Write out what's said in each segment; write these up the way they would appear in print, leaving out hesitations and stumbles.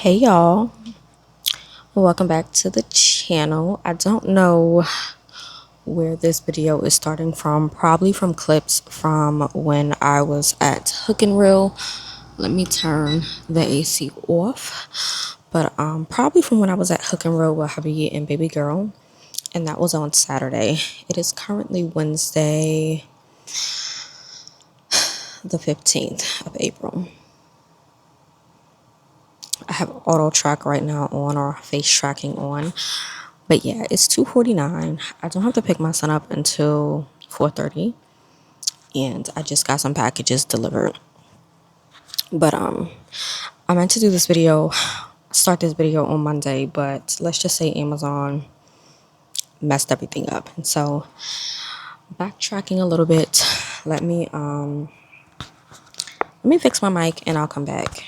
Hey y'all, welcome back to the channel. I don't know where this video is starting from, probably from clips from when I was at Hook and Reel. Let me turn the AC off. But probably from when I was at Hook and Reel with Hubby and baby girl, and that was on Saturday. It is currently Wednesday the 15th of April. I have auto track right now on, or face tracking on. But yeah, it's 2:49. I don't have to pick my son up until 4:30, and I just got some packages delivered. But I meant to do this video, start this video on Monday, but let's just say Amazon messed everything up. And so backtracking a little bit, let me fix my mic and I'll come back.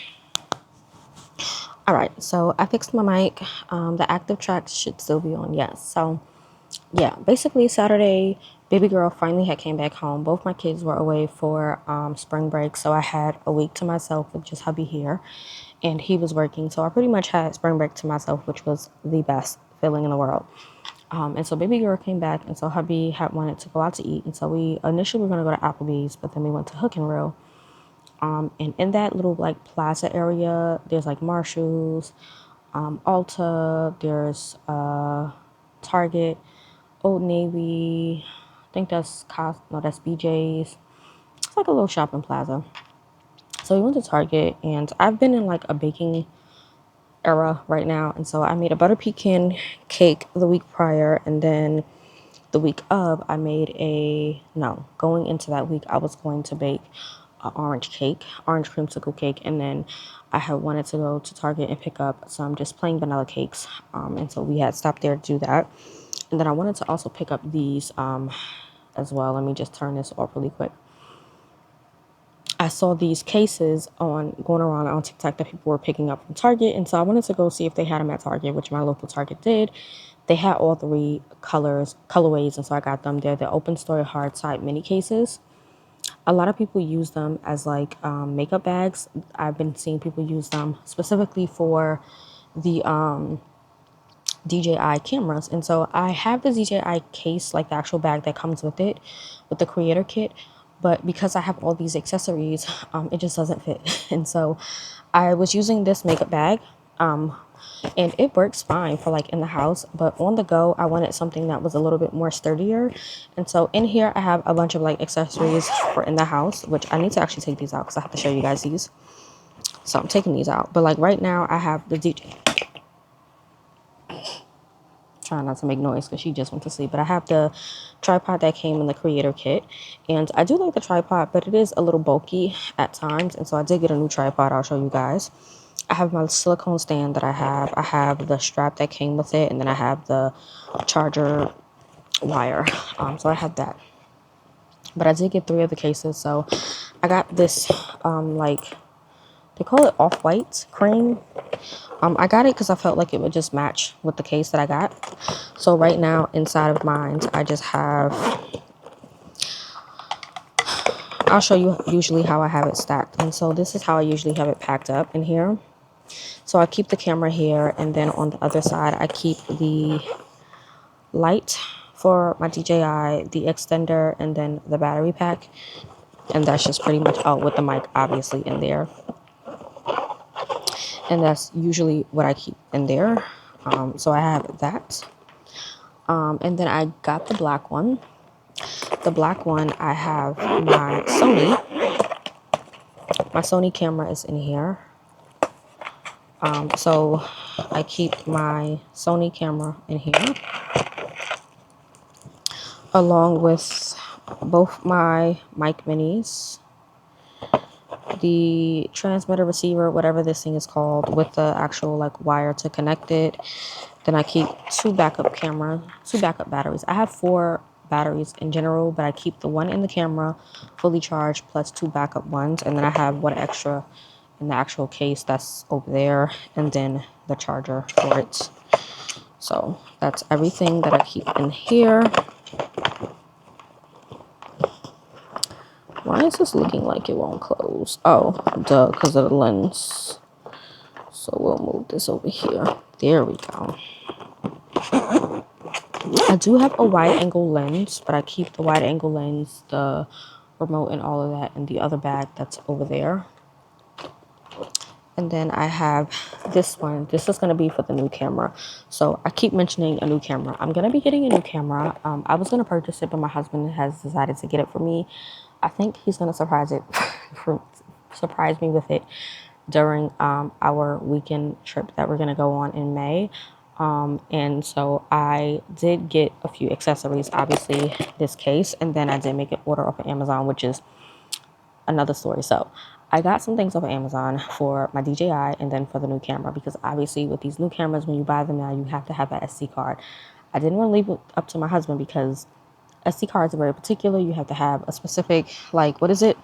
All right, so I fixed my mic. The active track should still be on, yes. So yeah, basically Saturday, baby girl finally had came back home. Both my kids were away for spring break, so I had a week to myself with just hubby here, and he was working. So I pretty much had spring break to myself, which was the best feeling in the world. And so baby girl came back, and so hubby had wanted to go out to eat, and so we initially were going to go to Applebee's, but then we went to Hook and Reel. And in that little like plaza area, there's like Marshall's, Ulta, there's Target, Old Navy, I think that's that's BJ's. It's like a little shopping plaza. So we went to Target, and I've been in like a baking era right now, and so I made a butter pecan cake the week prior, and then the week of going into that week I was going to bake an orange creamsicle cake, and then I had wanted to go to Target and pick up some just plain vanilla cakes, and so we had stopped there to do that. And then I wanted to also pick up these as well. Let me just turn this off really quick. I saw these cases going around on TikTok that people were picking up from Target, and so I wanted to go see if they had them at Target, which my local Target did. They had all three colorways, and so I got them. They're the open story hard side mini cases. A lot of people use them as like makeup bags. I've been seeing people use them specifically for the DJI cameras, and so I have the DJI case, like the actual bag that comes with it, with the creator kit, but because I have all these accessories, it just doesn't fit. And so I was using this makeup bag, and it works fine for like in the house, but on the go I wanted something that was a little bit more sturdier. And so in here I have a bunch of like accessories for in the house, which I need to actually take these out because I have to show you guys these. So I'm taking these out, but like right now I have the trying not to make noise because she just went to sleep, but I have the tripod that came in the creator kit, and I do like the tripod, but it is a little bulky at times, and so I did get a new tripod. I'll show you guys. I have my silicone stand that I have the strap that came with it, and then I have the charger wire, so I have that. But I did get 3 of the cases, so I got this like, they call it off-white cream. I got it because I felt like it would just match with the case that I got. So right now inside of mine, I just have, I'll show you usually how I have it stacked. And so this is how I usually have it packed up in here. So I keep the camera here, and then on the other side, I keep the light for my DJI, the extender, and then the battery pack. And that's just pretty much, oh, with the mic obviously in there. And that's usually what I keep in there. So I have that. And then I got the black one. The black one, I have my Sony. My Sony camera is in here. So I keep my Sony camera in here, along with both my mic minis, the transmitter receiver, whatever this thing is called, with the actual like wire to connect it. Then I keep 2 backup batteries. I have 4 batteries in general, but I keep the one in the camera fully charged plus 2 backup ones, and then I have 1 extra in the actual case that's over there, and then the charger for it. So that's everything that I keep in here. Why is this looking like it won't close? Oh, duh, because of the lens. So we'll move this over here. There we go. I do have a wide angle lens, but I keep the wide angle lens, the remote and all of that in the other bag that's over there. And then I have this one. This is going to be for the new camera. So I keep mentioning a new camera. I'm going to be getting a new camera. I was going to purchase it, but my husband has decided to get it for me. I think he's going to surprise me with it during our weekend trip that we're going to go on in May. And so I did get a few accessories, obviously this case, and then I did make an order off of Amazon, which is another story. So I got some things off of Amazon for my DJI and then for the new camera, because obviously with these new cameras, when you buy them now, you have to have an SD card. I didn't want to leave it up to my husband because SD cards are very particular. You have to have a specific, like, what is it?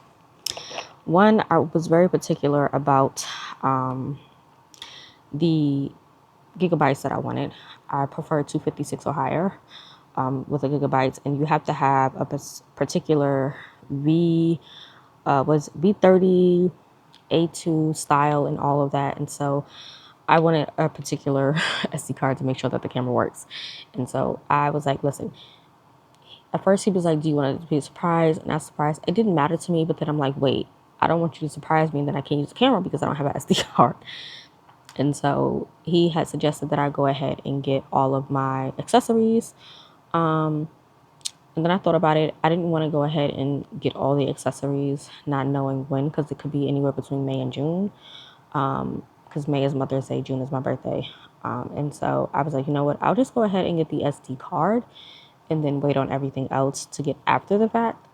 One, I was very particular about the gigabytes that I wanted. I prefer 256 or higher with the gigabytes, and you have to have a particular V30 A2 style and all of that. And so I wanted a particular SD card to make sure that the camera works. And so I was like, listen, at first he was like, do you want it to be a surprise? Not surprise. It didn't matter to me, but then I'm like, wait, I don't want you to surprise me and then I can't use the camera because I don't have an SD card. And so he had suggested that I go ahead and get all of my accessories. And then I thought about it. I didn't want to go ahead and get all the accessories, not knowing when, because it could be anywhere between May and June. Because May is Mother's Day, June is my birthday. And so I was like, you know what? I'll just go ahead and get the SD card and then wait on everything else to get after the fact.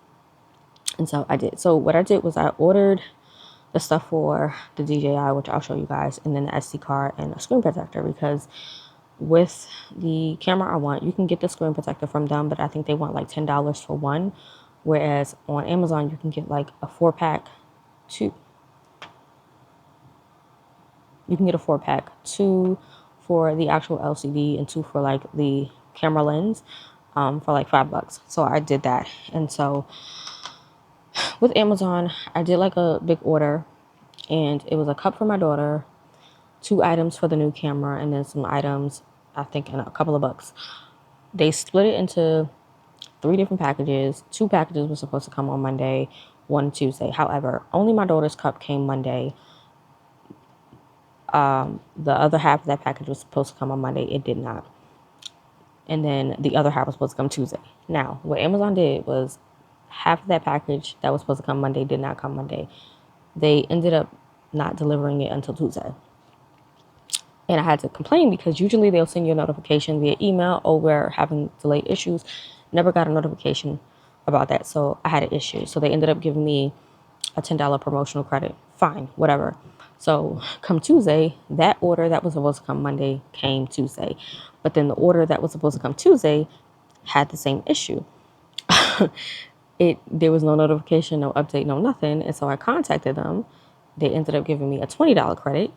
And so I did. So what I did was I ordered the stuff for the DJI, which I'll show you guys, and then the SD card and a screen protector, because with the camera I want, you can get the screen protector from them, but I think they want like $10 for one, whereas on Amazon you can get like a 4-pack, two for the actual LCD and 2 for like the camera lens, for like $5. So I did that. And so with Amazon, I did like a big order, and it was a cup for my daughter, 2 items for the new camera, and then some items, I think, in a couple of bucks. They split it into 3 different packages. 2 packages were supposed to come on Monday, 1 Tuesday. However, only my daughter's cup came Monday. The other half of that package was supposed to come on Monday. It did not. And then the other half was supposed to come Tuesday. Now, what Amazon did was half of that package that was supposed to come Monday did not come Monday. They ended up not delivering it until Tuesday. And I had to complain because usually they'll send you a notification via email, oh, we're having delayed issues. Never got a notification about that. So I had an issue. So they ended up giving me a $10 promotional credit. Fine, whatever. So come Tuesday, that order that was supposed to come Monday came Tuesday. But then the order that was supposed to come Tuesday had the same issue. There was no notification, no update, no nothing. And so I contacted them. They ended up giving me a $20 credit.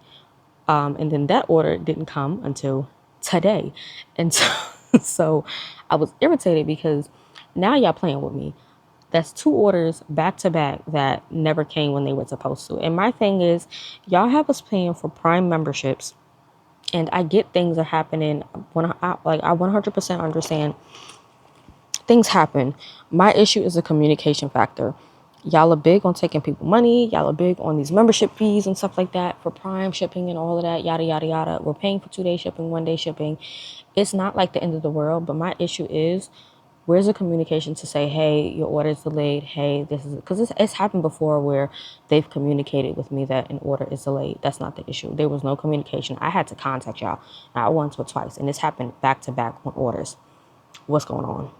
And then that order didn't come until today. And so I was irritated because now y'all playing with me. That's 2 orders back to back that never came when they were supposed to. And my thing is, y'all have us paying for Prime memberships. And I get things are happening. I 100% understand things happen. My issue is a communication factor. Y'all are big on taking people money. Y'all are big on these membership fees and stuff like that for Prime shipping and all of that, yada, yada, yada. We're paying for 2-day shipping, 1-day shipping. It's not like the end of the world, but my issue is, where's the communication to say, hey, your order is delayed. Hey, this is, because it's happened before where they've communicated with me that an order is delayed. That's not the issue. There was no communication. I had to contact y'all not once but twice, and this happened back to back on orders. What's going on?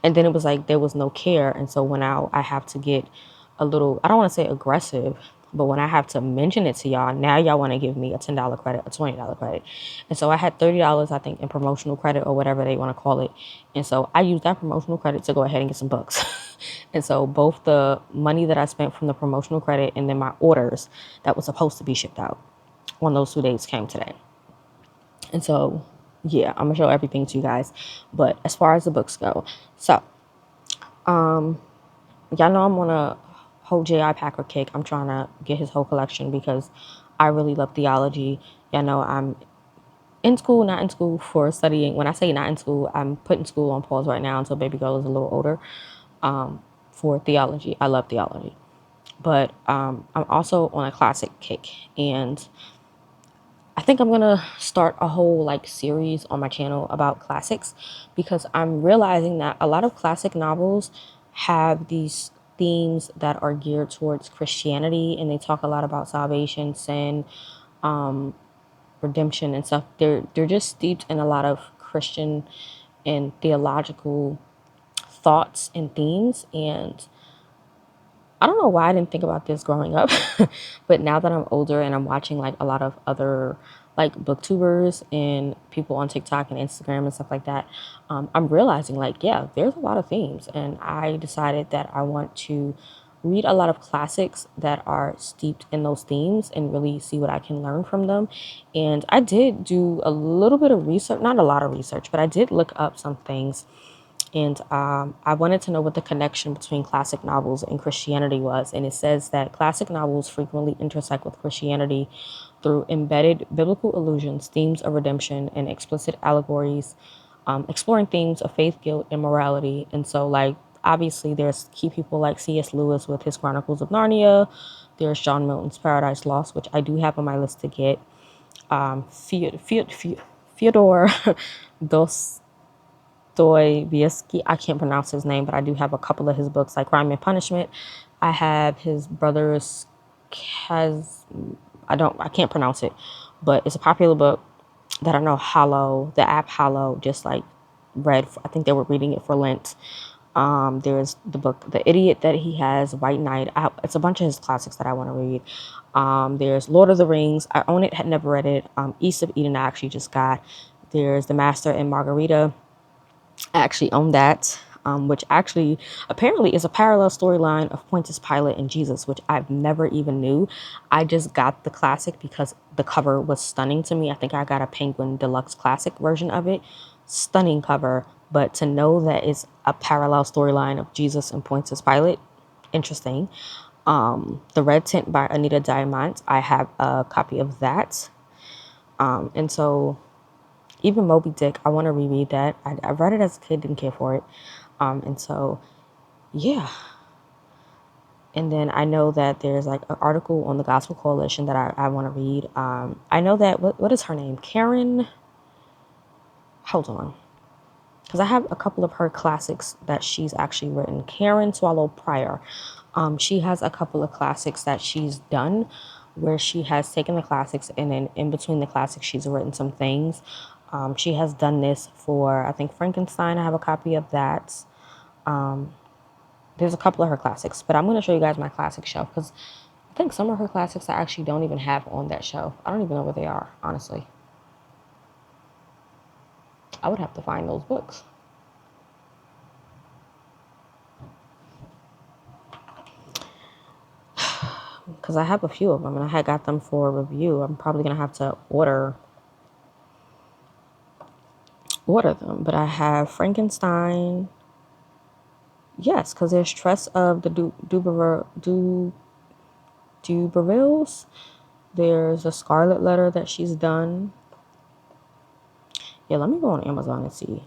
And then it was like there was no care. And so when I have to get a little, I don't want to say aggressive, but when I have to mention it to y'all, now y'all want to give me a $10 credit, a $20 credit. And so I had $30, I think, in promotional credit or whatever they want to call it. And so I used that promotional credit to go ahead and get some books. And so both the money that I spent from the promotional credit and then my orders that was supposed to be shipped out on those 2 days came today. And so, yeah, I'm going to show everything to you guys. But as far as the books go, so, y'all know I'm on a whole J.I. Packer kick. I'm trying to get his whole collection because I really love theology. You know, I'm in school, not in school for studying. When I say not in school, I'm putting school on pause right now until baby girl is a little older, for theology. I love theology. But I'm also on a classic kick. And I think I'm gonna start a whole like series on my channel about classics, because I'm realizing that a lot of classic novels have these themes that are geared towards Christianity, and they talk a lot about salvation, sin, redemption and stuff. They're just steeped in a lot of Christian and theological thoughts and themes. And I don't know why I didn't think about this growing up, but now that I'm older and I'm watching like a lot of other like booktubers and people on TikTok and Instagram and stuff like that, I'm realizing like, yeah, there's a lot of themes. And I decided that I want to read a lot of classics that are steeped in those themes and really see what I can learn from them. And I did do a little bit of research, not a lot of research, but I did look up some things. And I wanted to know what the connection between classic novels and Christianity was. And it says that classic novels frequently intersect with Christianity through embedded biblical allusions, themes of redemption, and explicit allegories, exploring themes of faith, guilt, and morality. And so, like, obviously, there's key people like C.S. Lewis with his Chronicles of Narnia. There's John Milton's Paradise Lost, which I do have on my list to get. Fyodor Dostoevsky. I can't pronounce his name, but I do have a couple of his books, like Crime and Punishment. I have his brother's I can't pronounce it, but it's a popular book that I know the app Hollow, just like read. I think they were reading it for Lent. There's the book, The Idiot that he has, White Knight. It's a bunch of his classics that I want to read. There's Lord of the Rings. I own it, had never read it. East of Eden, I actually just got. There's The Master and Margarita. I actually own that, which actually apparently is a parallel storyline of Pontius Pilate and Jesus, which I've never even knew. I just got the classic because the cover was stunning to me. I think I got a Penguin Deluxe Classic version of it. Stunning cover. But to know that it's a parallel storyline of Jesus and Pontius Pilate, interesting. The Red Tent by Anita Diamant, I have a copy of that. And so even Moby Dick, I want to reread that. I read it as a kid, didn't care for it. And so, yeah. And then I know that there's like an article on the Gospel Coalition that I want to read. I know that, what is her name? Karen, hold on. Because I have a couple of her classics that she's actually written. Karen Swallow Prior. She has a couple of classics that she's done where she has taken the classics and then in between the classics, she's written some things. She has done this for, I think, Frankenstein. I have a copy of that. There's a couple of her classics, but I'm going to show you guys my classic shelf because I think some of her classics I actually don't even have on that shelf. I don't even know where they are, honestly. I would have to find those books. Because I have a few of them and I had got them for review. I'm probably going to have to order them. But I have Frankenstein. Yes, because there's Tress of the Dubervilles. There's a Scarlet Letter that she's done. Yeah, let me go on Amazon and see.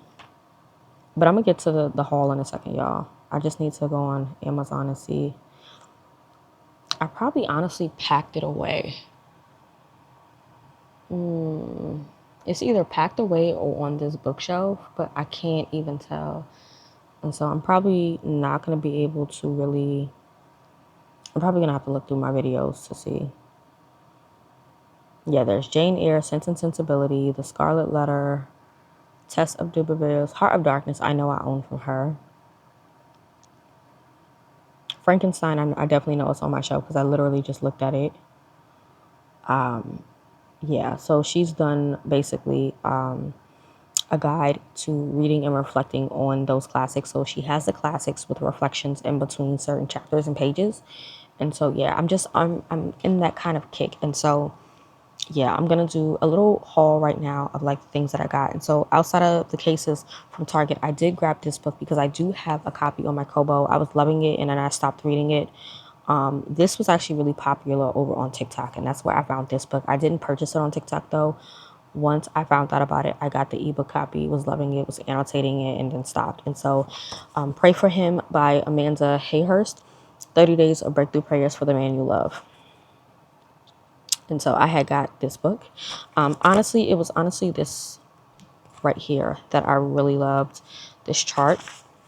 But I'm going to get to the haul in a second, y'all. I just need to go on Amazon and see. I probably honestly packed it away. It's either packed away or on this bookshelf, but I can't even tell. And so I'm probably not going to be able to really... I'm probably going to have to look through my videos to see. Yeah, there's Jane Eyre, Sense and Sensibility, The Scarlet Letter, Tess of Dubervilles, Heart of Darkness, I know I own from her. Frankenstein, I definitely know it's on my shelf because I literally just looked at it. Yeah, so she's done basically a guide to reading and reflecting on those classics. So she has the classics with reflections in between certain chapters and pages. And so, yeah, I'm in that kind of kick. And so, yeah, I'm going to do a little haul right now of like the things that I got. And so outside of the cases from Target, I did grab this book because I do have a copy on my Kobo. I was loving it and then I stopped reading it. This was actually really popular over on TikTok, and that's where I found this book. I didn't purchase it on TikTok though. Once I found out about it, I got the ebook copy, was loving it, was annotating it, and then stopped. And so, Pray for Him by Amanda Hayhurst, 30 Days of Breakthrough Prayers for the Man You Love. And so I had got this book. Honestly, it was this right here that I really loved. This chart.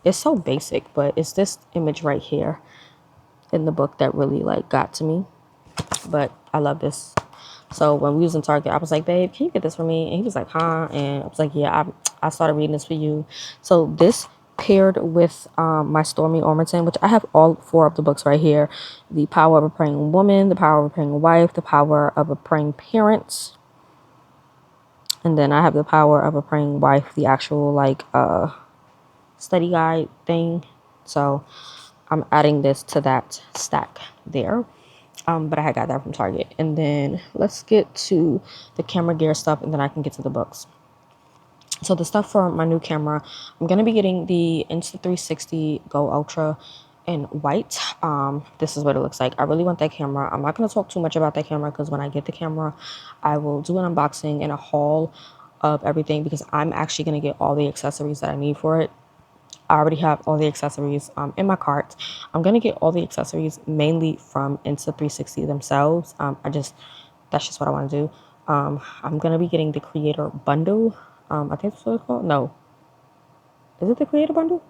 It's so basic, but it's this image right here in the book that really like got to me. But I love this. So when we was in Target, I was like, babe, can you get this for me? And he was like, huh? And I was like, yeah, I started reading this for you. So this paired with my Stormy Ormington, which I have all 4 of the books right here. The Power of a Praying Woman, The Power of a Praying Wife, The Power of a Praying Parent. And then I have The Power of a Praying Wife, the actual like study guide thing. So I'm adding this to that stack there. But I had got that from Target. And then let's get to the camera gear stuff, and then I can get to the books. So the stuff for my new camera, I'm going to be getting the Insta360 Go Ultra in white. This is what it looks like. I really want that camera. I'm not going to talk too much about that camera because when I get the camera, I will do an unboxing and a haul of everything, because I'm actually going to get all the accessories that I need for it. I already have all the accessories in my cart. I'm going to get all the accessories mainly from Insta360 themselves. That's just what I want to do. I'm going to be getting the creator bundle. I think that's what it's called. No. Is it the creator bundle?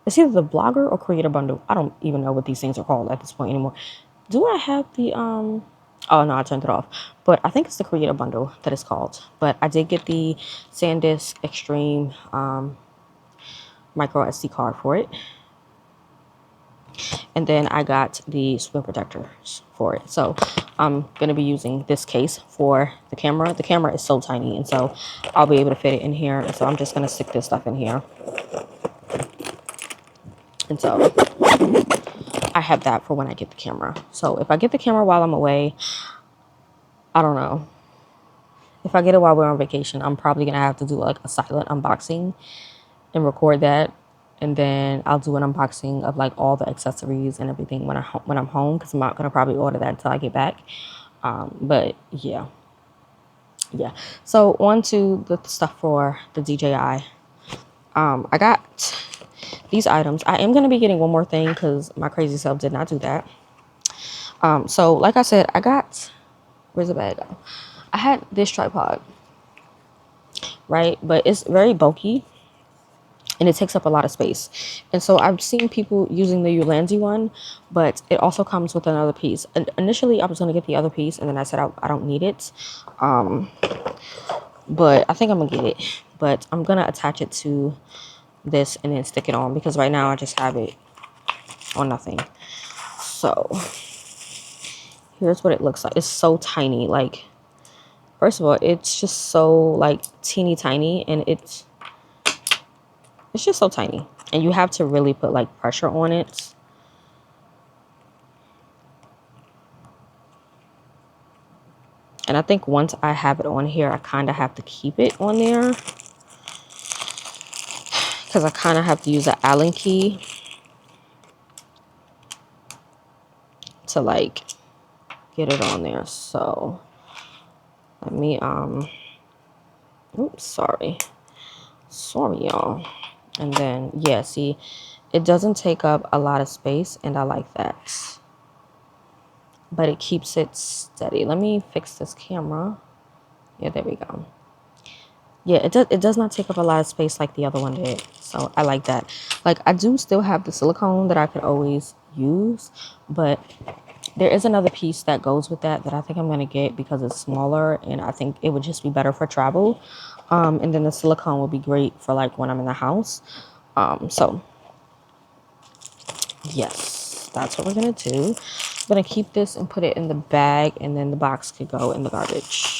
It's either the blogger or creator bundle. I don't even know what these things are called at this point anymore. Do I have the, oh no, I turned it off. But I think it's the creator bundle that it's called. But I did get the SanDisk Extreme, micro SD card for it. And then I got the screen protectors for it. So I'm going to be using this case for the camera. The camera is so tiny, and so I'll be able to fit it in here. And so I'm just going to stick this stuff in here. And so I have that for when I get the camera. So if I get the camera while I'm away, I don't know. If I get it while we're on vacation, I'm probably going to have to do like a silent unboxing and record that. And then I'll do an unboxing of like all the accessories and everything when I'm home, because I'm not gonna probably order that until I get back. But yeah. So on to the stuff for the DJI. I got these items. I am gonna be getting one more thing because my crazy self did not do that. So like I said, I got, where's the bag go? I had this tripod, right? But it's very bulky, and it takes up a lot of space. And so I've seen people using the Ulanzi one, but it also comes with another piece. And initially I was going to get the other piece, and then I said I don't need it. But I think I'm going to get it. But I'm going to attach it to this and then stick it on, because right now I just have it on nothing. So here's what it looks like. It's so tiny. Like, first of all, it's just so like teeny tiny, and it's just so tiny, and you have to really put like pressure on it. And I think once I have it on here, I kind of have to keep it on there, because I kind of have to use an Allen key to like get it on there. So let me oops, sorry y'all. And then yeah, see, it doesn't take up a lot of space, and I like that, but it keeps it steady. Let me fix this camera. Yeah, there we go. Yeah, it does not take up a lot of space like the other one did. So I like that. Like, I do still have the silicone that I could always use, but there is another piece that goes with that I think I'm going to get, because it's smaller, and I think it would just be better for travel. And then the silicone will be great for like when I'm in the house. So yes, that's what we're going to do. I'm going to keep this and put it in the bag, and then the box could go in the garbage.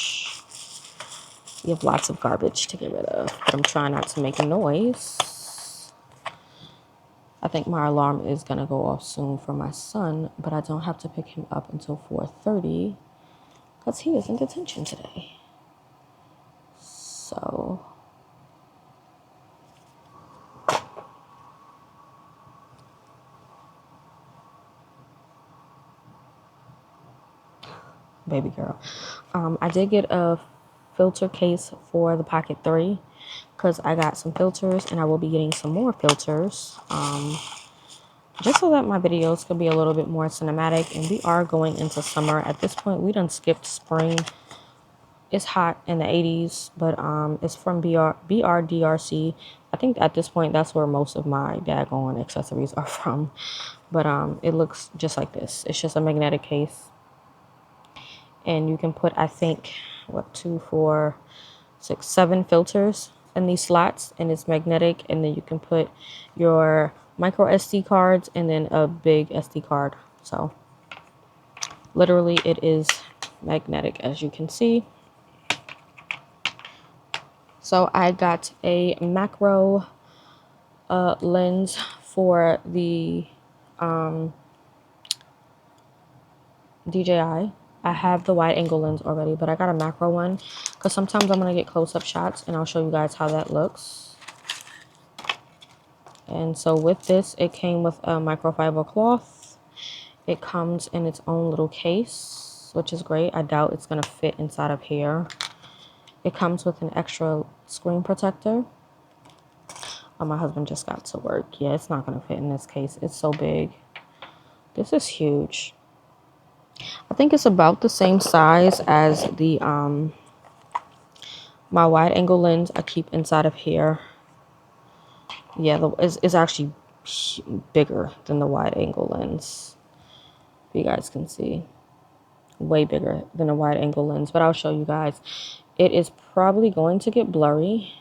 You have lots of garbage to get rid of, but I'm trying not to make a noise. I think my alarm is going to go off soon for my son, but I don't have to pick him up until 4:30 because he is in detention today. So baby girl. I did get a filter case for the Pocket 3 because I got some filters and I will be getting some more filters. Just so that my videos could be a little bit more cinematic, and we are going into summer. At this point, we done skipped spring. It's hot in the 80s, but it's from BRDRC. I think at this point, that's where most of my daggone accessories are from. But it looks just like this. It's just a magnetic case. And you can put, I think, what, 2, 4, 6, 7 filters in these slots, and it's magnetic. And then you can put your micro SD cards and then a big SD card. So literally it is magnetic, as you can see. So I got a macro lens for the DJI. I have the wide angle lens already, but I got a macro one because sometimes I'm going to get close-up shots, and I'll show you guys how that looks. And so with this, it came with a microfiber cloth. It comes in its own little case, which is great. I doubt it's going to fit inside of here. It comes with an extra screen protector. Oh, my husband just got to work. Yeah, it's not going to fit in this case. It's so big. This is huge. I think it's about the same size as the my wide angle lens I keep inside of here. Yeah, it's actually bigger than the wide angle lens. If you guys can see. Way bigger than a wide angle lens, but I'll show you guys. It is probably going to get blurry,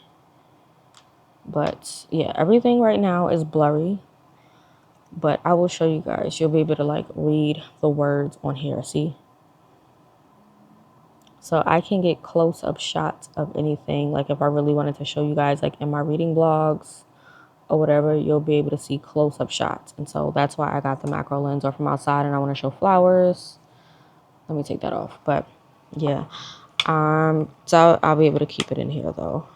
but yeah, everything right now is blurry, but I will show you guys. You'll be able to like read the words on here. See, so I can get close-up shots of anything. Like if I really wanted to show you guys, like in my reading blogs or whatever, you'll be able to see close-up shots. And so that's why I got the macro lens, or from outside and I want to show flowers. Let me take that off. But yeah, so I'll be able to keep it in here though.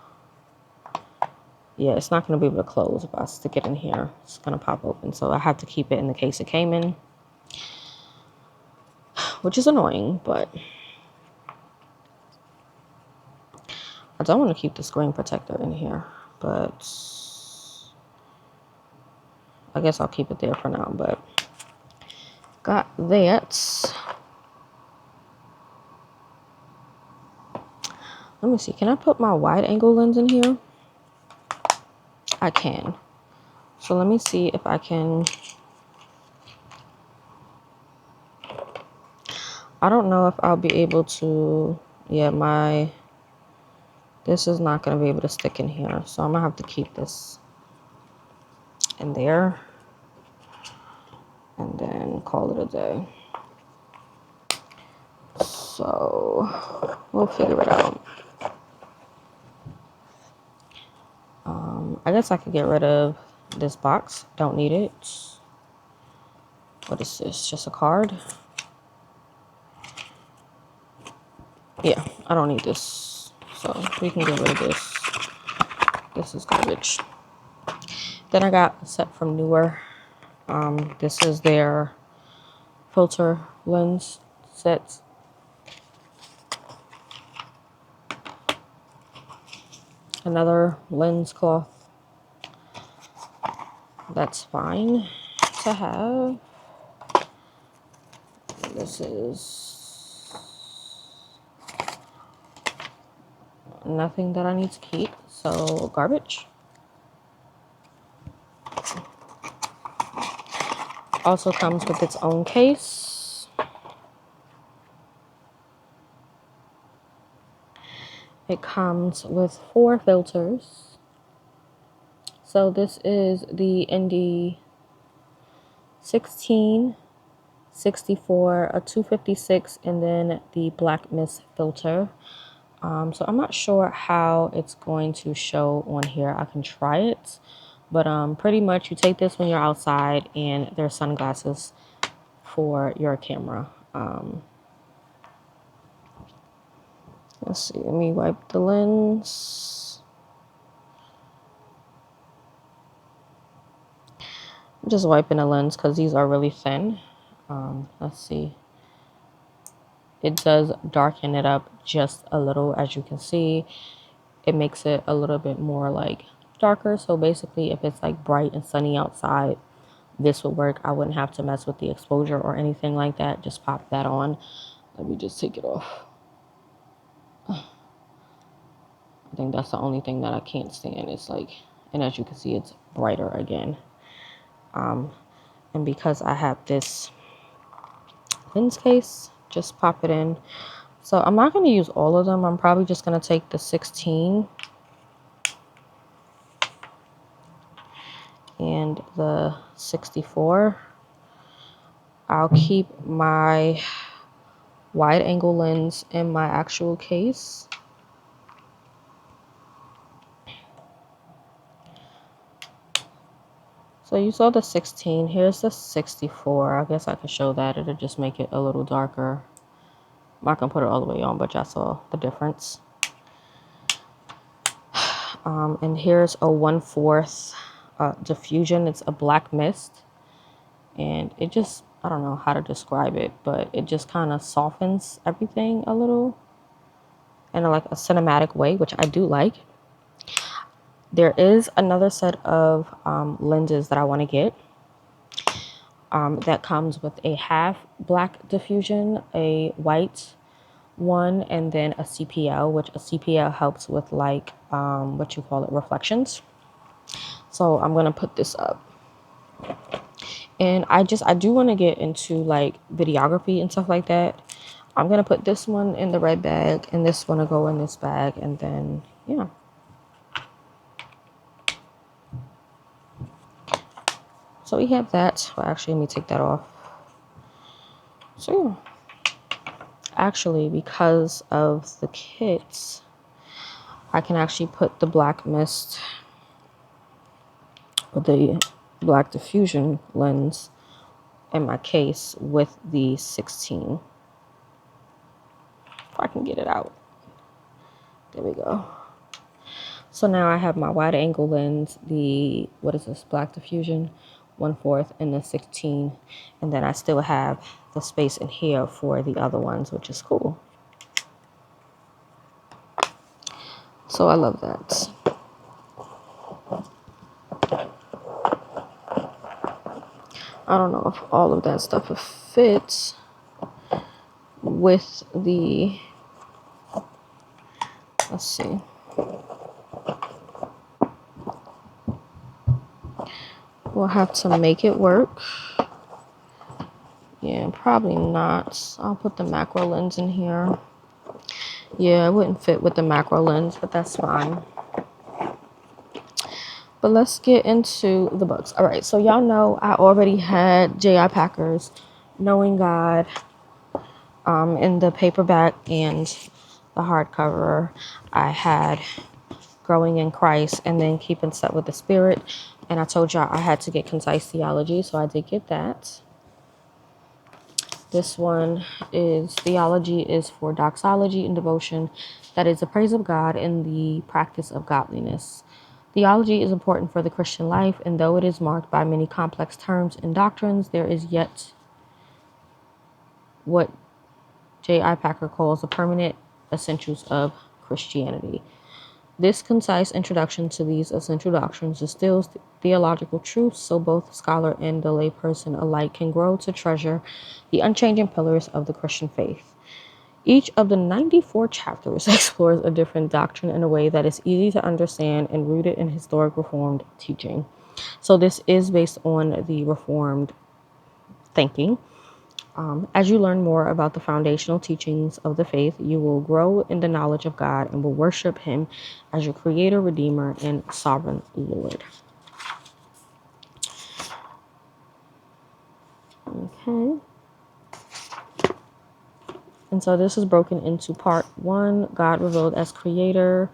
Yeah, it's not going to be able to close if I stick it in here. It's going to pop open. So I have to keep it in the case it came in, which is annoying, but I don't want to keep the screen protector in here, but I guess I'll keep it there for now. But got that. Let me see. Can I put my wide angle lens in here? I can. So let me see if I can. I don't know if I'll be able to. Yeah, this is not going to be able to stick in here. So I'm going to have to keep this in there and then call it a day. So we'll figure it out. I guess I could get rid of this box. Don't need it. What is this? Just a card? Yeah, I don't need this. So we can get rid of this. This is garbage. Then I got a set from Newer. This is their filter lens set. Another lens cloth. That's fine to have. This is nothing that I need to keep, so garbage. Also comes with its own case. It comes with 4 filters. So this is the ND 16, 64, a 256, and then the Black Mist filter. So I'm not sure how it's going to show on here. I can try it, but pretty much you take this when you're outside, and there's sunglasses for your camera. Let's see, let me wipe the lens. I'm just wiping the lens because these are really thin. Let's see. it does darken it up just a little. As you can see, it makes it a little bit more like darker. So basically, if it's like bright and sunny outside, this would work. I wouldn't have to mess with the exposure or anything like that. Just pop that on. Let me just take it off. I think that's the only thing that I can't stand. It's like, and as you can see, it's brighter again. And because I have this lens case, just pop it in. So I'm not going to use all of them. I'm probably just going to take the 16 and the 64. I'll keep my wide angle lens in my actual case. So you saw the 16. Here's the 64. I guess I could show that. It'll just make it a little darker. I'm not going to put it all the way on, but y'all saw the difference. And here's a 1/4 diffusion. It's a black mist. And it just, I don't know how to describe it, but it just kind of softens everything a little in like a cinematic way, which I do like. There is another set of lenses that I want to get that comes with a half black diffusion, a white one, and then a CPL, which a CPL helps with like what you call it, reflections. So I'm gonna put this up. And I do want to get into like videography and stuff like that. I'm going to put this one in the red bag and this one to go in this bag. And then, yeah. So we have that. Well, actually, let me take that off. So, yeah. Actually, because of the kits, I can actually put the black mist or the black diffusion lens in my case with the 16. If I can get it out. There we go. So now I have my wide angle lens, the, what is this, black diffusion, 1/4, and the 16. And then I still have the space in here for the other ones, which is cool. So I love that. I don't know if all of that stuff fits with the, let's see. We'll have to make it work. Yeah, probably not. I'll put the macro lens in here. Yeah, it wouldn't fit with the macro lens, but that's fine. But let's get into the books. All right, so y'all know I already had J.I. Packer's Knowing God in the paperback and the hardcover. I had Growing in Christ and then Keeping Step with the Spirit. And I told y'all I had to get Concise Theology, so I did get that. This one is Theology is for doxology and devotion. That is the praise of God and the practice of godliness. Theology is important for the Christian life, and though it is marked by many complex terms and doctrines, there is yet what J.I. Packer calls the permanent essentials of Christianity. This concise introduction to these essential doctrines distills theological truths so both scholar and the layperson alike can grow to treasure the unchanging pillars of the Christian faith. Each of the 94 chapters explores a different doctrine in a way that is easy to understand and rooted in historic Reformed teaching. So this is based on the Reformed thinking. As you learn more about the foundational teachings of the faith, you will grow in the knowledge of God and will worship Him as your Creator, Redeemer, and Sovereign Lord. Okay. And so this is broken into part 1, God revealed as Creator.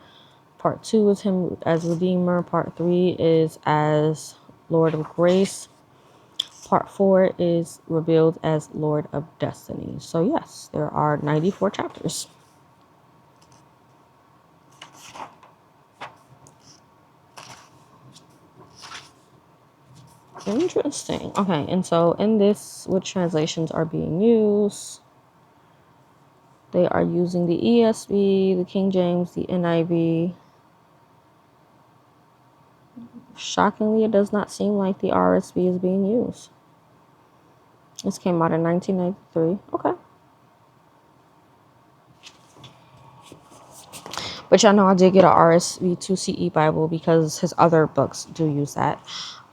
Part 2 is Him as Redeemer. Part 3 is as Lord of Grace. Part 4 is revealed as Lord of Destiny. So yes, there are 94 chapters. Interesting. Okay, and so in this, which translations are being used? They are using the ESV, the King James, the NIV. Shockingly, it does not seem like the RSV is being used. This came out in 1993. Okay. But y'all know I did get a RSV 2CE Bible because his other books do use that.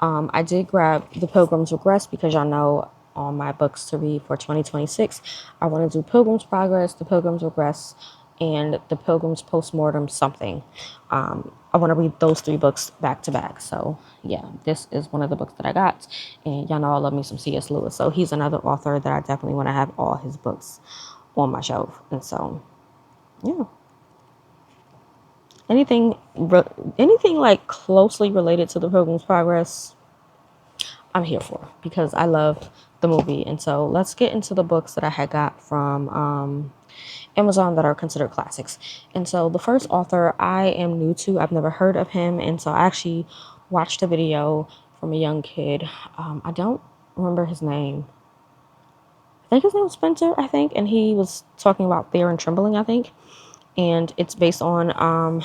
I did grab the Pilgrim's Regress because y'all know on my books to read for 2026, I want to do Pilgrim's Progress, the Pilgrim's Regress, and the Pilgrim's Postmortem something. I want to read those 3 books back to back. So yeah, this is one of the books that I got. And y'all know I love me some C.S. Lewis. So he's another author that I definitely want to have all his books on my shelf. And so, yeah. Anything like closely related to the Pilgrim's Progress, I'm here for because I love the movie. And so let's get into the books that I had got from Amazon that are considered classics. And so the first author I am new to, I've never heard of him. And so I actually watched a video from a young kid. I don't remember his name. I think his name was Spencer, I think. And he was talking about fear and trembling, I think. And it's based on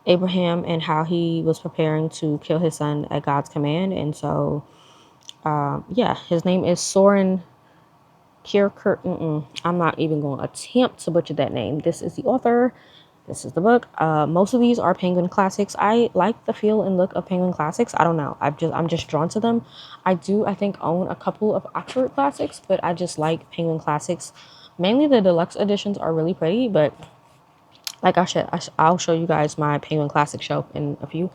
Abraham and how he was preparing to kill his son at God's command. And so, yeah, his name is Soren Kierkegaard. I'm not even going to attempt to butcher that name. This is the author. This is the book. Most of these are Penguin classics. I like the feel and look of Penguin classics. I don't know. I'm just drawn to them. I think, own a couple of Oxford classics, but I just like Penguin classics. Mainly the deluxe editions are really pretty, but like I said, I'll show you guys my Penguin Classic shelf in a few.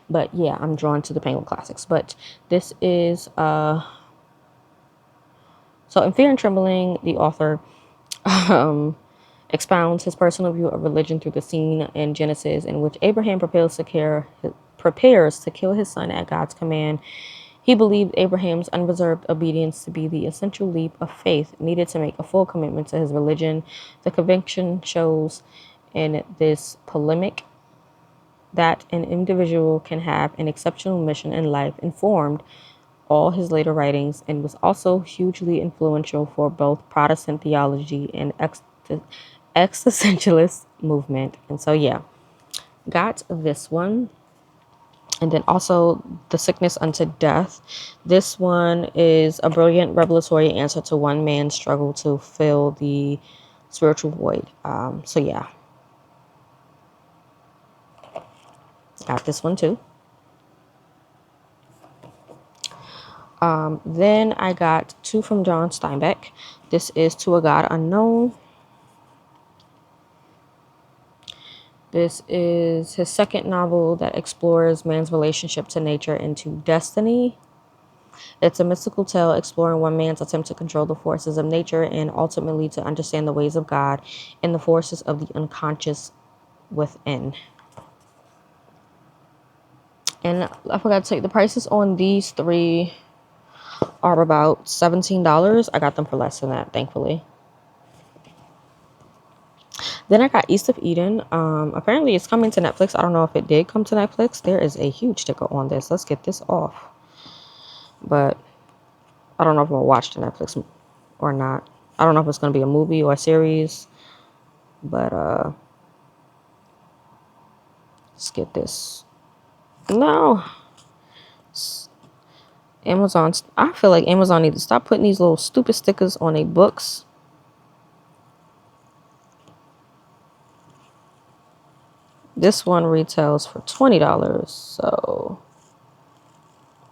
But yeah, I'm drawn to the Penguin Classics. But this is, so in Fear and Trembling, the author expounds his personal view of religion through the scene in Genesis in which Abraham prepares to kill his son at God's command. He believed Abraham's unreserved obedience to be the essential leap of faith needed to make a full commitment to his religion. The conviction shows in this polemic that an individual can have an exceptional mission in life informed all his later writings and was also hugely influential for both Protestant theology and existentialist movement. And so, yeah, got this one. And then also The Sickness Unto Death. This one is a brilliant revelatory answer to one man's struggle to fill the spiritual void. So, yeah. Got this one too. Then I got 2 from John Steinbeck. This is To a God Unknown. This is his second novel that explores man's relationship to nature and to destiny. It's a mystical tale exploring one man's attempt to control the forces of nature and ultimately to understand the ways of God and the forces of the unconscious within. And I forgot to tell you, the prices on these 3 are about $17. I got them for less than that, thankfully. Then I got East of Eden. Apparently it's coming to Netflix. I don't know if it did come to Netflix. There is a huge sticker on this. Let's get this off. But I don't know if I'm going to watch the Netflix or not. I don't know if it's going to be a movie or a series. But let's get this. No. Amazon. I feel like Amazon needs to stop putting these little stupid stickers on their books. This one retails for $20. So,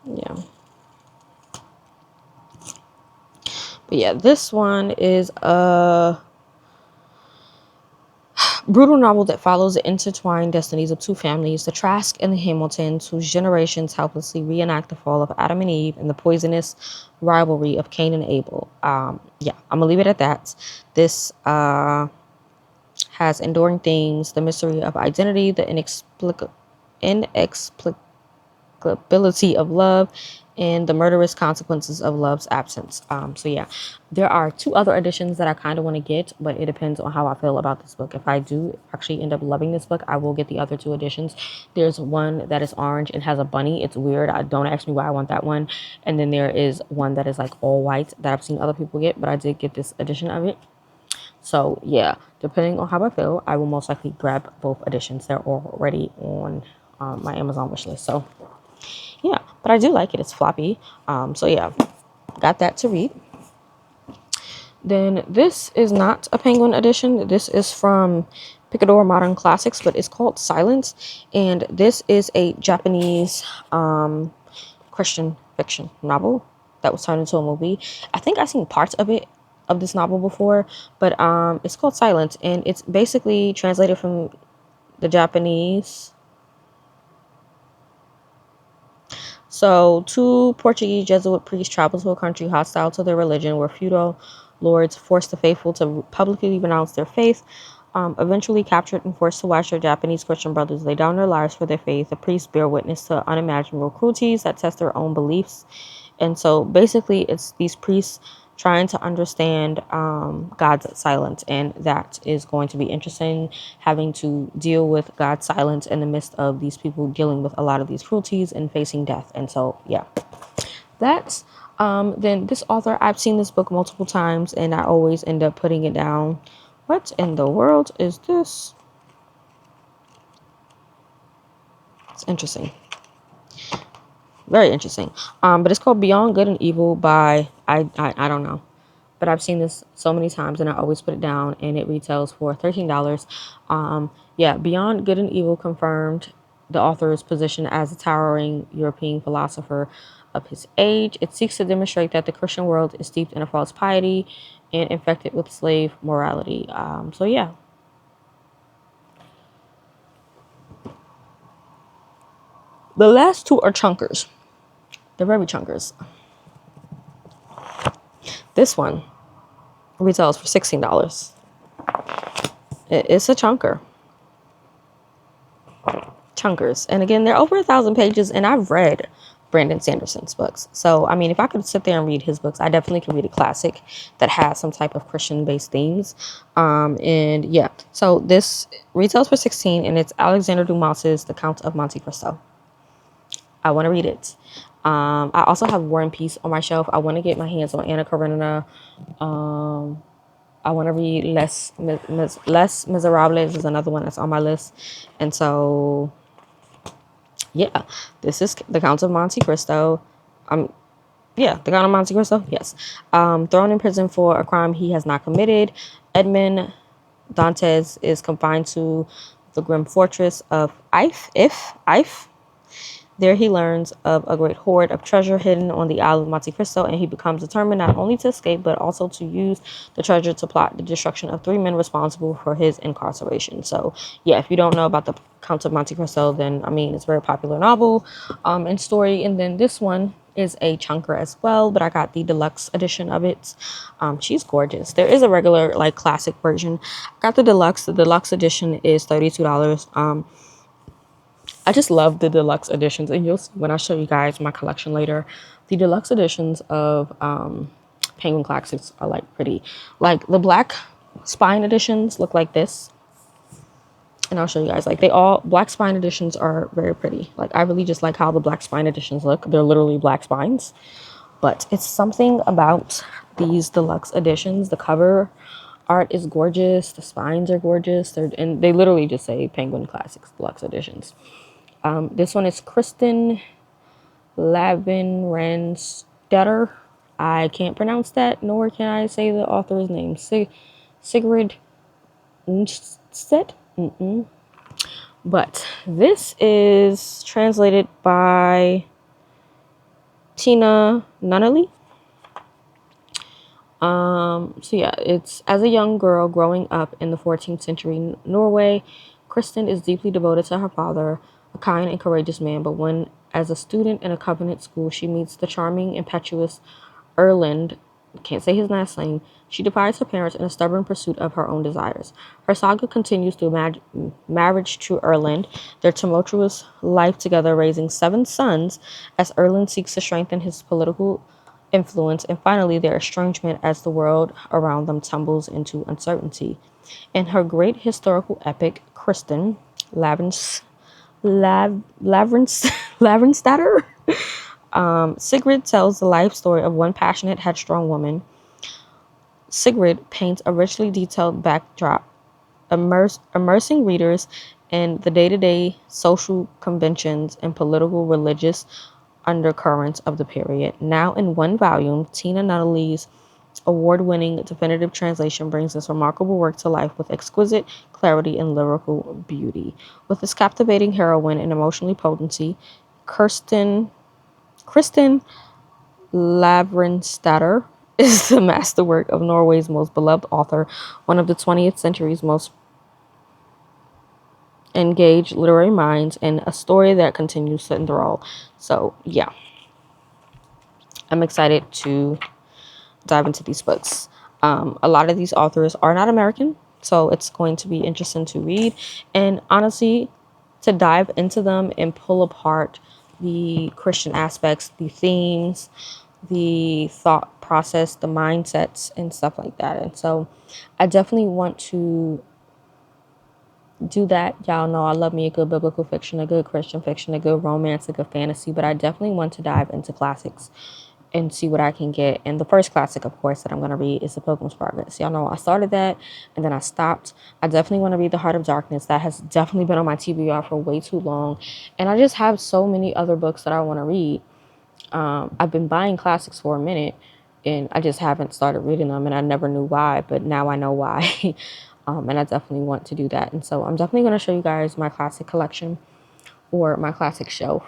yeah. But yeah, this one is a brutal novel that follows the intertwined destinies of 2 families, the Trask and the Hamiltons, whose generations helplessly reenact the fall of Adam and Eve and the poisonous rivalry of Cain and Abel. Yeah, I'm gonna leave it at that. This has enduring themes: the mystery of identity, the inexplicability of love, and the murderous consequences of love's absence. So yeah, there are 2 other editions that I kind of want to get, but it depends on how I feel about this book. If I do actually end up loving this book, I will get the other 2 editions. There's one that is orange and has a bunny. It's weird. Don't ask me why I want that one. And then there is one that is like all white that I've seen other people get, but I did get this edition of it. So yeah, depending on how I feel, I will most likely grab both editions. They're already on my Amazon wish list. So yeah, but I do like it. It's floppy. So yeah, got that to read. Then this is not a Penguin edition. This is from Picador Modern Classics, but it's called Silence. And this is a Japanese Christian fiction novel that was turned into a movie. I think I've seen parts of it, of this novel before, but it's called Silence, and it's basically translated from the Japanese. So, two Portuguese Jesuit priests travel to a country hostile to their religion, where feudal lords force the faithful to publicly renounce their faith. Eventually captured and forced to watch their Japanese Christian brothers lay down their lives for their faith, the priests bear witness to unimaginable cruelties that test their own beliefs. And so basically it's these priests trying to understand God's silence, and that is going to be interesting, having to deal with God's silence in the midst of these people dealing with a lot of these cruelties and facing death. And so yeah, that's then this author, I've seen this book multiple times and I always end up putting it down. What in the world is this? It's interesting. Very interesting. But it's called Beyond Good and Evil by I don't know. But I've seen this so many times and I always put it down, and it retails for $13. Yeah, Beyond Good and Evil confirmed the author's position as a towering European philosopher of his age. It seeks to demonstrate that the Christian world is steeped in a false piety and infected with slave morality. So yeah. The last two are chunkers. They're very chunkers. This one retails for $16. It's a chunker. Chunkers. And again, they're over 1,000 pages, and I've read Brandon Sanderson's books. So, I mean, if I could sit there and read his books, I definitely could read a classic that has some type of Christian-based themes. And yeah, so this retails for $16, and it's Alexander Dumas's The Count of Monte Cristo. I want to read it. I also have War and Peace on my shelf. I want to get my hands on Anna Karenina. I want to read Les Miserables is another one that's on my list. And so, yeah, this is The Count of Monte Cristo. Yeah, The Count of Monte Cristo, yes. Thrown in prison for a crime he has not committed, Edmond Dantes is confined to the grim fortress of If. There he learns of a great hoard of treasure hidden on the Isle of Monte Cristo, and he becomes determined not only to escape, but also to use the treasure to plot the destruction of three men responsible for his incarceration. So, yeah, if you don't know about the Count of Monte Cristo, then, I mean, it's a very popular novel and story. And then this one is a chunker as well, but I got the deluxe edition of it. She's gorgeous. There is a regular, like, classic version. I got the deluxe. The deluxe edition is $32. I just love the deluxe editions, and you'll see when I show you guys my collection later. The deluxe editions of Penguin Classics are like pretty. Like the black spine editions look like this, and I'll show you guys. Like black spine editions are very pretty. Like I really just like how the black spine editions look. They're literally black spines, but it's something about these deluxe editions. The cover art is gorgeous. The spines are gorgeous. And they literally just say Penguin Classics Deluxe Editions. This one is Kristen Lavenranstetter. I can't pronounce that, nor can I say the author's name. Sigrid Nstedt. But this is translated by Tina Nunnally. So yeah, it's as a young girl growing up in the 14th century Norway, Kristen is deeply devoted to her father, a kind and courageous man. But when, as a student in a convent school, she meets the charming, impetuous Erland, can't say his last name, she defies her parents in a stubborn pursuit of her own desires. Her saga continues through marriage to Erland, their tumultuous life together, raising 7 sons, as Erland seeks to strengthen his political influence, and finally their estrangement as the world around them tumbles into uncertainty. In her great historical epic, Kristen Lavrenstatter, Sigrid tells the life story of one passionate, headstrong woman Sigrid paints a richly detailed backdrop, immersing readers in the day-to-day social conventions and political religious undercurrents of the period. Now in one volume, Tina Nunnally's award-winning definitive translation brings this remarkable work to life with exquisite clarity and lyrical beauty. With its captivating heroine and emotionally potency, Kristen Lavransdatter is the masterwork of Norway's most beloved author, one of the 20th century's most engaged literary minds, and a story that continues to enthrall. So, yeah, I'm excited to dive into these books. A lot of these authors are not American, so it's going to be interesting to read. And honestly, to dive into them and pull apart the Christian aspects, the themes, the thought process, the mindsets, and stuff like that. And so I definitely want to do that. Y'all know I love me a good biblical fiction, a good Christian fiction, a good romance, a good fantasy, but I definitely want to dive into classics and see what I can get. And the first classic, of course, that I'm going to read is The Pilgrim's Progress. Y'all know I started that and then I stopped. I definitely want to read The Heart of Darkness. That has definitely been on my TBR for way too long. And I just have so many other books that I want to read. I've been buying classics for a minute and I just haven't started reading them, and I never knew why, but now I know why. And I definitely want to do that. And so I'm definitely going to show you guys my classic collection or my classic shelf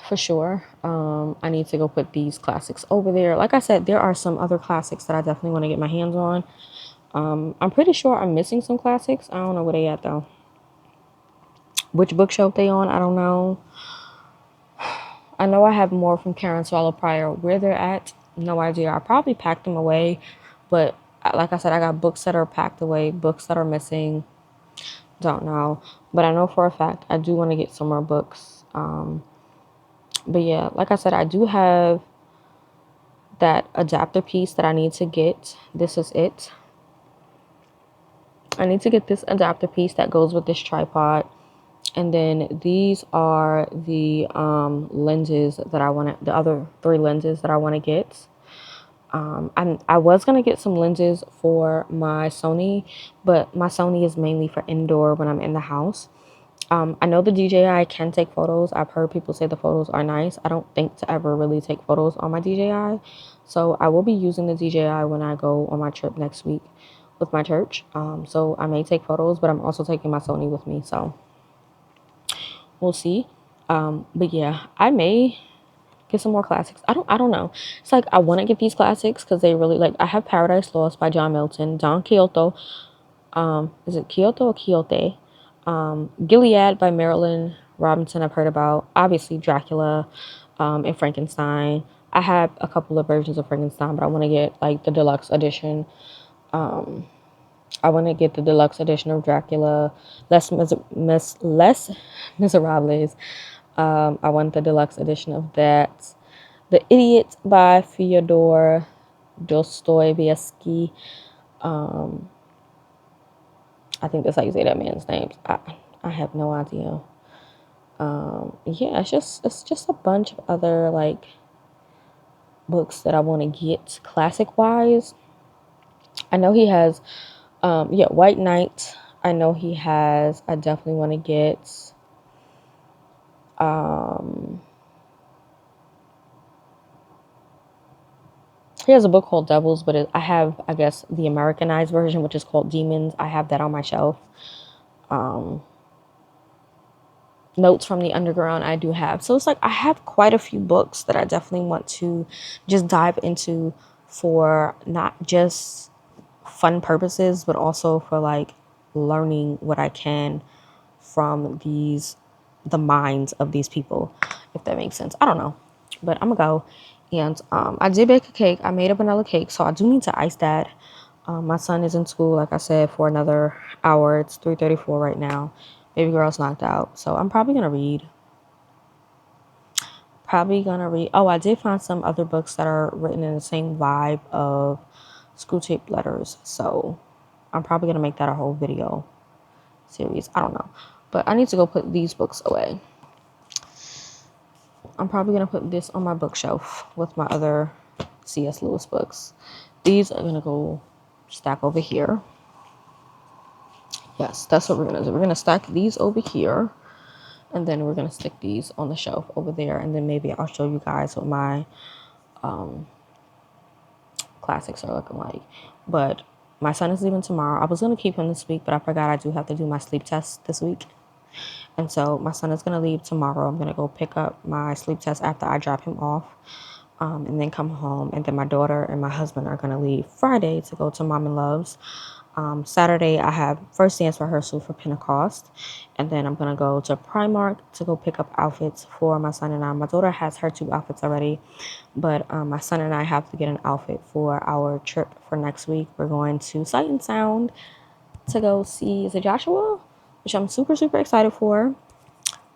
for sure. I need to go put these classics over there. Like I said, there are some other classics that I definitely want to get my hands on. I'm pretty sure I'm missing some classics. I don't know where they at though. Which bookshelf they on, I don't know. I know I have more from Karen Swallow Prior. Where they're at, no idea. I probably packed them away, but like I said, I got books that are packed away, books that are missing. Don't know, but I know for a fact I do want to get some more books. But yeah, like I said, I do have that adapter piece that I need to get. This is it. I need to get this adapter piece that goes with this tripod. And then these are the lenses that I want to, the other 3 lenses that I want to get. I was going to get some lenses for my Sony, but my Sony is mainly for indoor when I'm in the house. I know the DJI can take photos. I've heard people say the photos are nice. I don't think to ever really take photos on my DJI. So I will be using the DJI when I go on my trip next week with my church. So I may take photos, but I'm also taking my Sony with me. So we'll see. But yeah, I may get some more classics. I don't know. It's like I want to get these classics because they really, like, I have Paradise Lost by John Milton, Don Quixote. Is it Kyoto or Quixote? Gilead by Marilyn Robinson, I've heard about. Obviously Dracula, and Frankenstein. I have a couple of versions of Frankenstein, but I want to get like the deluxe edition. I want to get the deluxe edition of Dracula, less Miserables. I want the deluxe edition of that. The Idiot by Fyodor Dostoevsky. I think that's how you say that man's name. I have no idea. Yeah, it's just a bunch of other like books that I want to get classic wise. I know he has White Knight. I know he has. I definitely want to get he has a book called Devils, but I have, I guess, the Americanized version, which is called Demons. I have that on my shelf. Notes from the Underground I do have. So it's like I have quite a few books that I definitely want to just dive into for not just fun purposes, but also for like learning what I can from the minds of these people, if that makes sense. I don't know, but I'm gonna go. And I did bake a cake. I made a vanilla cake, so I do need to ice that. My son is in school, like I said, for another hour. It's 3:34 right now. Baby girl's knocked out, so I'm probably gonna read. Oh, I did find some other books that are written in the same vibe of Screwtape Letters, so I'm probably gonna make that a whole video series. I don't know, but I need to go put these books away. I'm probably gonna put this on my bookshelf with my other C.S. Lewis books. These are gonna go stack over here. Yes, that's what we're gonna do. We're gonna stack these over here, and then we're gonna stick these on the shelf over there, and then maybe I'll show you guys what my classics are looking like. But my son is leaving tomorrow. I was gonna keep him this week, but I forgot I do have to do my sleep test this week. And so my son is gonna leave tomorrow. I'm gonna go pick up my sleep test after I drop him off. And then come home. And then my daughter and my husband are gonna leave Friday to go to Mom and Love's. Saturday, I have first dance rehearsal for Pentecost. And then I'm going to go to Primark to go pick up outfits for my son and I. My daughter has her 2 outfits already. But my son and I have to get an outfit for our trip for next week. We're going to Sight and Sound to go see, is it Joshua? Which I'm super, super excited for.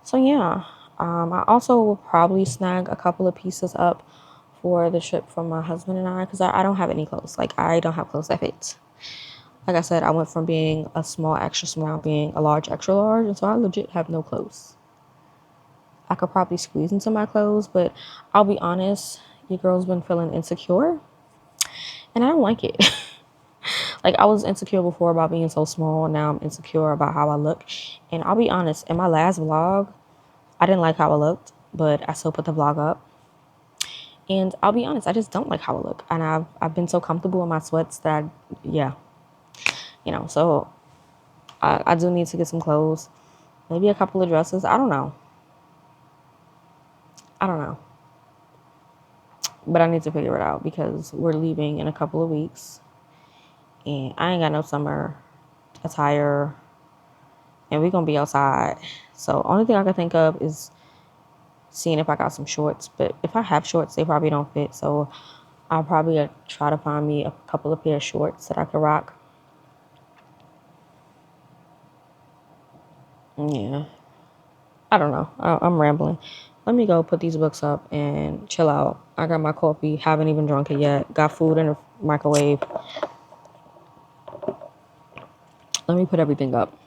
So yeah, I also will probably snag a couple of pieces up for the trip for my husband and I. Because I don't have any clothes. Like, I don't have clothes that fit. Like I said, I went from being a small extra small being a large extra large, and so I legit have no clothes. I could probably squeeze into my clothes, but I'll be honest, your girl's been feeling insecure, and I don't like it. Like, I was insecure before about being so small, and now I'm insecure about how I look. And I'll be honest, in my last vlog, I didn't like how I looked, but I still put the vlog up. And I'll be honest, I just don't like how I look, and I've been so comfortable in my sweats that so I do need to get some clothes, maybe a couple of dresses. I don't know, but I need to figure it out because we're leaving in a couple of weeks, and I ain't got no summer attire, and we're gonna be outside. So only thing I can think of is seeing if I got some shorts. But if I have shorts, they probably don't fit. So I'll probably try to find me a couple of pair of shorts that I could rock. Yeah. I don't know. I'm rambling. Let me go put these books up and chill out. I got my coffee. Haven't even drunk it yet. Got food in the microwave. Let me put everything up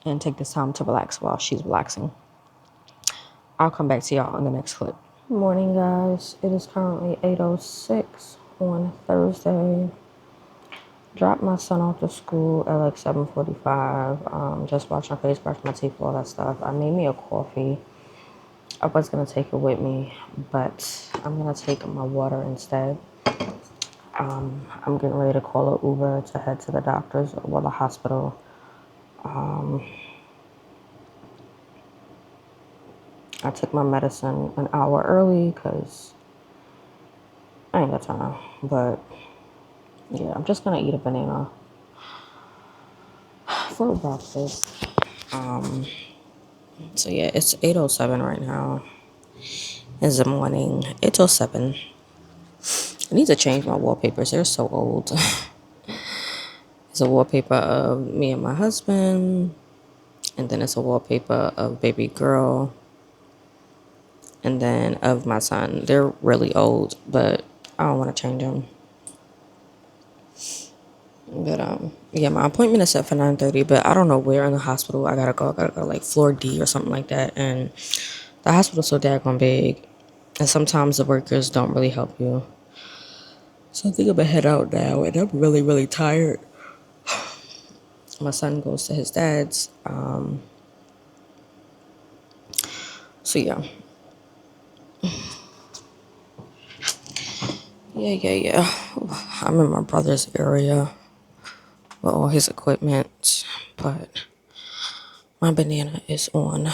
and take this time to relax while she's relaxing. I'll come back to y'all in the next clip. Good morning, guys. It is currently 8:06 on Thursday. Dropped my son off to school at like 7:45. Just washed my face, brushed my teeth, all that stuff. I made me a coffee. I was going to take it with me, but I'm going to take my water instead. I'm getting ready to call an Uber to head to the doctor's or the hospital. I took my medicine an hour early because I ain't got time. But yeah, I'm just going to eat a banana for breakfast. So yeah, it's 8:07 right now. It's the morning. 8:07. I need to change my wallpapers. They're so old. It's a wallpaper of me and my husband. And then it's a wallpaper of baby girl. And then of my son. They're really old, but I don't want to change them. But yeah, my appointment is set for 9:30, but I don't know where in the hospital I gotta go. I gotta go like floor D or something like that. And the hospital's so daggone big. And sometimes the workers don't really help you. So I think I'm gonna head out now, and I'm really, really tired. My son goes to his dad's. So yeah. Yeah. I'm in my brother's area with all his equipment, but my banana is on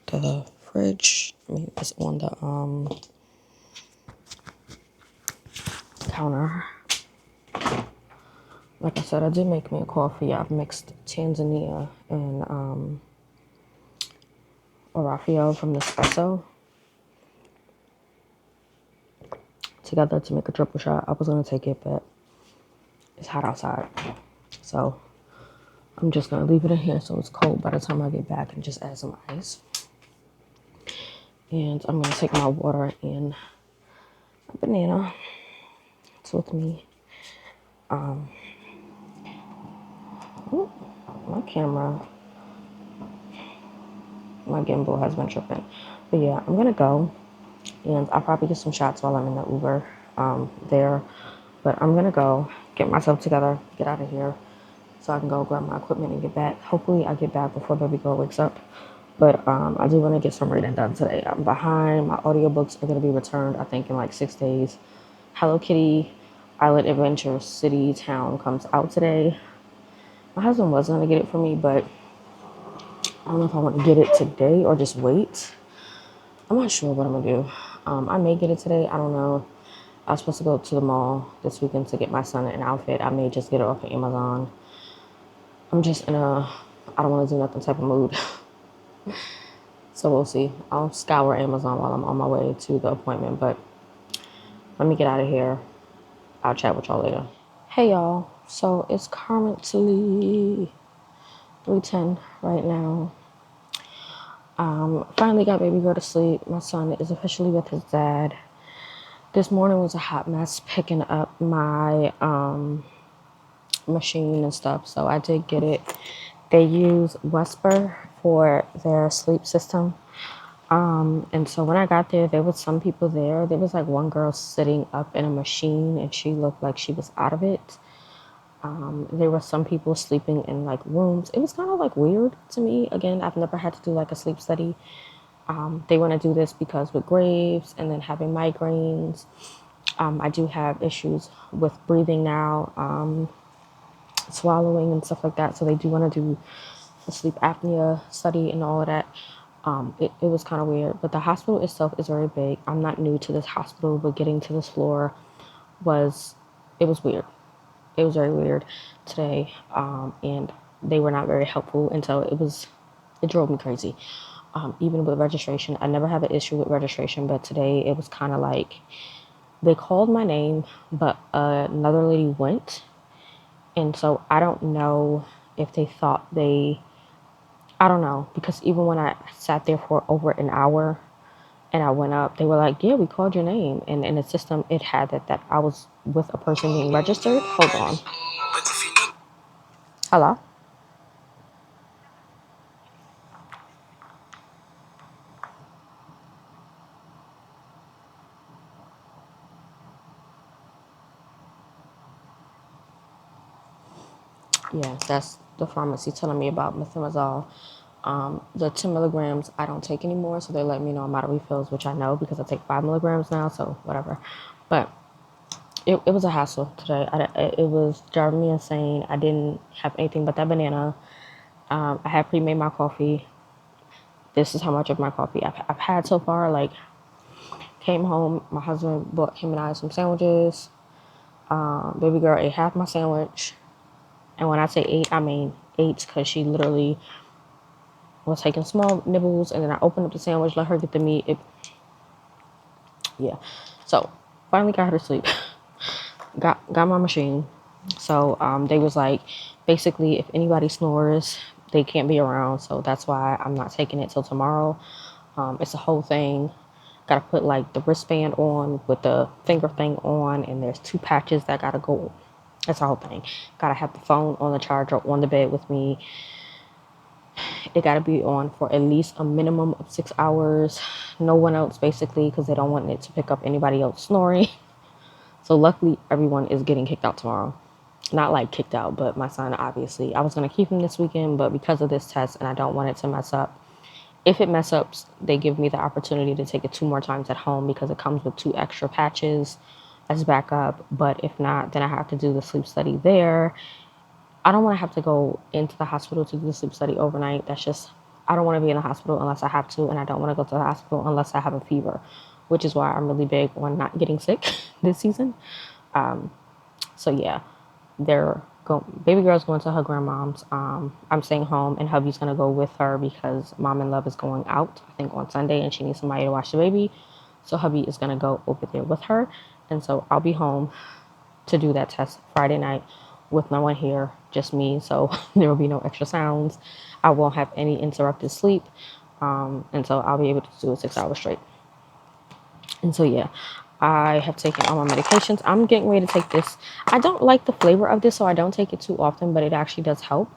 the fridge. I mean, it's on the counter. Like I said, I did make me a coffee. I've mixed Tanzania and Raphael from Nespresso together to make a triple shot. I was gonna take it, but it's hot outside, so I'm just gonna leave it in here so it's cold by the time I get back and just add some ice. And I'm gonna take my water and a banana. It's with me. My camera, my gimbal has been tripping. But yeah, I'm gonna go, and I'll probably get some shots while I'm in the Uber there. But I'm gonna go get myself together, get out of here, so I can go grab my equipment and get back. Hopefully I get back before baby girl wakes up. But I do want to get some reading done today. I'm behind. My audiobooks are going to be returned, I think, in like 6 days. Hello Kitty Island Adventure City Town comes out today. My husband was going to get it for me, but I don't know if I want to get it today or just wait. I'm not sure what I'm going to do. I may get it today. I don't know. I was supposed to go to the mall this weekend to get my son an outfit. I may just get it off of Amazon. I'm just in a I don't want to do nothing type of mood. So we'll see. I'll scour Amazon while I'm on my way to the appointment. But let me get out of here. I'll chat with y'all later. Hey y'all. So it's currently 3:10 right now. Finally got baby girl to sleep. My son is officially with his dad. This morning was a hot mess picking up my machine and stuff. So I did get it. They use Whisper for their sleep system. And so when I got there was some people there. There was like one girl sitting up in a machine and she looked like she was out of it. There were some people sleeping in like rooms. It was kind of like weird to me. Again, I've never had to do like a sleep study. They want to do this because with Graves and then having migraines, I do have issues with breathing now, swallowing and stuff like that. So they do want to do a sleep apnea study and all of that. It was kind of weird, but the hospital itself is very big. I'm not new to this hospital, but getting to this floor was weird. It was very weird today, and they were not very helpful, and so it drove me crazy. Even with registration, I never have an issue with registration, but today it was kind of like they called my name, but another lady went, and so I don't know if they thought I don't know, because even when I sat there for over an hour and I went up, they were like, yeah, we called your name. And in the system, it had that I was with a person being registered. Hold on. Hello? Yes, that's the pharmacy telling me about methimazole. The 10 milligrams I don't take anymore, so they let me know I'm out of refills, which I know because I take 5 milligrams now, so whatever. But it was a hassle today. It was driving me insane. I didn't have anything but that banana. I had pre-made my coffee. This is how much of my coffee I've had so far. Like, came home, my husband bought him and I some sandwiches. Baby girl ate half my sandwich. And when I say ate, I mean ate, because she literally was taking small nibbles, and then I opened up the sandwich, let her get the meat. Yeah. So finally got her to sleep. got my machine. So they was like, basically, if anybody snores, they can't be around. So that's why I'm not taking it till tomorrow. It's a whole thing. Got to put like the wristband on with the finger thing on, and there's 2 patches that got to go. That's the whole thing. Got to have the phone on the charger on the bed with me. It got to be on for at least a minimum of 6 hours. No one else, basically, because they don't want it to pick up anybody else snoring. So luckily, everyone is getting kicked out tomorrow. Not like kicked out, but my son, obviously. I was going to keep him this weekend, but because of this test, and I don't want it to mess up. If it mess up, they give me the opportunity to take it 2 more times at home, because it comes with 2 extra patches as backup. But if not, then I have to do the sleep study there. I don't want to have to go into the hospital to do the sleep study overnight. That's just, I don't want to be in the hospital unless I have to, and I don't want to go to the hospital unless I have a fever, which is why I'm really big on not getting sick this season. So yeah, baby girl's going to her grandmom's. I'm staying home, and hubby's gonna go with her because mom in love is going out, I think, on Sunday, and she needs somebody to watch the baby. So hubby is gonna go over there with her, and so I'll be home to do that test Friday night with no one here, just me. So there will be no extra sounds. I won't have any interrupted sleep, and so I'll be able to do it 6 hours straight. And so yeah, I have taken all my medications. I'm getting ready to take this. I don't like the flavor of this, so I don't take it too often, but it actually does help.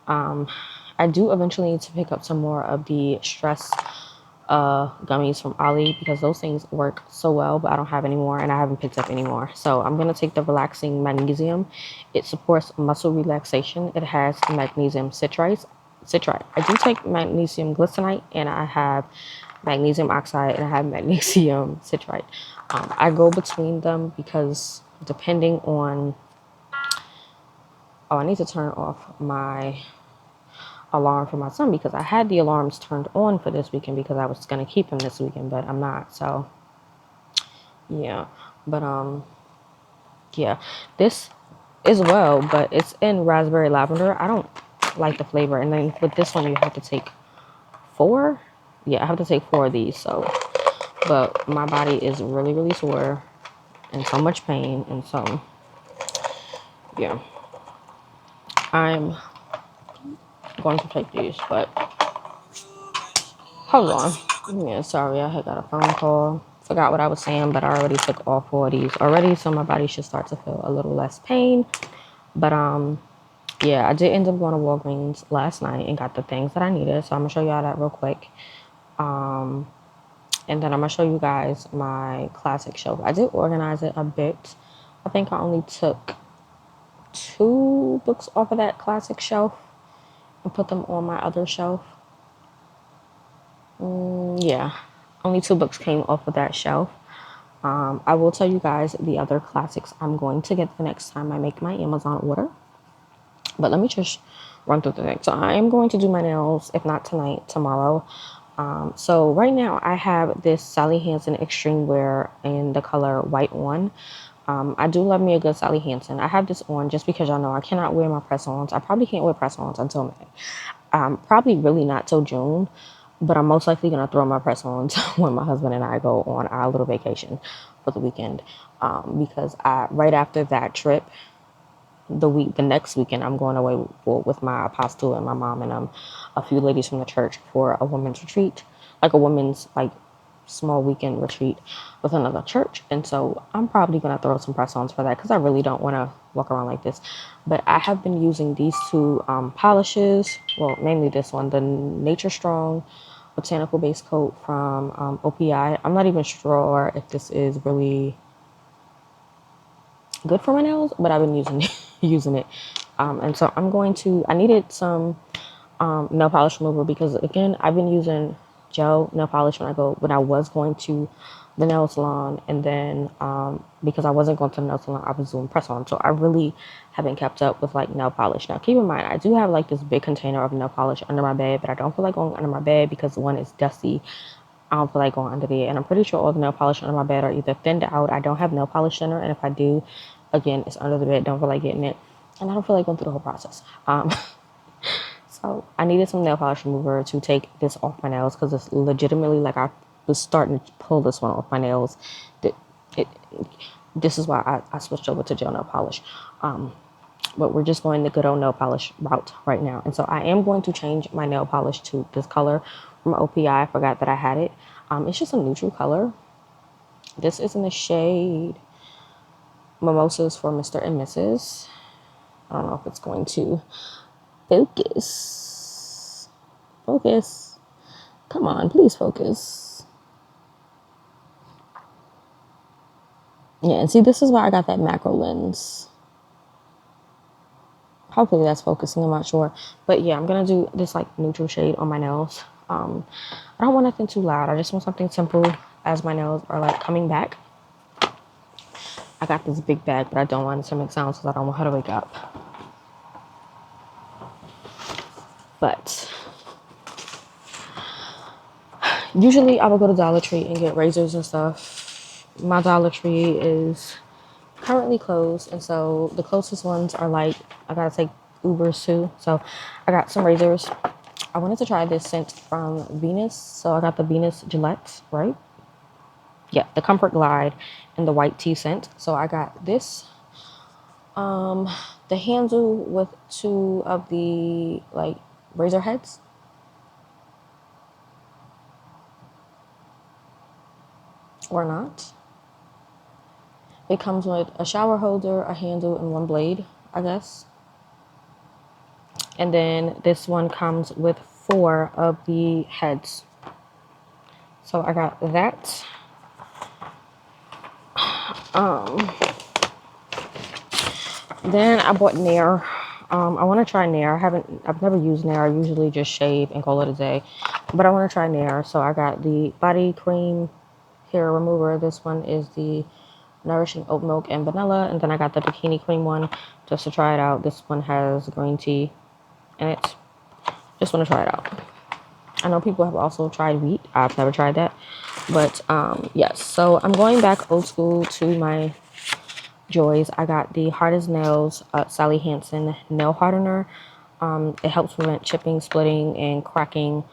I do eventually need to pick up some more of the stress gummies from Ali because those things work so well, but I don't have any more and I haven't picked up any more. So I'm going to take the relaxing magnesium. It supports muscle relaxation. It has magnesium citrate. I do take magnesium glycinate, and I have magnesium oxide, and I have magnesium citrate. I go between them because depending on, I need to turn off my alarm for my son because I had the alarms turned on for this weekend because I was going to keep him this weekend, but I'm not. So yeah, but yeah, this as well, but it's in raspberry lavender. I don't like the flavor, and then with this one you have to take 4. Yeah, I have to take 4 of these. So, but my body is really, really sore and so much pain, and so yeah, I'm going to take these. But hold on. Yeah, sorry, I had got a phone call. Forgot what I was saying, but I already took all 4 of these already, so my body should start to feel a little less pain. But yeah, I did end up going to Walgreens last night and got the things that I needed. So I'm gonna show y'all that real quick. And then I'm gonna show you guys my classic shelf. I did organize it a bit. I think I only took 2 books off of that classic shelf and put them on my other shelf. Yeah, only 2 books came off of that shelf. I will tell you guys the other classics I'm going to get the next time I make my Amazon order. But let me just run through the thing. So I am going to do my nails, if not tonight, tomorrow. So right now I have this Sally Hansen Extreme Wear in the color White On. I do love me a good Sally Hansen. I have this on just because y'all know I cannot wear my press-ons. I probably can't wear press-ons until May. Probably really not till June. But I'm most likely going to throw my press-ons when my husband and I go on our little vacation for the weekend. Because right after that trip, the next weekend, I'm going away with my apostle and my mom and a few ladies from the church for a women's retreat, like a women's like small weekend retreat with another church. And so I'm probably going to throw some press-ons for that because I really don't want to walk around like this. But I have been using these 2 polishes, well, mainly this one, the Nature Strong botanical base coat from OPI. I'm not even sure if this is really good for my nails, but I've been using it. And so I needed some nail polish remover because again, I've been using gel nail polish when I was going to the nail salon, and then because I wasn't going to the nail salon, I was doing press on. So I really haven't kept up with like nail polish. Now keep in mind, I do have like this big container of nail polish under my bed, but I don't feel like going under my bed because one is dusty. I don't feel like going under there, and I'm pretty sure all the nail polish under my bed are either thinned out. I don't have nail polish thinner, and if I do, again, it's under the bed. Don't feel like getting it, and I don't feel like going through the whole process. So I needed some nail polish remover to take this off my nails because it's legitimately like I was starting to pull this one off my nails. This is why I switched over to gel nail polish. But we're just going the good old nail polish route right now. And so I am going to change my nail polish to this color from OPI. I forgot that I had it. It's just a neutral color. This is in the shade Mimosas for Mr. and Mrs. I don't know if it's going to focus. Focus. Come on, please focus. Yeah, and see, this is why I got that macro lens. Hopefully that's focusing, I'm not sure. But yeah, I'm going to do this like neutral shade on my nails. I don't want nothing too loud. I just want something simple as my nails are like coming back. I got this big bag, but I don't want it to make sounds because I don't want her to wake up. But usually I will go to Dollar Tree and get razors and stuff. My Dollar Tree is currently closed, and so the closest ones are like, I gotta take Ubers too. So I got some razors. I wanted to try this scent from Venus, so I got the Venus Gillette, right? Yeah, the Comfort Glide and the white tea scent. So I got this, the handle with 2 of the like razor heads. Or not. It comes with a shower holder, a handle, and 1 blade, I guess. And then this one comes with 4 of the heads. So I got that. Then I bought Nair. I want to try Nair. I've never used Nair. I usually just shave and call it a day. But I want to try Nair. So I got the body cream hair remover. This one is the nourishing oat milk and vanilla. And then I got the bikini cream one just to try it out. This one has green tea in it. Just want to try it out. I know people have also tried wheat. I've never tried that. But yes, so I'm going back old school to my joys. I got the Hard as Nails Sally Hansen nail hardener. It helps prevent chipping, splitting, and cracking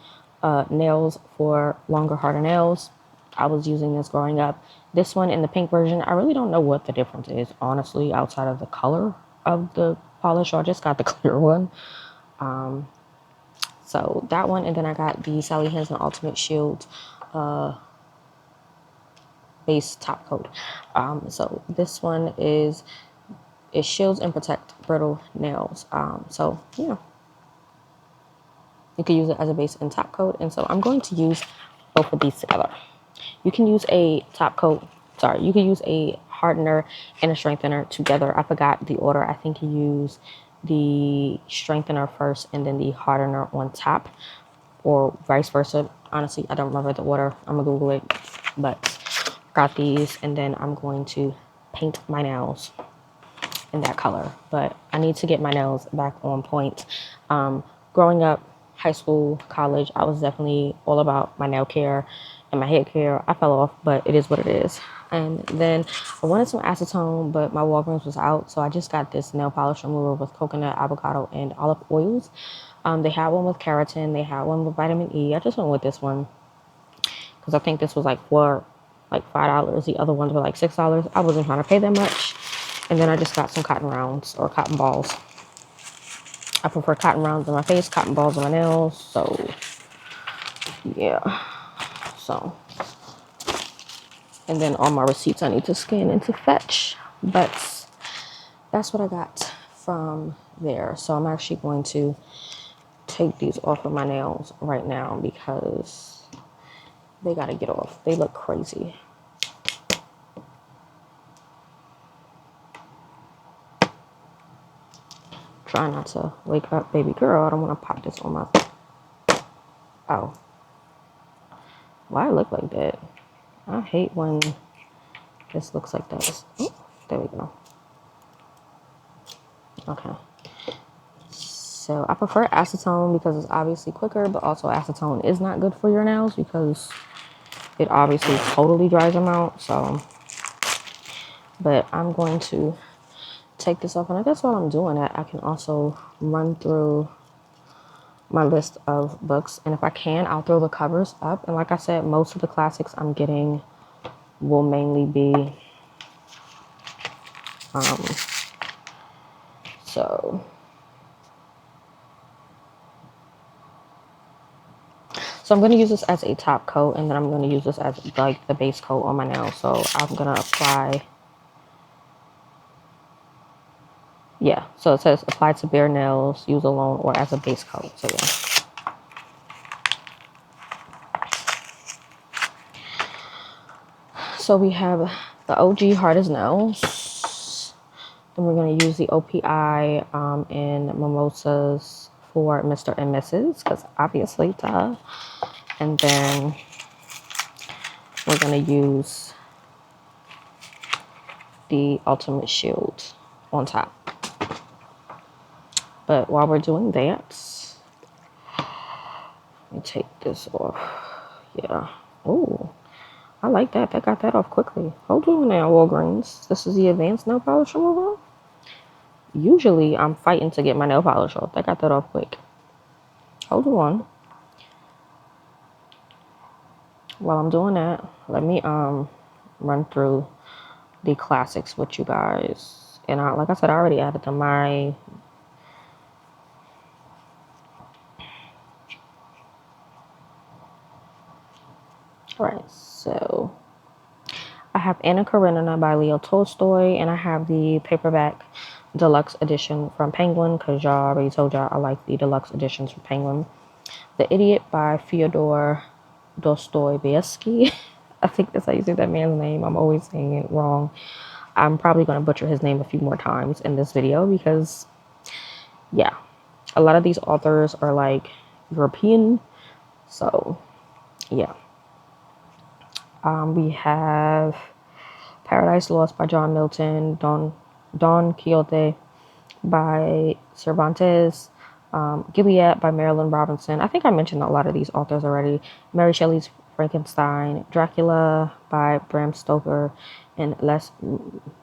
nails for longer, harder nails. I was using this growing up. This one in the pink version, I really don't know what the difference is, honestly, outside of the color of the polish. So I just got the clear one. So that one, and then I got the Sally Hansen Ultimate Shield base top coat. So this one it shields and protects brittle nails. So yeah, you can use it as a base and top coat. And so I'm going to use both of these together. You can use a top coat. Sorry, you can use a hardener and a strengthener together. I forgot the order. I think you use the strengthener first and then the hardener on top, or vice versa. Honestly, I don't remember the order. I'm gonna Google it, but got these, and then I'm going to paint my nails in that color. But I need to get my nails back on point. Growing up, high school, college, I was definitely all about my nail care and my hair care. I fell off, but it is what it is. And then I wanted some acetone, but my Walgreens was out, so I just got this nail polish remover with coconut, avocado, and olive oils. They had one with keratin. They had one with vitamin E. I just went with this one because I think this was like $5. The other ones were like $6. I wasn't trying to pay that much. And then I just got some cotton rounds or cotton balls. I prefer cotton rounds on my face, cotton balls on my nails. So yeah. So, and then all my receipts I need to scan and to fetch. But that's what I got from there. So I'm actually going to take these off of my nails right now because they got to get off. They look crazy. Try not to wake up baby girl. I don't want to pop this on my... Oh. Why it look like that? I hate when this looks like that. Oh, there we go. Okay. So I prefer acetone because it's obviously quicker, but also acetone is not good for your nails because it obviously totally dries them out. So, but I'm going to take this off, and I guess while I'm doing that, I can also run through my list of books, and if I can, I'll throw the covers up. And like I said, most of the classics I'm getting will mainly be so I'm going to use this as a top coat, and then I'm going to use this as like the base coat on my nails. So I'm going to apply, yeah, so it says apply to bare nails, use alone or as a base coat. So yeah. So we have the OG Hard as Nails. Then we're going to use the OPI in Mimosas for Mr. and Mrs. because obviously, duh. And then we're going to use the Ultimate Shield on top. But while we're doing that, let me take this off. Yeah. Oh, I like that. That got that off quickly. Hold on now, Walgreens. This is the advanced nail polish remover. Usually, I'm fighting to get my nail polish off. That got that off quick. Hold on. While I'm doing that, let me run through the classics with you guys. And like I said, I already added to my... Alright, so I have Anna Karenina by Leo Tolstoy, and I have the paperback deluxe edition from Penguin, because y'all already told y'all I like the deluxe editions from Penguin. The Idiot by Fyodor Dostoevsky. I think that's how you say that man's name. I'm always saying it wrong. I'm probably going to butcher his name a few more times in this video because, yeah, a lot of these authors are like European. So, yeah. We have Paradise Lost by John Milton, Don Quixote by Cervantes, Gilead by Marilyn Robinson. I think I mentioned a lot of these authors already. Mary Shelley's Frankenstein, Dracula by Bram Stoker, and Les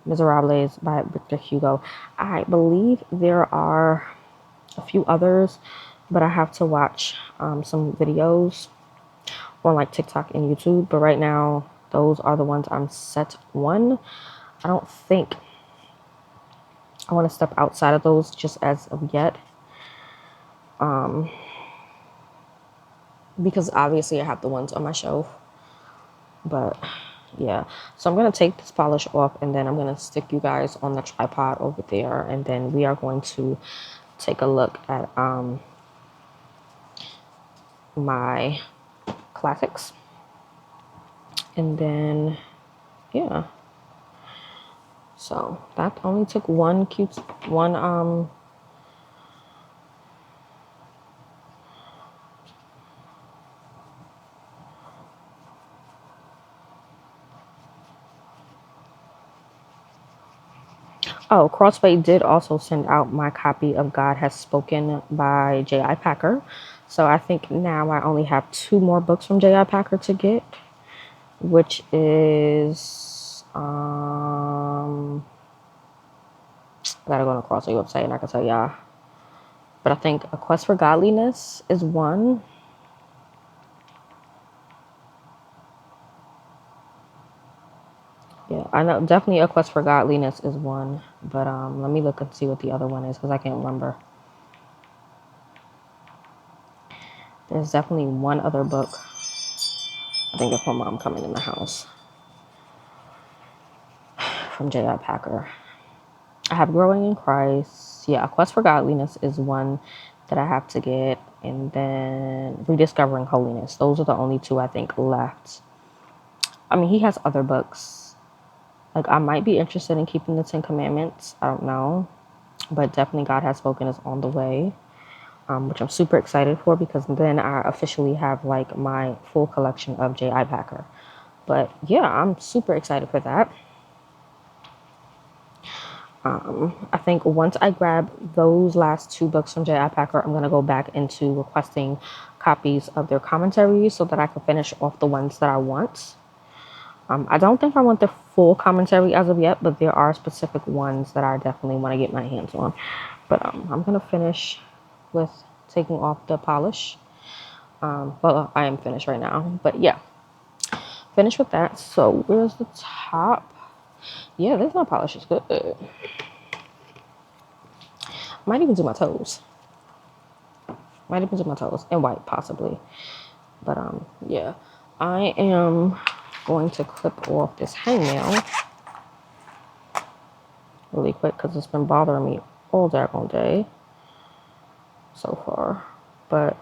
Miserables by Victor Hugo. I believe there are a few others, but I have to watch some videos on like TikTok and YouTube. But right now, those are the ones I'm set on. I don't think I want to step outside of those just as of yet. Because obviously I have the ones on my shelf. But yeah, so I'm going to take this polish off and then I'm going to stick you guys on the tripod over there. And then we are going to take a look at my classics. And then, yeah. So that only took one. Oh, Crossway did also send out my copy of God Has Spoken by J.I. Packer. So I think now I only have 2 more books from J.I. Packer to get, which is, I gotta go on the Crossway website and I can tell y'all. But I think A Quest for Godliness is one. Yeah, I know definitely A Quest for Godliness is one, but let me look and see what the other one is because I can't remember. There's definitely one other book. I think it's my mom coming in the house from J.I. Packer. I have Growing in Christ. Yeah, A Quest for Godliness is one that I have to get, and then Rediscovering Holiness. Those are the only 2 I think left. I mean, he has other books. Like, I might be interested in keeping the 10 Commandments. I don't know. But definitely God Has Spoken is on the way, which I'm super excited for because then I officially have, like, my full collection of J.I. Packer. But, yeah, I'm super excited for that. I think once I grab those last 2 books from J.I. Packer, I'm going to go back into requesting copies of their commentaries so that I can finish off the ones that I want. I don't think I want the full commentary as of yet, but there are specific ones that I definitely want to get my hands on. But I'm going to finish with taking off the polish. Well, I am finished right now, but yeah, finish with that. So where's the top? Yeah, this my polish is good. Might even do my toes. And white possibly. But yeah, I am going to clip off this hangnail really quick because it's been bothering me all daggone day so far. But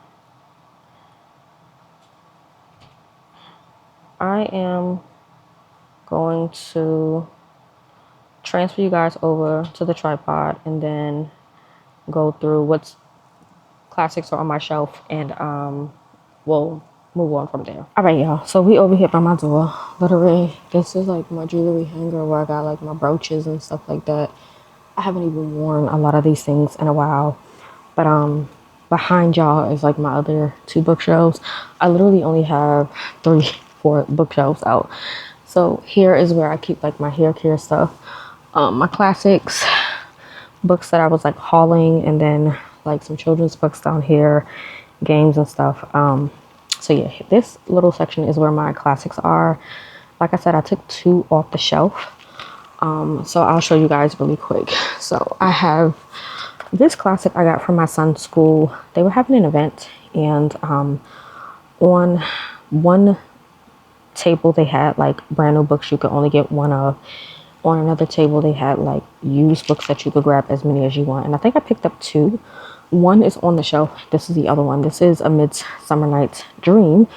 I am going to transfer you guys over to the tripod and then go through what's classics are on my shelf and we'll move on from there. All right, y'all. So we over here by my door. Literally, this is like my jewelry hanger where I got like my brooches and stuff like that. I haven't even worn a lot of these things in a while. But behind y'all is like my other 2 bookshelves. I literally only have 3, 4 bookshelves out. So here is where I keep like my hair care stuff. My classics, books that I was like hauling, and then like some children's books down here, games and stuff. So yeah, this little section is where my classics are. Like I said, I took 2 off the shelf. So I'll show you guys really quick. So I have this classic I got from my son's school. They were having an event, and on one table they had like brand new books you could only get 1 of. On another table they had like used books that you could grab as many as you want. And I think I picked up 2 One is on the shelf. This is the other one. This is A Midsummer Night's Dream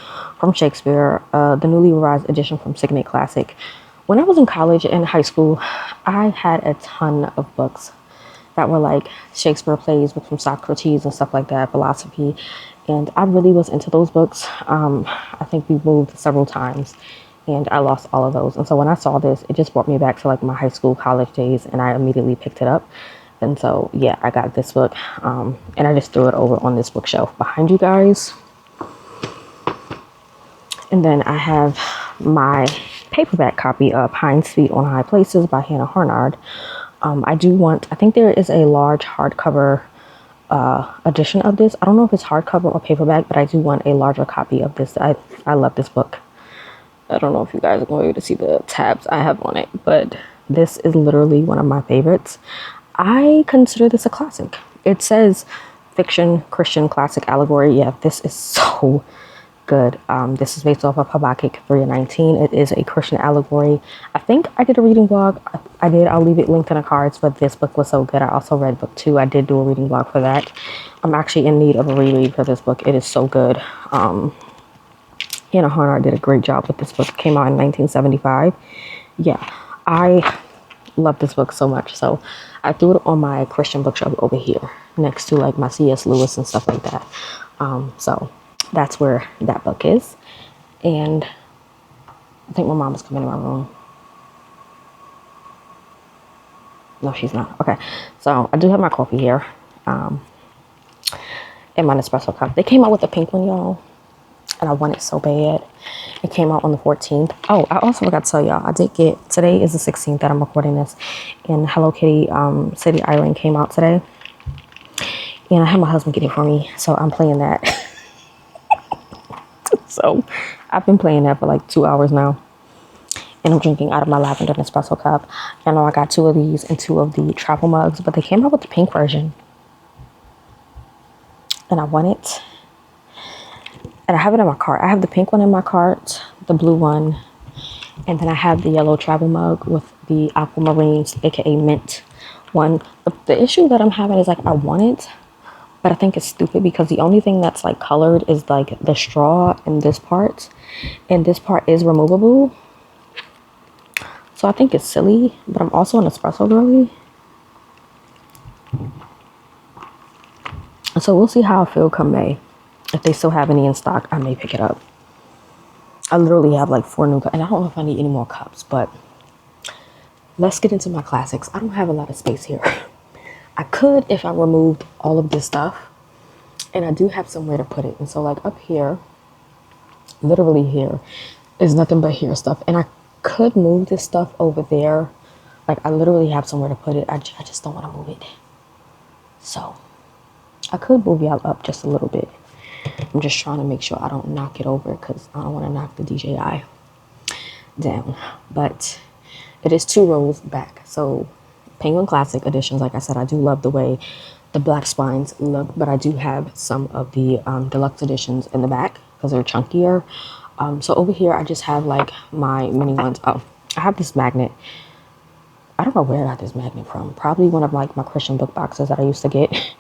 from Shakespeare, the newly revised edition from Signet Classic. When I was in college and high school, I had a ton of books that were like Shakespeare plays, books from Socrates and stuff like that, philosophy. And I really was into those books. I think we moved several times and I lost all of those. And so when I saw this, it just brought me back to like my high school, college days, and I immediately picked it up. And so, yeah, I got this book, and I just threw it over on this bookshelf behind you guys. And then I have my paperback copy of Hind's Feet on High Places by Hannah Harnard. I think there is a large hardcover edition of this. I don't know if it's hardcover or paperback, but I do want a larger copy of this. I love this book. I don't know if you guys are going to be able to see the tabs I have on it, but this is literally one of my favorites. I consider this a classic. It says fiction, Christian, classic, allegory. Yeah, this is so good. This is based off of Habakkuk 3:19. It is a Christian allegory. I think I did a reading blog. I did. I'll leave it linked in the cards, but this book was so good. I also read book 2. I did do a reading blog for that. I'm actually in need of a reread for this book. It is so good. Hannah Harnard did a great job with this book. It came out in 1975. Yeah, I love this book so much. So I threw it on my Christian bookshelf over here next to like my C.S. Lewis and stuff like that. So that's where that book is. And I think my mom is coming in my room. No, she's not. Okay. So I do have my coffee here. And my Nespresso cup. They came out with a pink one, y'all. And I want it so bad. It came out on the 14th. Oh, I also forgot to tell y'all, I did get, today is the 16th that I'm recording this, and Hello Kitty City Island came out today. And I had my husband get it for me, so I'm playing that. So I've been playing that for like 2 hours now. And I'm drinking out of my lavender Nespresso cup. I know I got 2 of these and 2 of the travel mugs, but they came out with the pink version. And I want it. And I have it in my cart. I have the pink one in my cart, the blue one, and then I have the yellow travel mug with the aquamarines, aka mint one. The issue that I'm having is like I want it, but I think it's stupid because the only thing that's like colored is like the straw and this part is removable. So I think it's silly, but I'm also an espresso girly. So we'll see how I feel come May. If they still have any in stock, I may pick it up. I literally have like 4 new cups, and I don't know if I need any more cups, but let's get into my classics. I don't have a lot of space here. I could if I removed all of this stuff, and I do have somewhere to put it. And so like up here, literally here, is nothing but here stuff. And I could move this stuff over there. Like I literally have somewhere to put it. I just don't want to move it. So I could move y'all up just a little bit. I'm just trying to make sure I don't knock it over because I don't want to knock the DJI down. But it is 2 rows back. So Penguin Classic editions, like I said, I do love the way the black spines look, but I do have some of the deluxe editions in the back because they're chunkier. So over here, I just have like my mini ones. Oh, I have this magnet. I don't know where I got this magnet from. Probably one of like my Christian book boxes that I used to get.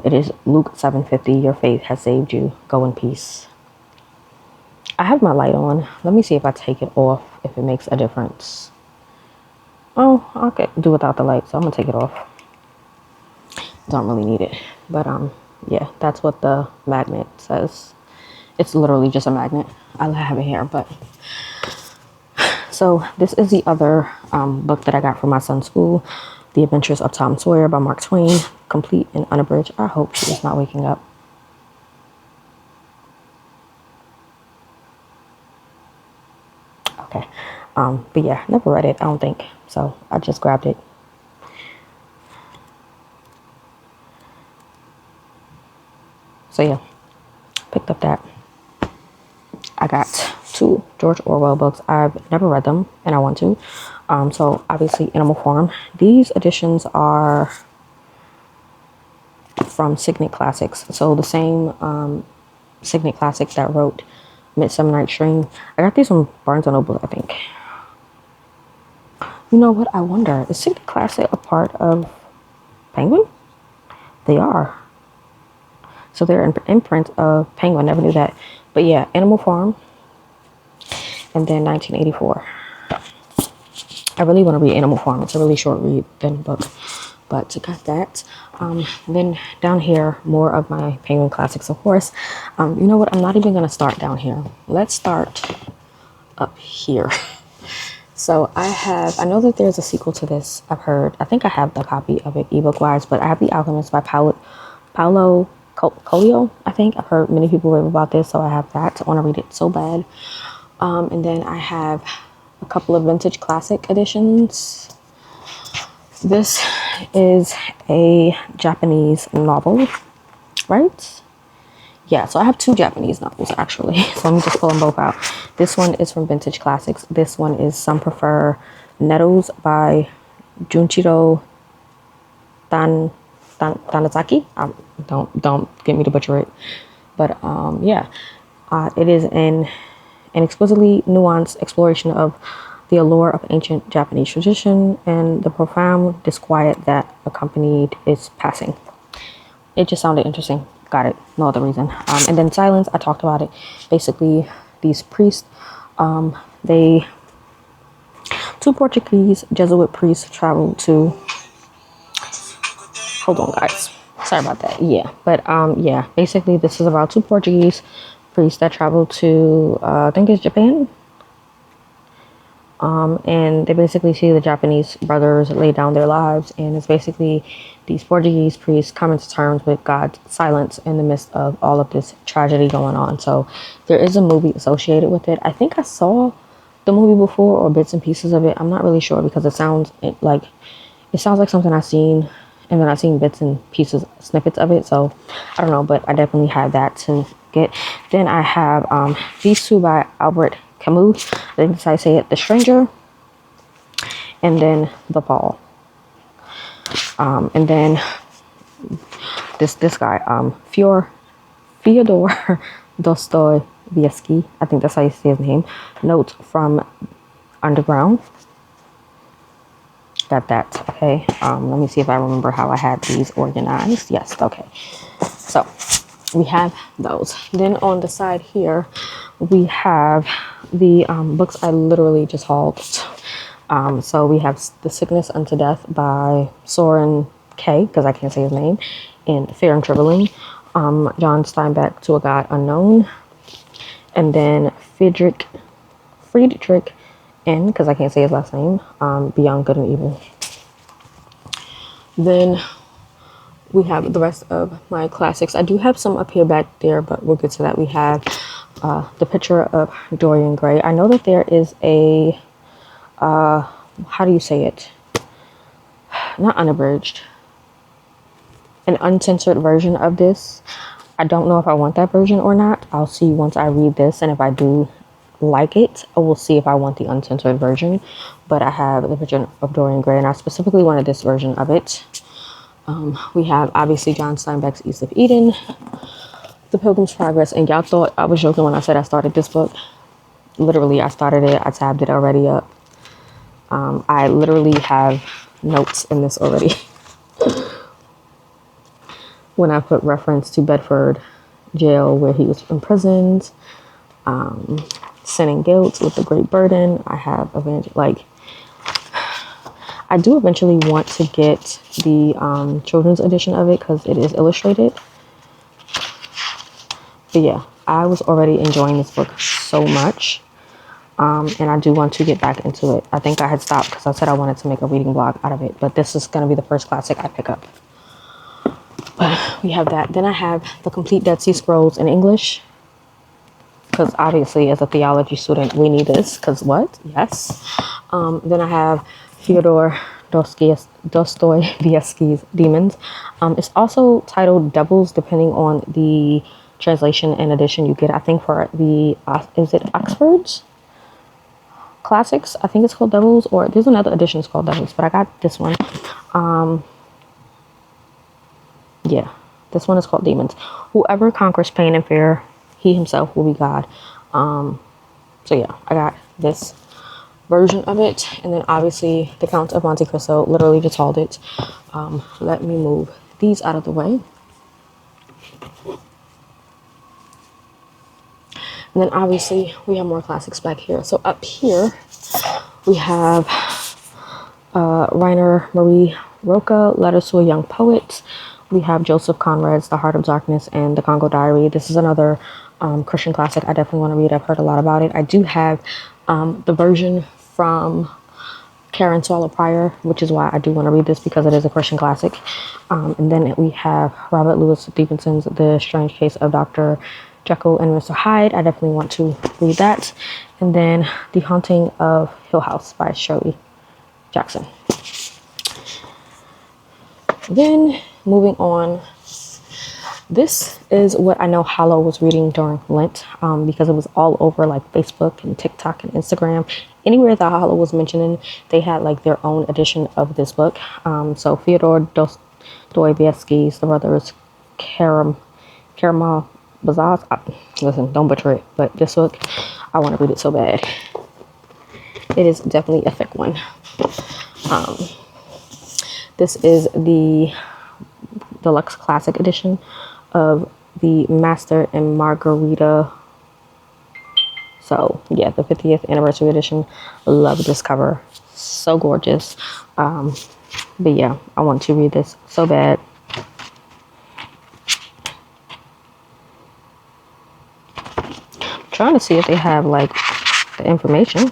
It is Luke 7:50. Your faith has saved you. Go in peace. I have my light on. Let me see if I take it off, if it makes a difference. Oh, I could do without the light, so I'm gonna take it off. Don't really need it. But yeah, that's what the magnet says. It's literally just a magnet. I have it here, but so this is the other book that I got from my son's school. The Adventures of Tom Sawyer by Mark Twain, complete and unabridged. I hope she is not waking up. Okay. But yeah, never read it, I don't think. So I just grabbed it. So yeah, picked up that. I got 2 George Orwell books. I've never read them and I want to. So obviously Animal Farm. These editions are from Signet Classics. So the same Signet Classics that wrote Midsummer Night's Dream. I got these from Barnes & Noble, I think. You know what? I wonder, is Signet Classic a part of Penguin? They are. So they're an imprint of Penguin. Never knew that. But yeah, Animal Farm. And then 1984. I really want to read Animal Farm. It's a really short read than book. But got that. Then down here, more of my Penguin classics, of course. You know what? I'm not even going to start down here. Let's start up here. So I know that there's a sequel to this. I think I have the copy of it ebook wise, but I have The Alchemist by Paulo Coelho. I think I've heard many people rave about this, so I have that. I want to read it so bad. And then I have a couple of vintage classic editions. This is a Japanese novel, right? Yeah, so I have two Japanese novels actually. So let me just pull them both out. This one is from Vintage Classics. This one is Some Prefer Nettles by Junichiro Tanizaki. Don't get me to butcher it. But yeah, it is an exquisitely nuanced exploration of the allure of ancient Japanese tradition and the profound disquiet that accompanied its passing. It just sounded interesting. Got it. No other reason. And then Silence, I talked about it. Basically, these priests, two Portuguese Jesuit priests traveled to, hold on guys. Sorry about that. Yeah. But yeah, basically this is about two Portuguese priests that traveled to, I think it's Japan. And they basically see the Japanese brothers lay down their lives, and it's basically these Portuguese priests coming to terms with God's silence in the midst of all of this tragedy going on. So there is a movie associated with it. I think I saw the movie before, or bits and pieces of it. I'm not really sure because it sounds like something I've seen, and then I've seen bits and pieces, snippets of it. So I don't know, but I definitely have that to get. Then I have these two by Albert Camus. I think I say it, The Stranger, and then The Fall. And then this guy, Fyodor Dostoevsky, I think that's how you say his name. Notes from Underground. Got that. Okay. Let me see if I remember how I had these organized. Yes. Okay. So we have those. Then on the side here, we have the books I literally just hauled. So we have The Sickness Unto Death by Soren K, because I can't say his name, and Fear and Trembling, John Steinbeck, To a God Unknown, and then Friedrich N, because I can't say his last name, Beyond Good and Evil. Then we have the rest of my classics. I do have some up here back there, but we'll get to that. We have The Picture of Dorian Gray. I know that there is a, how do you say it? Not unabridged. An uncensored version of this. I don't know if I want that version or not. I'll see once I read this, and if I do like it, I will see if I want the uncensored version. But I have The Picture of Dorian Gray, and I specifically wanted this version of it. We have obviously John Steinbeck's East of Eden, The Pilgrim's Progress, and y'all thought I was joking when I said I started this book. Literally, I started it. I tabbed it already up. I literally have notes in this already. When I put reference to Bedford jail where he was imprisoned, Sin and Guilt with the Great Burden. I have I do eventually want to get the children's edition of it because it is illustrated. But yeah, I was already enjoying this book so much. And I do want to get back into it. I think I had stopped because I said I wanted to make a reading blog out of it. But this is going to be the first classic I pick up. But we have that. Then I have the complete Dead Sea Scrolls in English. Because obviously as a theology student, we need this. Because what? Yes. Then I have Fyodor Dostoevsky's Demons. It's also titled Devils, depending on the translation and edition you get. I think for the, is it Oxford's Classics? I think it's called Devils, or there's another edition that's called Devils, but I got this one. Yeah, this one is called Demons. Whoever conquers pain and fear, he himself will be God. So yeah, I got this version of it. And then obviously The Count of Monte Cristo, literally just hauled it. Let me move these out of the way. And then obviously we have more classics back here. So up here we have Rainer Marie Rilke, Letters to a Young Poet. We have Joseph Conrad's The Heart of Darkness and The Congo Diary. This is another Christian classic I definitely want to read. I've heard a lot about it. I do have the version from Karen Swallow Prior, which is why I do want to read this, because it is a Christian classic. And then we have Robert Louis Stevenson's The Strange Case of Dr. Jekyll and Mr. Hyde. I definitely want to read that. And then The Haunting of Hill House by Shirley Jackson. Then moving on, this is what I know Hollow was reading during Lent, because it was all over like Facebook and TikTok and Instagram. Anywhere that Hollow was mentioning, they had like their own edition of this book. So Fyodor Dostoevsky's The Brothers Karamazov. Listen, don't butcher it, but this book, I want to read it so bad. It is definitely a thick one. This is the deluxe classic edition of the Master and Margarita. So yeah, the 50th anniversary edition. Love this cover, so gorgeous. But yeah, I want to read this so bad. I'm trying to see if they have like the information.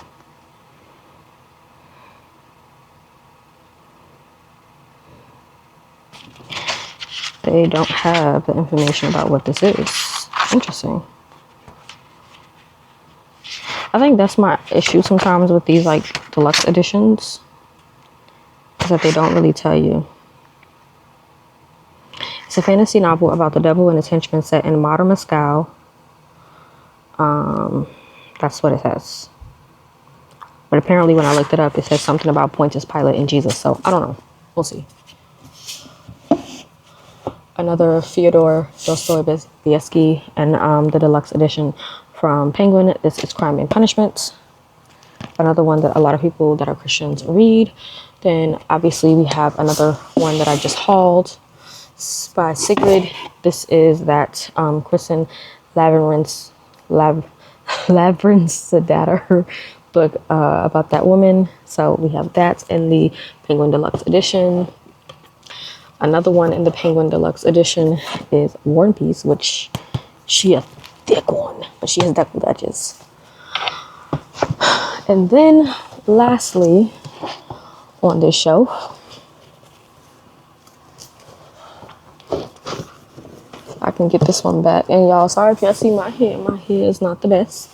They don't have the information about what this is. Interesting. I think that's my issue sometimes with these like deluxe editions, is that they don't really tell you. It's a fantasy novel about the devil and his henchmen set in modern Moscow. That's what it says. But apparently when I looked it up, it says something about Pontius Pilate and Jesus. So I don't know. We'll see. Another Fyodor Dostoevsky and the deluxe edition from Penguin. This is Crime and Punishment. Another one that a lot of people that are Christians read. Then obviously we have another one that I just hauled by Sigrid. This is that Kristen Lavren's Siddhartha book about that woman. So we have that in the Penguin Deluxe edition. Another one in the Penguin Deluxe edition is War and Peace, which she a thick one, but she has double edges. And then lastly on this show, I can get this one back. And y'all, sorry if y'all see my hair. My hair is not the best.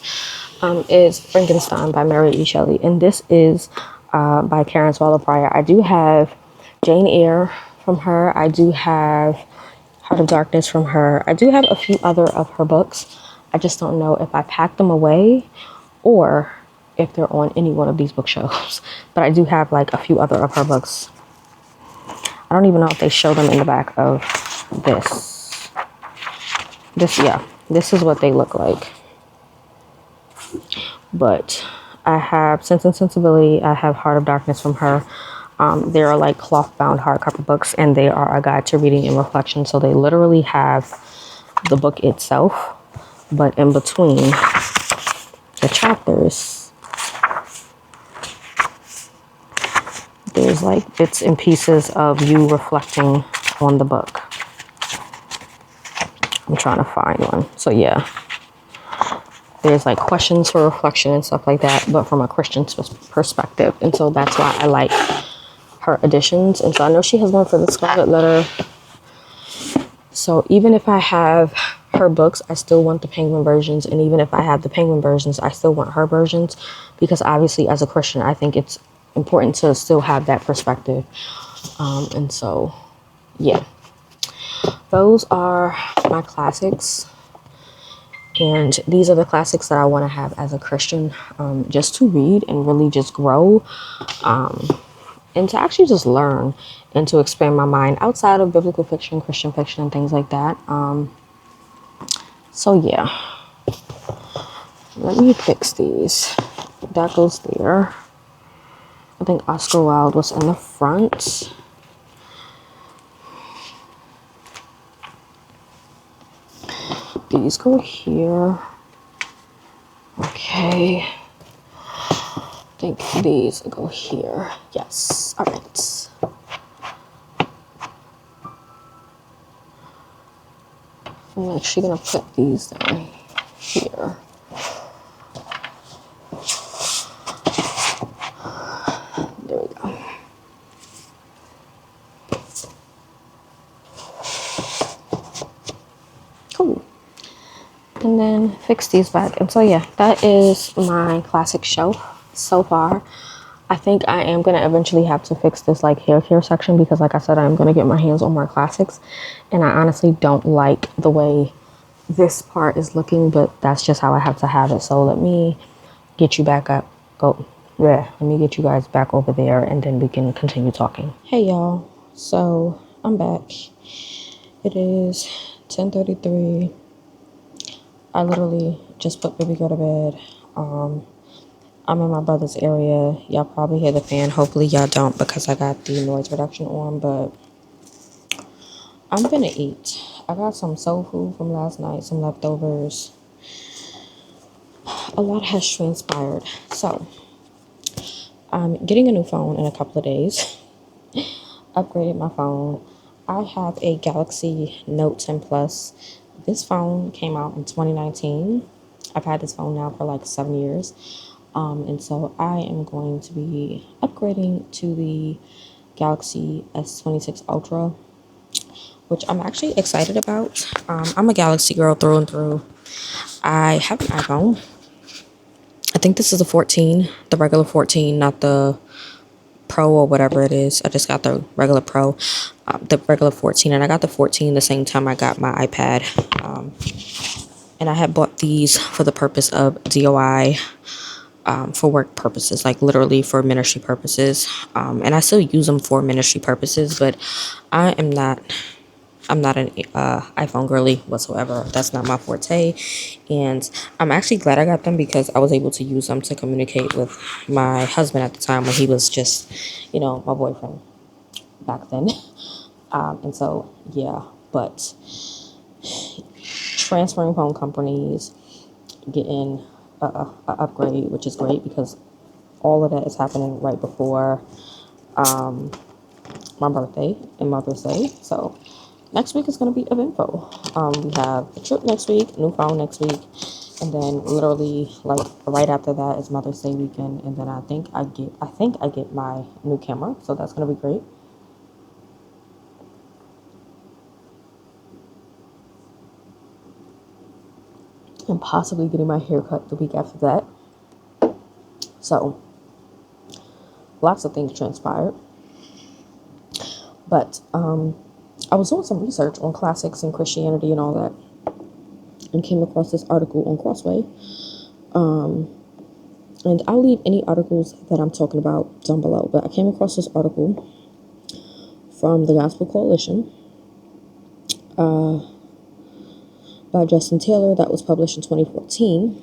Is Frankenstein by Mary E. Shelley. And this is by Karen Swallow Prior. I do have Jane Eyre from her. I do have Heart of Darkness from her. I do have a few other of her books. I just don't know if I packed them away or if they're on any one of these bookshelves. But I do have like a few other of her books. I don't even know if they show them in the back of this. This is what they look like. But I have Sense and Sensibility. I have Heart of Darkness from her. They are like cloth-bound hardcover books, and they are a guide to reading and reflection. So they literally have the book itself, but in between the chapters, there's like bits and pieces of you reflecting on the book. I'm trying to find one. So yeah, there's like questions for reflection and stuff like that, but from a Christian perspective. And so that's why I like her editions. And so I know she has one for the Scarlet Letter. So even if I have her books, I still want the Penguin versions. And even if I have the Penguin versions, I still want her versions, because obviously as a Christian, I think it's important to still have that perspective. And so, yeah, those are my classics. And these are the classics that I want to have as a Christian, just to read and really just grow, and to actually just learn and to expand my mind outside of biblical fiction, Christian fiction, and things like that. So yeah, let me fix these. That goes there. I think Oscar Wilde was in the front. these go here. Okay. I think these go here. Yes. All right. I'm actually gonna put these down here. There we go. Cool. And then fix these back. And so yeah, that is my classic shelf so far. I think I am gonna eventually have to fix this like hair care section because like I said, I'm gonna get my hands on more classics. And I honestly don't like the way this part is looking, but that's just how I have to have it. So let me get you back up. Let me get you guys back over there and then we can continue talking. Hey y'all. So I'm back. It is 10:33. I literally just put baby girl to bed. I'm in my brother's area. Y'all probably hear the fan. Hopefully y'all don't because I got the noise reduction on, but I'm gonna eat. I got some soul food from last night, some leftovers. A lot has transpired. So I'm getting a new phone in a couple of days. Upgraded my phone. I have a Galaxy Note 10 Plus. This phone came out in 2019. I've had this phone now for like 7 years. And so I am going to be upgrading to the Galaxy S26 Ultra, which I'm actually excited about. I'm a Galaxy girl through and through. I have an iPhone. I think this is a 14, the regular 14, not the Pro or whatever it is. I just got the regular Pro, the regular 14, and I got the 14 the same time I got my iPad. And I had bought these for the purpose of DOI, for work purposes, like literally for ministry purposes. And I still use them for ministry purposes, but I'm not an iPhone girly whatsoever. That's not my forte. And I'm actually glad I got them because I was able to use them to communicate with my husband at the time when he was just, my boyfriend back then. And so, yeah, but transferring phone companies, getting a upgrade, which is great because all of that is happening right before my birthday and Mother's Day. So next week is going to be eventful. We have a trip next week, new phone next week, and then literally like right after that is Mother's Day weekend, and then I think I get my new camera, so that's going to be great. And possibly getting my hair cut the week after that. So lots of things transpired. But I was doing some research on classics and Christianity and all that, and came across this article on Crossway. And I'll leave any articles that I'm talking about down below. But I came across this article from the Gospel Coalition by Justin Taylor that was published in 2014.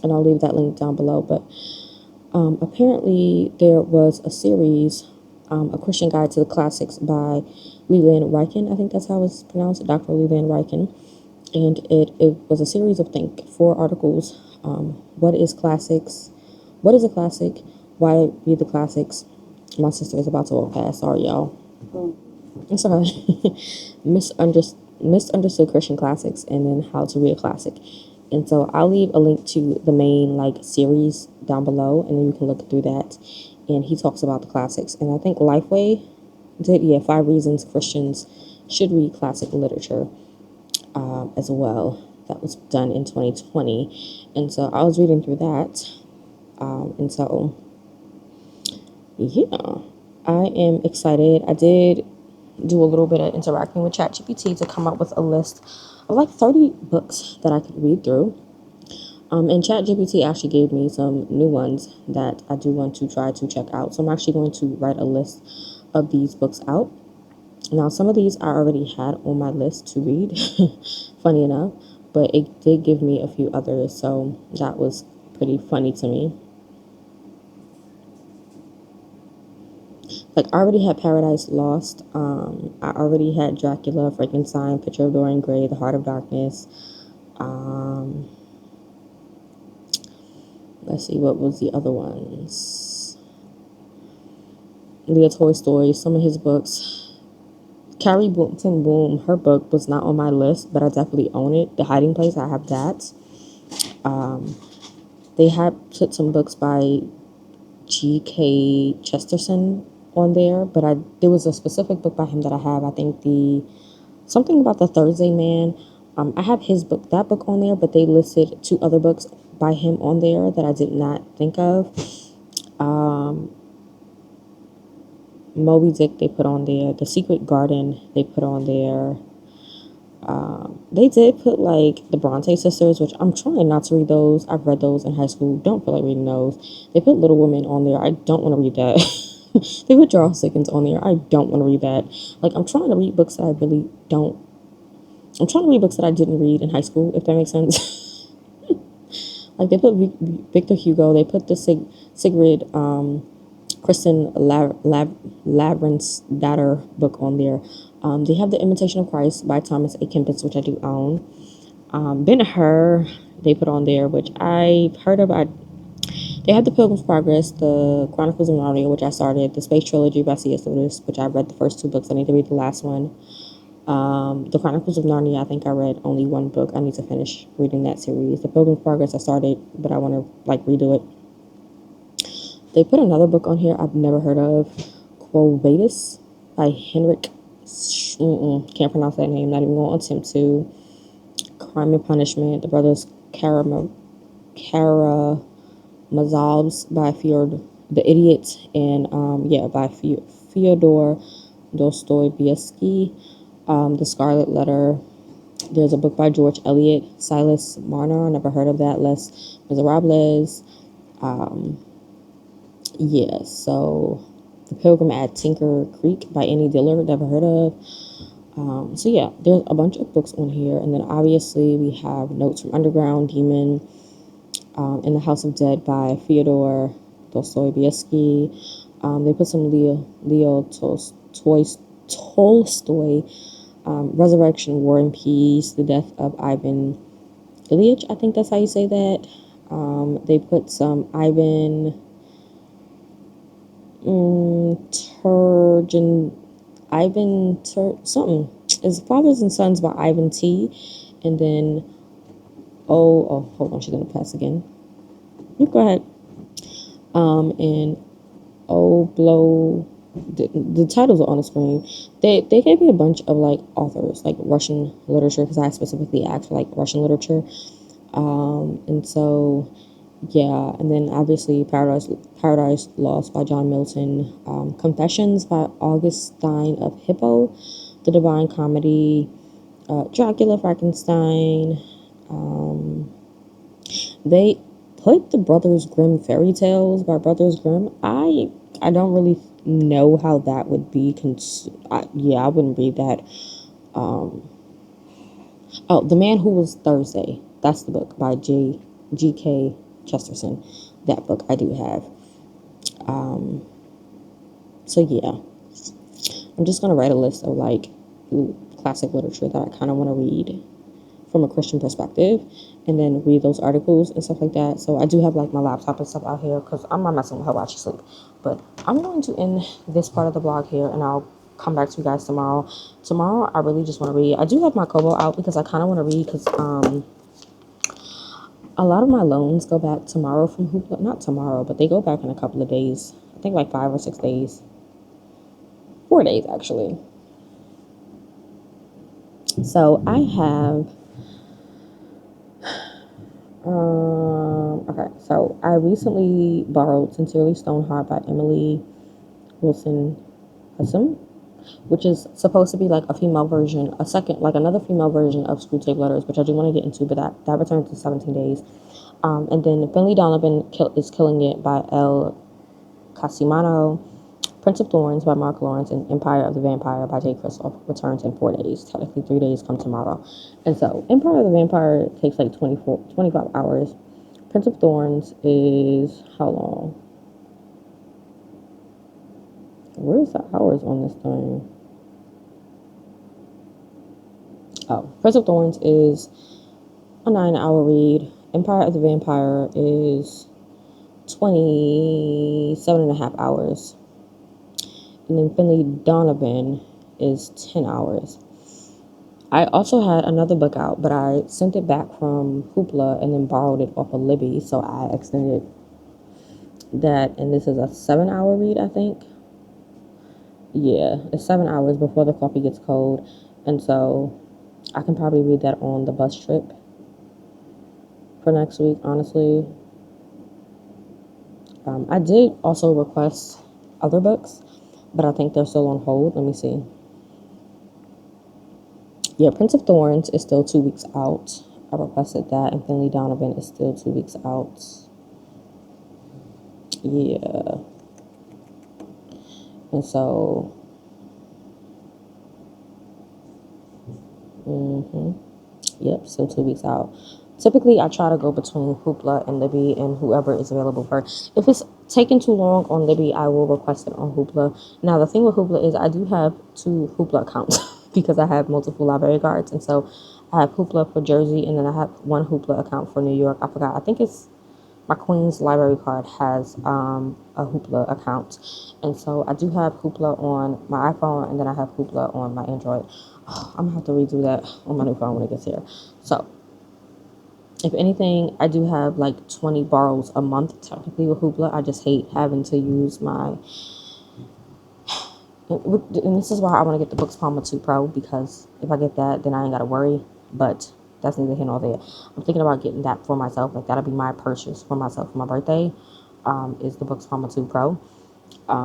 And I'll leave that link down below. But apparently there was a series, A Christian Guide to the Classics by Leland Ryken. I think that's how it's pronounced, Dr. Leland Ryken. And it was a series of 4 articles. What is classics? What is a classic? Why read the classics? My sister is about to walk past. Sorry, y'all. It's okay. Misunderstood Christian classics, and then how to read a classic. And so I'll leave a link to the main series down below, and then you can look through that. And he talks about the classics. And I think Lifeway did 5 reasons Christians should read classic literature as well. That was done in 2020. And so I was reading through that. And so, yeah, I am excited. I did do a little bit of interacting with ChatGPT to come up with a list of 30 books that I could read through. And ChatGPT actually gave me some new ones that I do want to try to check out. So I'm actually going to write a list of these books out. Now, some of these I already had on my list to read, funny enough, but it did give me a few others, so that was pretty funny to me. like, I already had Paradise Lost. I already had Dracula, Frankenstein, Picture of Dorian Gray, The Heart of Darkness. Let's see, what was the other ones? Leo Tolstoy, some of his books. Carrie Ten Boom, her book was not on my list, but I definitely own it. The Hiding Place, I have that. They had put some books by G.K. Chesterton on there, but there was a specific book by him that I have. I think something about the Thursday Man. I have his book, that book on there, but they listed 2 other books by him on there that I did not think of. Moby Dick they put on there. The Secret Garden they put on there. They did put like the Bronte sisters, which I'm trying not to read those. I've read those in high school. Don't feel like reading those. They put Little Women on there. I don't want to read that. They put Charles Dickens on there. I don't want to read that. Like, I'm trying to read books that I really don't. I'm trying to read books that I didn't read in high school, if that makes sense. Like, they put Victor Hugo. They put the Sigrid Kristen Labyrinth's daughter book on there. They have The Imitation of Christ by Thomas A. Kempis, which I do own. Ben-Hur they put on there, which I've heard of. They have The Pilgrim's Progress, The Chronicles of Narnia, which I started, The Space Trilogy by C.S. Lewis, which I read the first 2 books. I need to read the last one. The Chronicles of Narnia, I think I read only 1 book. I need to finish reading that series. The Pilgrim's Progress I started, but I want to like redo it. They put another book on here I've never heard of, Quo Vadis by Henrik. Can't pronounce that name. Not even going to attempt to. Crime and Punishment, The Brothers Karamazovs by The Idiot, and by Fyodor Dostoevsky. The Scarlet Letter. There's a book by George Eliot, Silas Marner. Never heard of that. Les Miserables. So The Pilgrim at Tinker Creek by Annie Dillard, never heard of. So yeah, there's a bunch of books on here, and then obviously we have Notes from Underground, Demon, In the House of Dead by Fyodor Dostoevsky. They put some Leo Tolstoy, Resurrection, War and Peace, The Death of Ivan Ilyich, I think that's how you say that. They put some Ivan something. It's Fathers and Sons by Ivan T. And then, hold on, she's gonna pass again. You go ahead. And the titles are on the screen. They gave me a bunch of like authors, like Russian literature, because I specifically asked for like Russian literature. And so yeah, and then obviously Paradise Lost by John Milton, Confessions by Augustine of Hippo, The Divine Comedy, Dracula, Frankenstein. They put the Brothers Grimm fairy tales by Brothers Grimm. I don't really know how that would be. I wouldn't read that. The Man Who Was Thursday. That's the book by G.K. Chesterton. That book I do have. So yeah, I'm just gonna write a list of like classic literature that I kind of want to read from a Christian perspective, and then read those articles and stuff like that. So I do have like my laptop and stuff out here because I'm not messing with her while she sleep. But I'm going to end this part of the blog here, and I'll come back to you guys tomorrow. Tomorrow I really just want to read. I do have my Kobo out because I kind of want to read because a lot of my loans go back tomorrow from Hoopla. Not tomorrow, but they go back in a couple of days. I think like 5 or 6 days. 4 days actually. So I have okay, so I recently borrowed Sincerely Stoneheart by Emily Wilson Hussam, which is supposed to be like a female version, another female version of Screwtape Letters, which I do want to get into, but that returns in 17 days. And then Finley Donovan is Killing It by El Casimano, Prince of Thorns by Mark Lawrence, and Empire of the Vampire by Jay Kristoff returns in 4 days. Technically 3 days come tomorrow. And so Empire of the Vampire takes like 25 hours. Prince of Thorns is how long? Where's the hours on this thing? Oh, Prince of Thorns is a 9-hour read. Empire of the Vampire is 27.5 hours. And then Finley Donovan is 10 hours. I also had another book out, but I sent it back from Hoopla and then borrowed it off of Libby, so I extended that, and this is a 7-hour read, I think. Yeah, it's 7 hours before the coffee gets cold, and so I can probably read that on the bus trip for next week, honestly. I did also request other books, but I think they're still on hold. Let me see. Yeah, Prince of Thorns is still 2 weeks out. I requested that, and Finley Donovan is still 2 weeks out. Yeah. And so, yep, still 2 weeks out. Typically, I try to go between Hoopla and Libby and whoever is available first. If it's taking too long on Libby, I will request it on Hoopla. Now, the thing with Hoopla is I do have 2 Hoopla accounts because I have multiple library cards. And so I have Hoopla for Jersey, and then I have one Hoopla account for New York. I forgot. I think it's my Queen's library card has a Hoopla account. And so I do have Hoopla on my iPhone, and then I have Hoopla on my Android. I'm going to have to redo that on my new phone when it gets here. So, if anything, I do have like 20 borrows a month technically with Hoopla. I just hate having to use my... And this is why I want to get the Books Palma 2 Pro, because if I get that, then I ain't got to worry. But that's neither here nor there. I'm thinking about getting that for myself. Like, that'll be my purchase for myself for my birthday, is the Books Palma 2 Pro.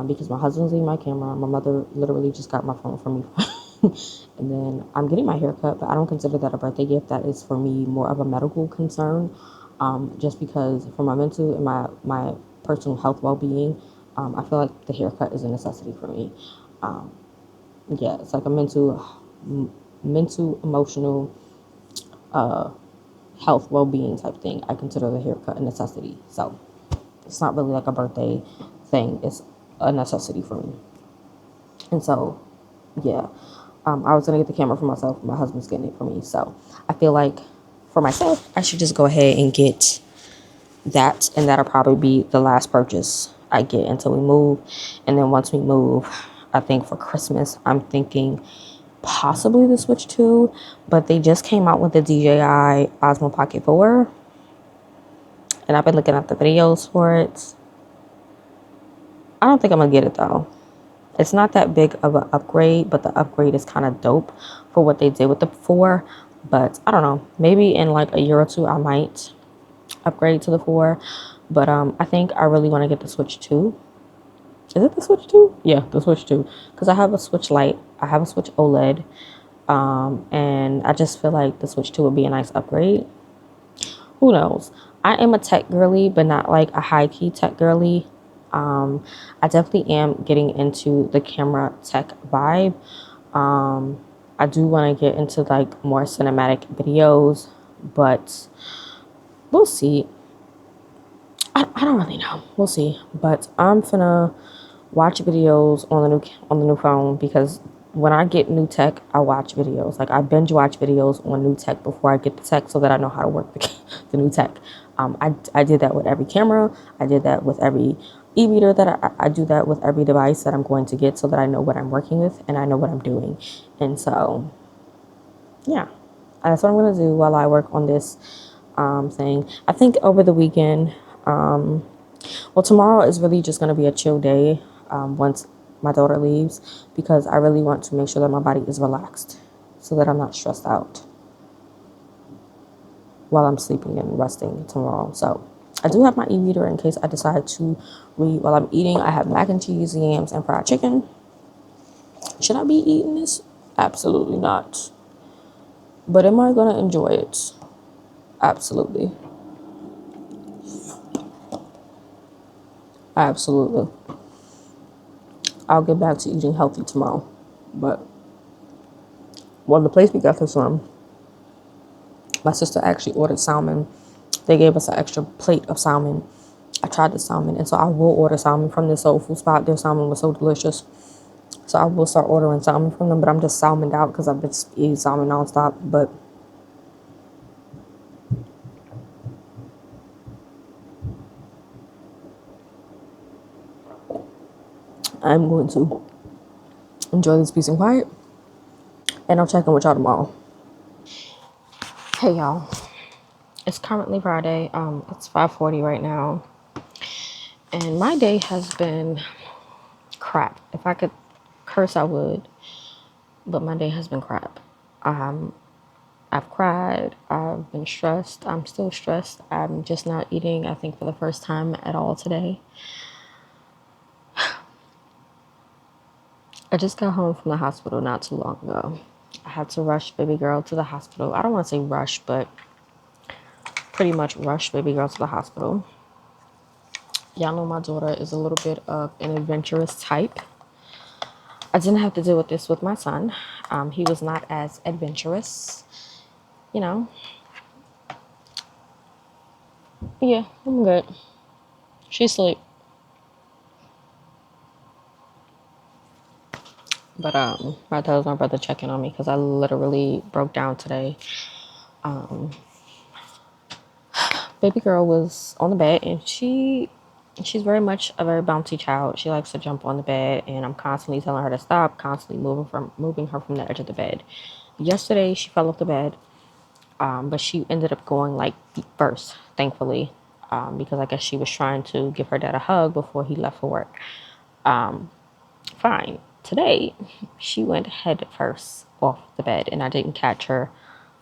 Because my husband's leaving my camera. My mother literally just got my phone for me. And then I'm getting my hair cut, but I don't consider that a birthday gift. That is for me more of a medical concern, just because for my mental and my personal health well-being, I feel like the haircut is a necessity for me. Yeah, it's like a mental, emotional, health well-being type thing. I consider the haircut a necessity. So it's not really like a birthday thing. It's a necessity for me. And so, yeah, I was going to get the camera for myself. My husband's getting it for me. So I feel like for myself, I should just go ahead and get that. And that'll probably be the last purchase I get until we move. And then once we move, I think for Christmas, I'm thinking possibly the Switch 2. But they just came out with the DJI Osmo Pocket 4. And I've been looking at the videos for it. I don't think I'm going to get it though. It's not that big of an upgrade, but the upgrade is kind of dope for what they did with the 4. But I don't know, maybe in like a year or two I might upgrade to the 4. But I think I really want to get the Switch 2. Is it the Switch 2? Yeah, the Switch 2. Because I have a Switch Lite, I have a Switch OLED, and I just feel like the Switch 2 would be a nice upgrade. Who knows? I am a tech girly, but not like a high-key tech girly. I definitely am getting into the camera tech vibe. I do want to get into like more cinematic videos, but we'll see. I don't really know. We'll see. But I'm finna watch videos on the new phone, because when I get new tech, I watch videos. Like, I binge watch videos on new tech before I get the tech, so that I know how to work the new tech. I did that with every camera. I did that with every e-reader that I do that with every device that I'm going to get, so that I know what I'm working with and I know what I'm doing. And so, yeah, that's what I'm going to do while I work on this thing. I think over the weekend, well, tomorrow is really just going to be a chill day once my daughter leaves, because I really want to make sure that my body is relaxed so that I'm not stressed out while I'm sleeping and resting tomorrow. So I do have my e-reader in case I decide to read while I'm eating. I have mac and cheese, yams, and fried chicken. Should I be eating this? Absolutely not. But am I going to enjoy it? Absolutely. Absolutely. I'll get back to eating healthy tomorrow. But, well, the place we got this from, my sister actually ordered salmon. They gave us an extra plate of salmon. I tried the salmon, and so I will order salmon from this soul food spot. Their salmon was so delicious. So I will start ordering salmon from them, but I'm just salmoned out because I've been eating salmon nonstop. But I'm going to enjoy this peace and quiet, and I'll check in with y'all tomorrow. Hey y'all, it's currently Friday. It's 5:40 right now, and my day has been crap. If I could curse, I would, but my day has been crap. I've cried. I've been stressed. I'm still stressed. I'm just not eating, I think, for the first time at all today. I just got home from the hospital not too long ago. I had to rush baby girl to the hospital. I don't want to say rush, but pretty much rush baby girl to the hospital. Y'all know my daughter is a little bit of an adventurous type. I didn't have to deal with this with my son. He was not as adventurous, you know. Yeah, I'm good. She's asleep. But I told my brother checking on me because I literally broke down today. Baby girl was on the bed, and she's very much a very bouncy child. She likes to jump on the bed, and I'm constantly telling her to stop, constantly moving her from the edge of the bed. Yesterday she fell off the bed, but she ended up going like feet first, thankfully, because I guess she was trying to give her dad a hug before he left for work. Fine. Today, she went head first off the bed, and I didn't catch her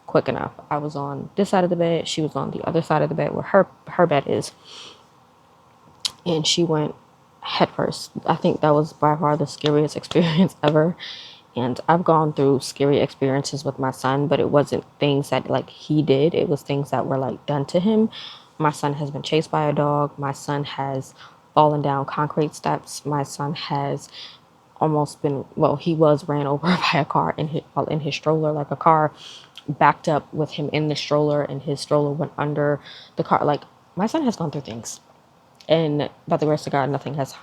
quick enough. I was on this side of the bed. She was on the other side of the bed where her bed is, and she went head first. I think that was by far the scariest experience ever. And I've gone through scary experiences with my son, but it wasn't things that like he did. It was things that were like done to him. My son has been chased by a dog. My son has fallen down concrete steps. My son has almost been, well, he was ran over by a car while in his stroller. Like a car backed up with him in the stroller, and his stroller went under the car. Like, my son has gone through things, and by the grace of God, nothing has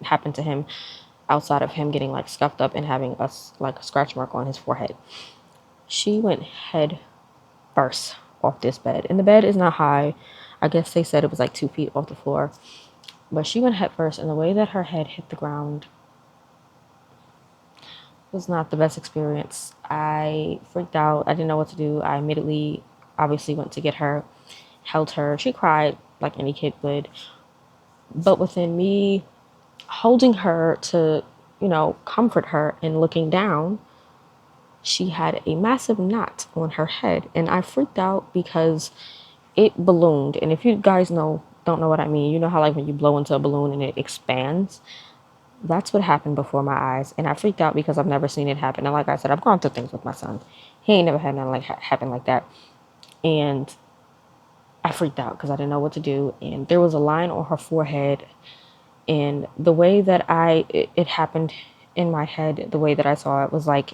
happened to him outside of him getting like scuffed up and having like a scratch mark on his forehead. She went head first off this bed, and the bed is not high. I guess they said it was like 2 feet off the floor, but she went head first, and the way that her head hit the ground was not the best experience. I freaked out. I didn't know what to do. I immediately obviously went to get her, held her. She cried like any kid would, but within me holding her to, comfort her and looking down, she had a massive knot on her head, and I freaked out because it ballooned. And if you guys don't know what I mean, you know how like when you blow into a balloon and it expands? That's what happened before my eyes, and I freaked out because I've never seen it happen. And like I said, I've gone through things with my son. He ain't never had nothing like happen like that, and I freaked out because I didn't know what to do. And there was a line on her forehead, and the way that it happened in my head, the way that I saw it was like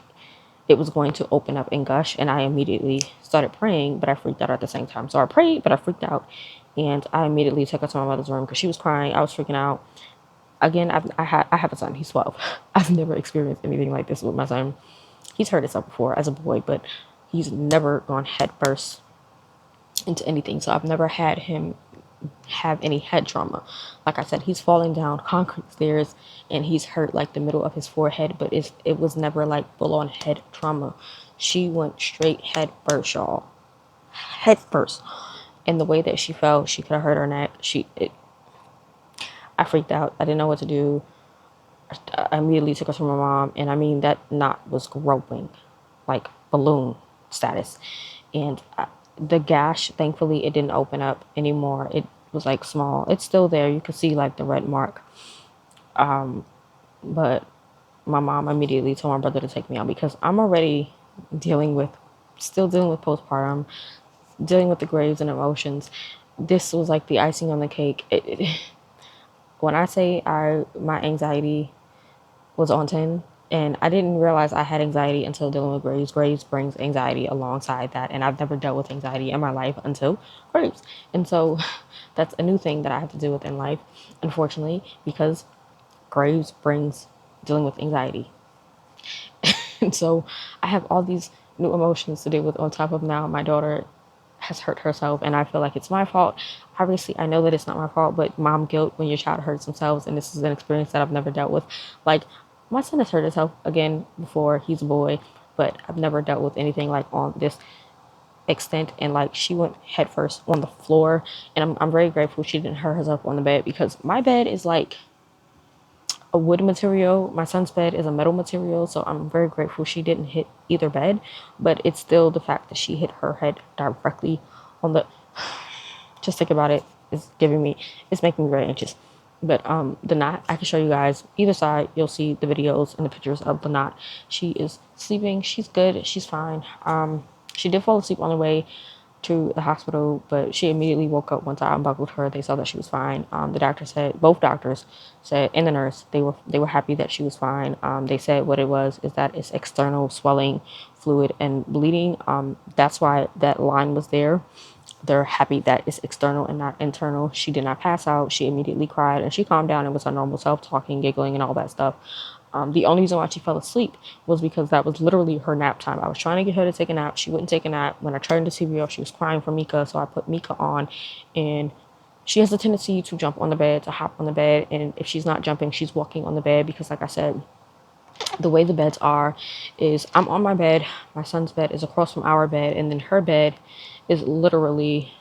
it was going to open up and gush, and I immediately started praying, but I freaked out at the same time. So I prayed, but I freaked out, and I immediately took her to my mother's room because she was crying. I was freaking out. Again, I have a son. He's 12. I've never experienced anything like this with my son. He's heard it before as a boy, but he's never gone head first into anything. So I've never had him have any head trauma. Like I said, he's falling down concrete stairs and he's hurt like the middle of his forehead, but it was never like full on head trauma. She went straight head first, y'all. Head first. And the way that she fell, she could have hurt her neck. I freaked out. I didn't know what to do. I immediately took her to my mom, and I mean, that knot was growing, like balloon status. And the gash, thankfully, it didn't open up anymore. It was like small. It's still there. You could see like the red mark. But my mom immediately told my brother to take me out because I'm already still dealing with postpartum, dealing with the graves and emotions. This was like the icing on the cake. When I say my anxiety was on 10, And I didn't realize I had anxiety until dealing with Graves. Graves brings anxiety alongside that. And I've never dealt with anxiety in my life until Graves. And so that's a new thing that I have to deal with in life, unfortunately, because Graves brings dealing with anxiety. And so I have all these new emotions to deal with on top of now my daughter has hurt herself and I feel like it's my fault. Obviously, I know that it's not my fault, but mom guilt when your child hurts themselves, and this is an experience that I've never dealt with. Like, my son has hurt himself again before, he's a boy, but I've never dealt with anything like on this extent. And like, she went headfirst on the floor, and I'm very grateful she didn't hurt herself on the bed, because my bed is like a wood material. My son's bed is a metal material, so I'm very grateful she didn't hit either bed. But it's still the fact that she hit her head directly on the, just think about it, it's making me very anxious. But the knot, I can show you guys either side. You'll see the videos and the pictures of the knot. She is sleeping, she's good, she's fine. She did fall asleep on the way to the hospital, but she immediately woke up once I unbuckled her. They saw that she was fine. The doctor said, both doctors said, and the nurse, they were happy that she was fine. They said what it was is that it's external swelling, fluid, and bleeding. That's why that line was there. They're happy that it's external and not internal. She did not pass out. She immediately cried and she calmed down and was her normal self, talking, giggling, and all that stuff. The only reason why she fell asleep was because that was literally her nap time. I was trying to get her to take a nap. She wouldn't take a nap. When I turned the TV off, she was crying for Mika. So I put Mika on, and she has a tendency to jump on the bed, to hop on the bed. And if she's not jumping, she's walking on the bed, because like I said, the way the beds are is I'm on my bed. My son's bed is across from our bed. And then her bed is literally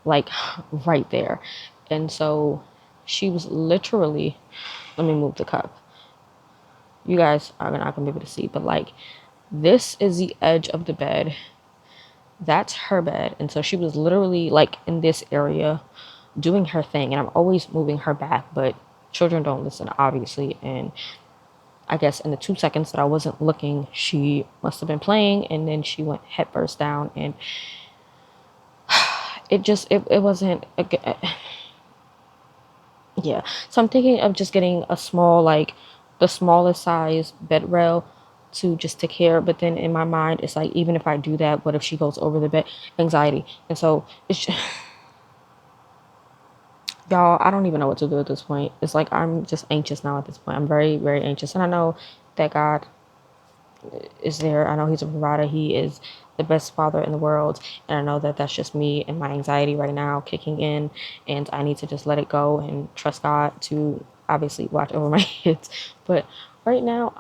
like right there. And so she was literally, let me move the cup. You guys are not gonna be able to see, but like, this is the edge of the bed. That's her bed. And so she was literally like in this area doing her thing. And I'm always moving her back, but children don't listen, obviously. And I guess in the 2 seconds that I wasn't looking, she must have been playing, and then she went headfirst down, and it wasn't a good, yeah. So I'm thinking of just getting a small, like the smallest size bed rail to just take care. But then in my mind, it's like, even if I do that, what if she goes over the bed? Anxiety. And so it's just, y'all, I don't even know what to do at this point. It's like, I'm just anxious now at this point. I'm very, very anxious. And I know that God is there. I know he's a provider. He is the best father in the world. And I know that that's just me and my anxiety right now kicking in. And I need to just let it go and trust God to obviously watch over my kids. But right now,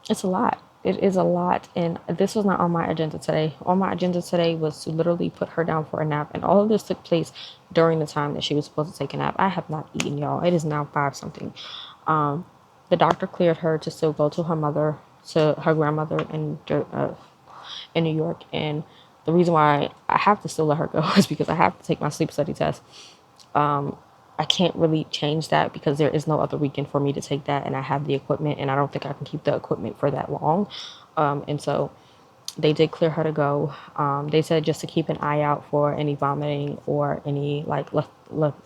it's a lot. It is a lot. And this was not on my agenda today. On my agenda today was to literally put her down for a nap. And all of this took place during the time that she was supposed to take a nap. I have not eaten, y'all. It is now 5 something. The doctor cleared her to still go to her mother, to her grandmother in New York. And the reason why I have to still let her go is because I have to take my sleep study test. I can't really change that because there is no other weekend for me to take that, and I have the equipment, and I don't think I can keep the equipment for that long. And so they did clear her to go. They said just to keep an eye out for any vomiting or any like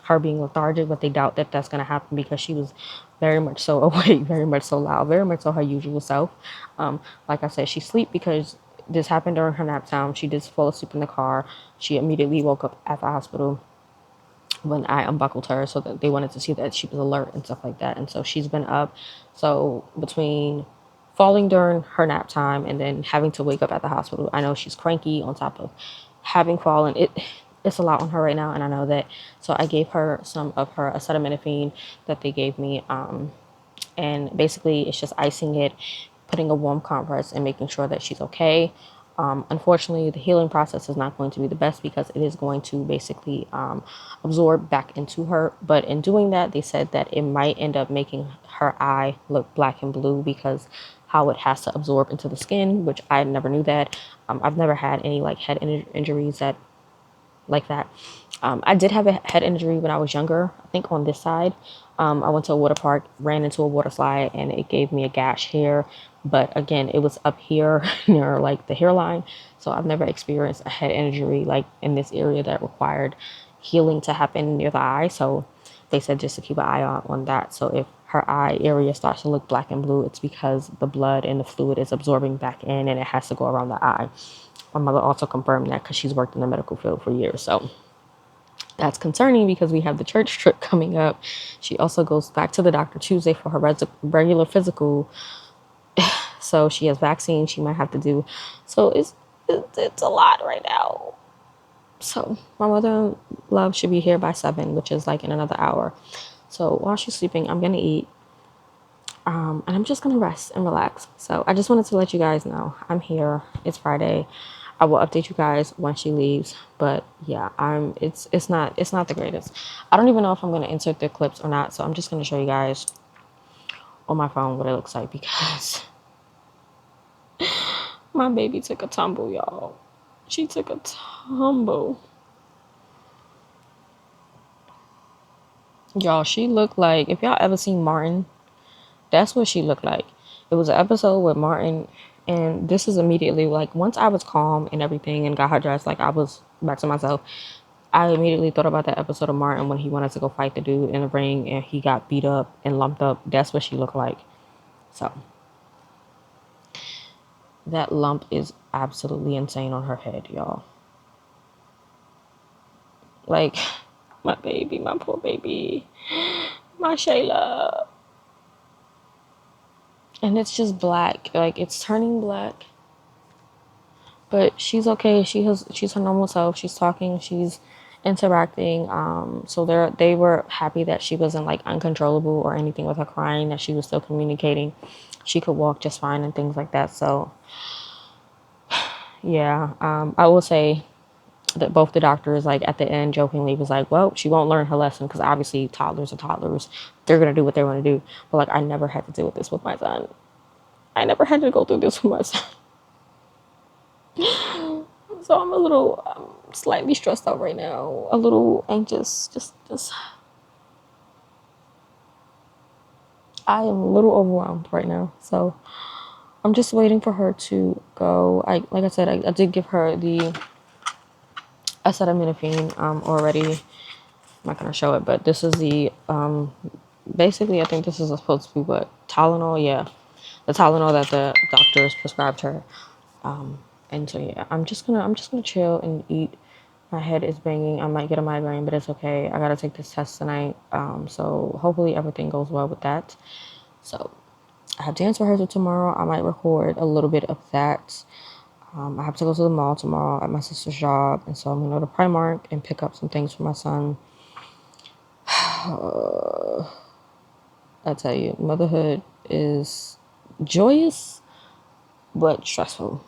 her being lethargic, but they doubt that that's going to happen because she was very much so awake, very much so loud, very much so her usual self. Like I said, she sleep because this happened during her nap time. She did fall asleep in the car. She immediately woke up at the hospital when I unbuckled her, so that they wanted to see that she was alert and stuff like that. And so she's been up. So between falling during her nap time and then having to wake up at the hospital, I know she's cranky on top of having fallen. It's a lot on her right now, and I know that. So I gave her some of her acetaminophen that they gave me, and basically it's just icing it, putting a warm compress, and making sure that she's okay. Unfortunately, the healing process is not going to be the best because it is going to basically absorb back into her. But in doing that, they said that it might end up making her eye look black and blue because how it has to absorb into the skin, which I never knew that. I've never had any like head injuries that like that. I did have a head injury when I was younger, I think on this side. I went to a water park, ran into a water slide, and it gave me a gash here. But again, it was up here near like the hairline. So I've never experienced a head injury like in this area that required healing to happen near the eye. So they said just to keep an eye on that. So if her eye area starts to look black and blue, it's because the blood and the fluid is absorbing back in and it has to go around the eye. My mother also confirmed that because she's worked in the medical field for years. So that's concerning because we have the church trip coming up. She also goes back to the doctor Tuesday for her regular physical. So she has vaccines she might have to do. So it's a lot right now. So my mother-in-law should be here by 7, which is like in another hour. So while she's sleeping, I'm going to eat. And I'm just going to rest and relax. So I just wanted to let you guys know I'm here. It's Friday. I will update you guys when she leaves. But yeah, it's not the greatest. I don't even know if I'm going to insert the clips or not. So I'm just going to show you guys on my phone what it looks like because my baby took a tumble, y'all. She took a tumble. Y'all, she looked like, if y'all ever seen Martin, that's what she looked like. It was an episode with Martin, and this is immediately, like, once I was calm and everything and got her dressed, like, I was back to myself, I immediately thought about that episode of Martin when he wanted to go fight the dude in the ring, and he got beat up and lumped up. That's what she looked like. So, that lump is absolutely insane on her head, y'all. Like, my baby, my poor baby, my Shayla. And it's just black, like it's turning black, but she's okay. She's her normal self. She's talking, she's interacting. So they were happy that she wasn't like uncontrollable or anything with her crying, that she was still communicating. She could walk just fine and things like that. So yeah, I will say that both the doctors, like at the end, jokingly was like, well, she won't learn her lesson because obviously toddlers are toddlers. They're gonna do what they want to do. But like, I never had to deal with this with my son. I never had to go through this with my son. So I'm slightly stressed out right now, a little anxious, just I am a little overwhelmed right now. So I'm just waiting for her to go. Like I said, I did give her the acetaminophen already. I'm not gonna show it, but this is the basically I think this is supposed to be what, Tylenol, yeah, the Tylenol that the doctors prescribed her. And so yeah, I'm just gonna chill and eat. My head is banging. I might get a migraine, but it's okay. I gotta take this test tonight. So hopefully everything goes well with that. So I have dance rehearsal tomorrow. I might record a little bit of that. I have to go to the mall tomorrow at my sister's job, and so I'm gonna go to Primark and pick up some things for my son. I tell you, motherhood is joyous but stressful.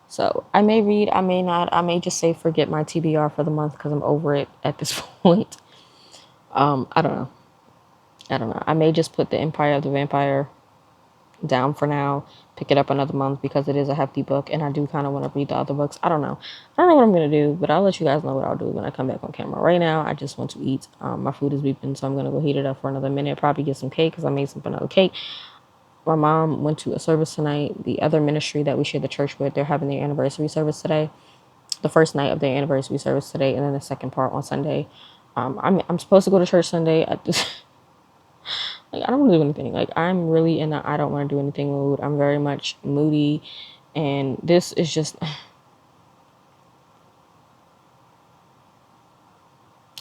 So I may read, I may not. I may just say forget my TBR for the month because I'm over it at this point. I don't know. I may just put the Empire of the Vampire down for now, pick it up another month because it is a hefty book and I do kind of want to read the other books. I don't know what I'm going to do, but I'll let you guys know what I'll do when I come back on camera. Right now, I just want to eat. My food is beeping, so I'm going to go heat it up for another minute, probably get some cake because I made some vanilla cake. My mom went to a service tonight. The other ministry that we share the church with, they're having their anniversary service today. The first night of their anniversary service today, and then the second part on Sunday. I'm supposed to go to church Sunday. Like, I don't want to do anything. Like, I'm really in a I don't want to do anything mood. I'm very much moody, and this is just,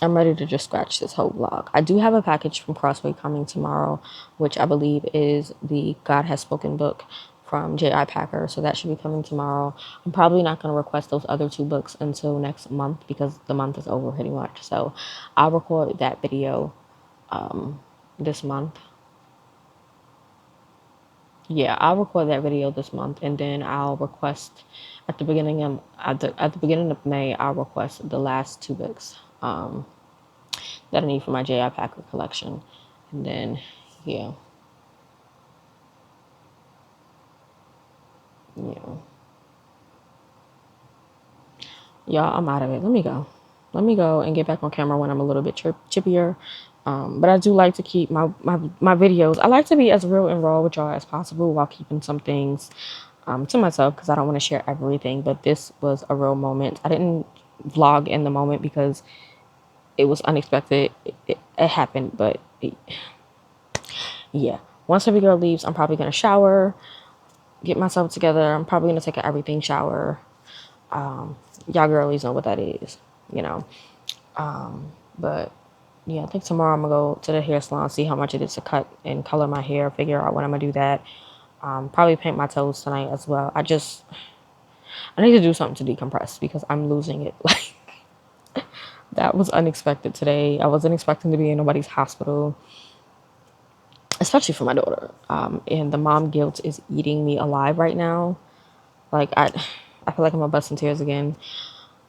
I'm ready to just scratch this whole vlog. I do have a package from Crossway coming tomorrow, which I believe is the God Has Spoken book from J.I. Packer. So that should be coming tomorrow. I'm probably not going to request those other 2 books until next month because the month is over pretty much. So I'll record that video this month. Yeah, I'll record that video this month, and then I'll request at the beginning of May. I'll request the last 2 books that I need for my J.I. Packer collection, and then yeah, y'all, I'm out of it. Let me go and get back on camera when I'm a little bit chippier. But I do like to keep my videos. I like to be as real and raw with y'all as possible while keeping some things to myself because I don't want to share everything. But this was a real moment. I didn't vlog in the moment because it was unexpected. it happened. But yeah, once baby girl leaves, I'm probably gonna shower, get myself together. I'm probably gonna take an everything shower. Y'all girlies know what that is, you know. But yeah, I think tomorrow I'm gonna go to the hair salon, see how much it is to cut and color my hair, figure out when I'm gonna do that. Probably paint my toes tonight as well. I need to do something to decompress because I'm losing it. Like, that was unexpected today. I wasn't expecting to be in nobody's hospital, especially for my daughter. And the mom guilt is eating me alive right now. Like, I feel like I'm gonna bust in tears again.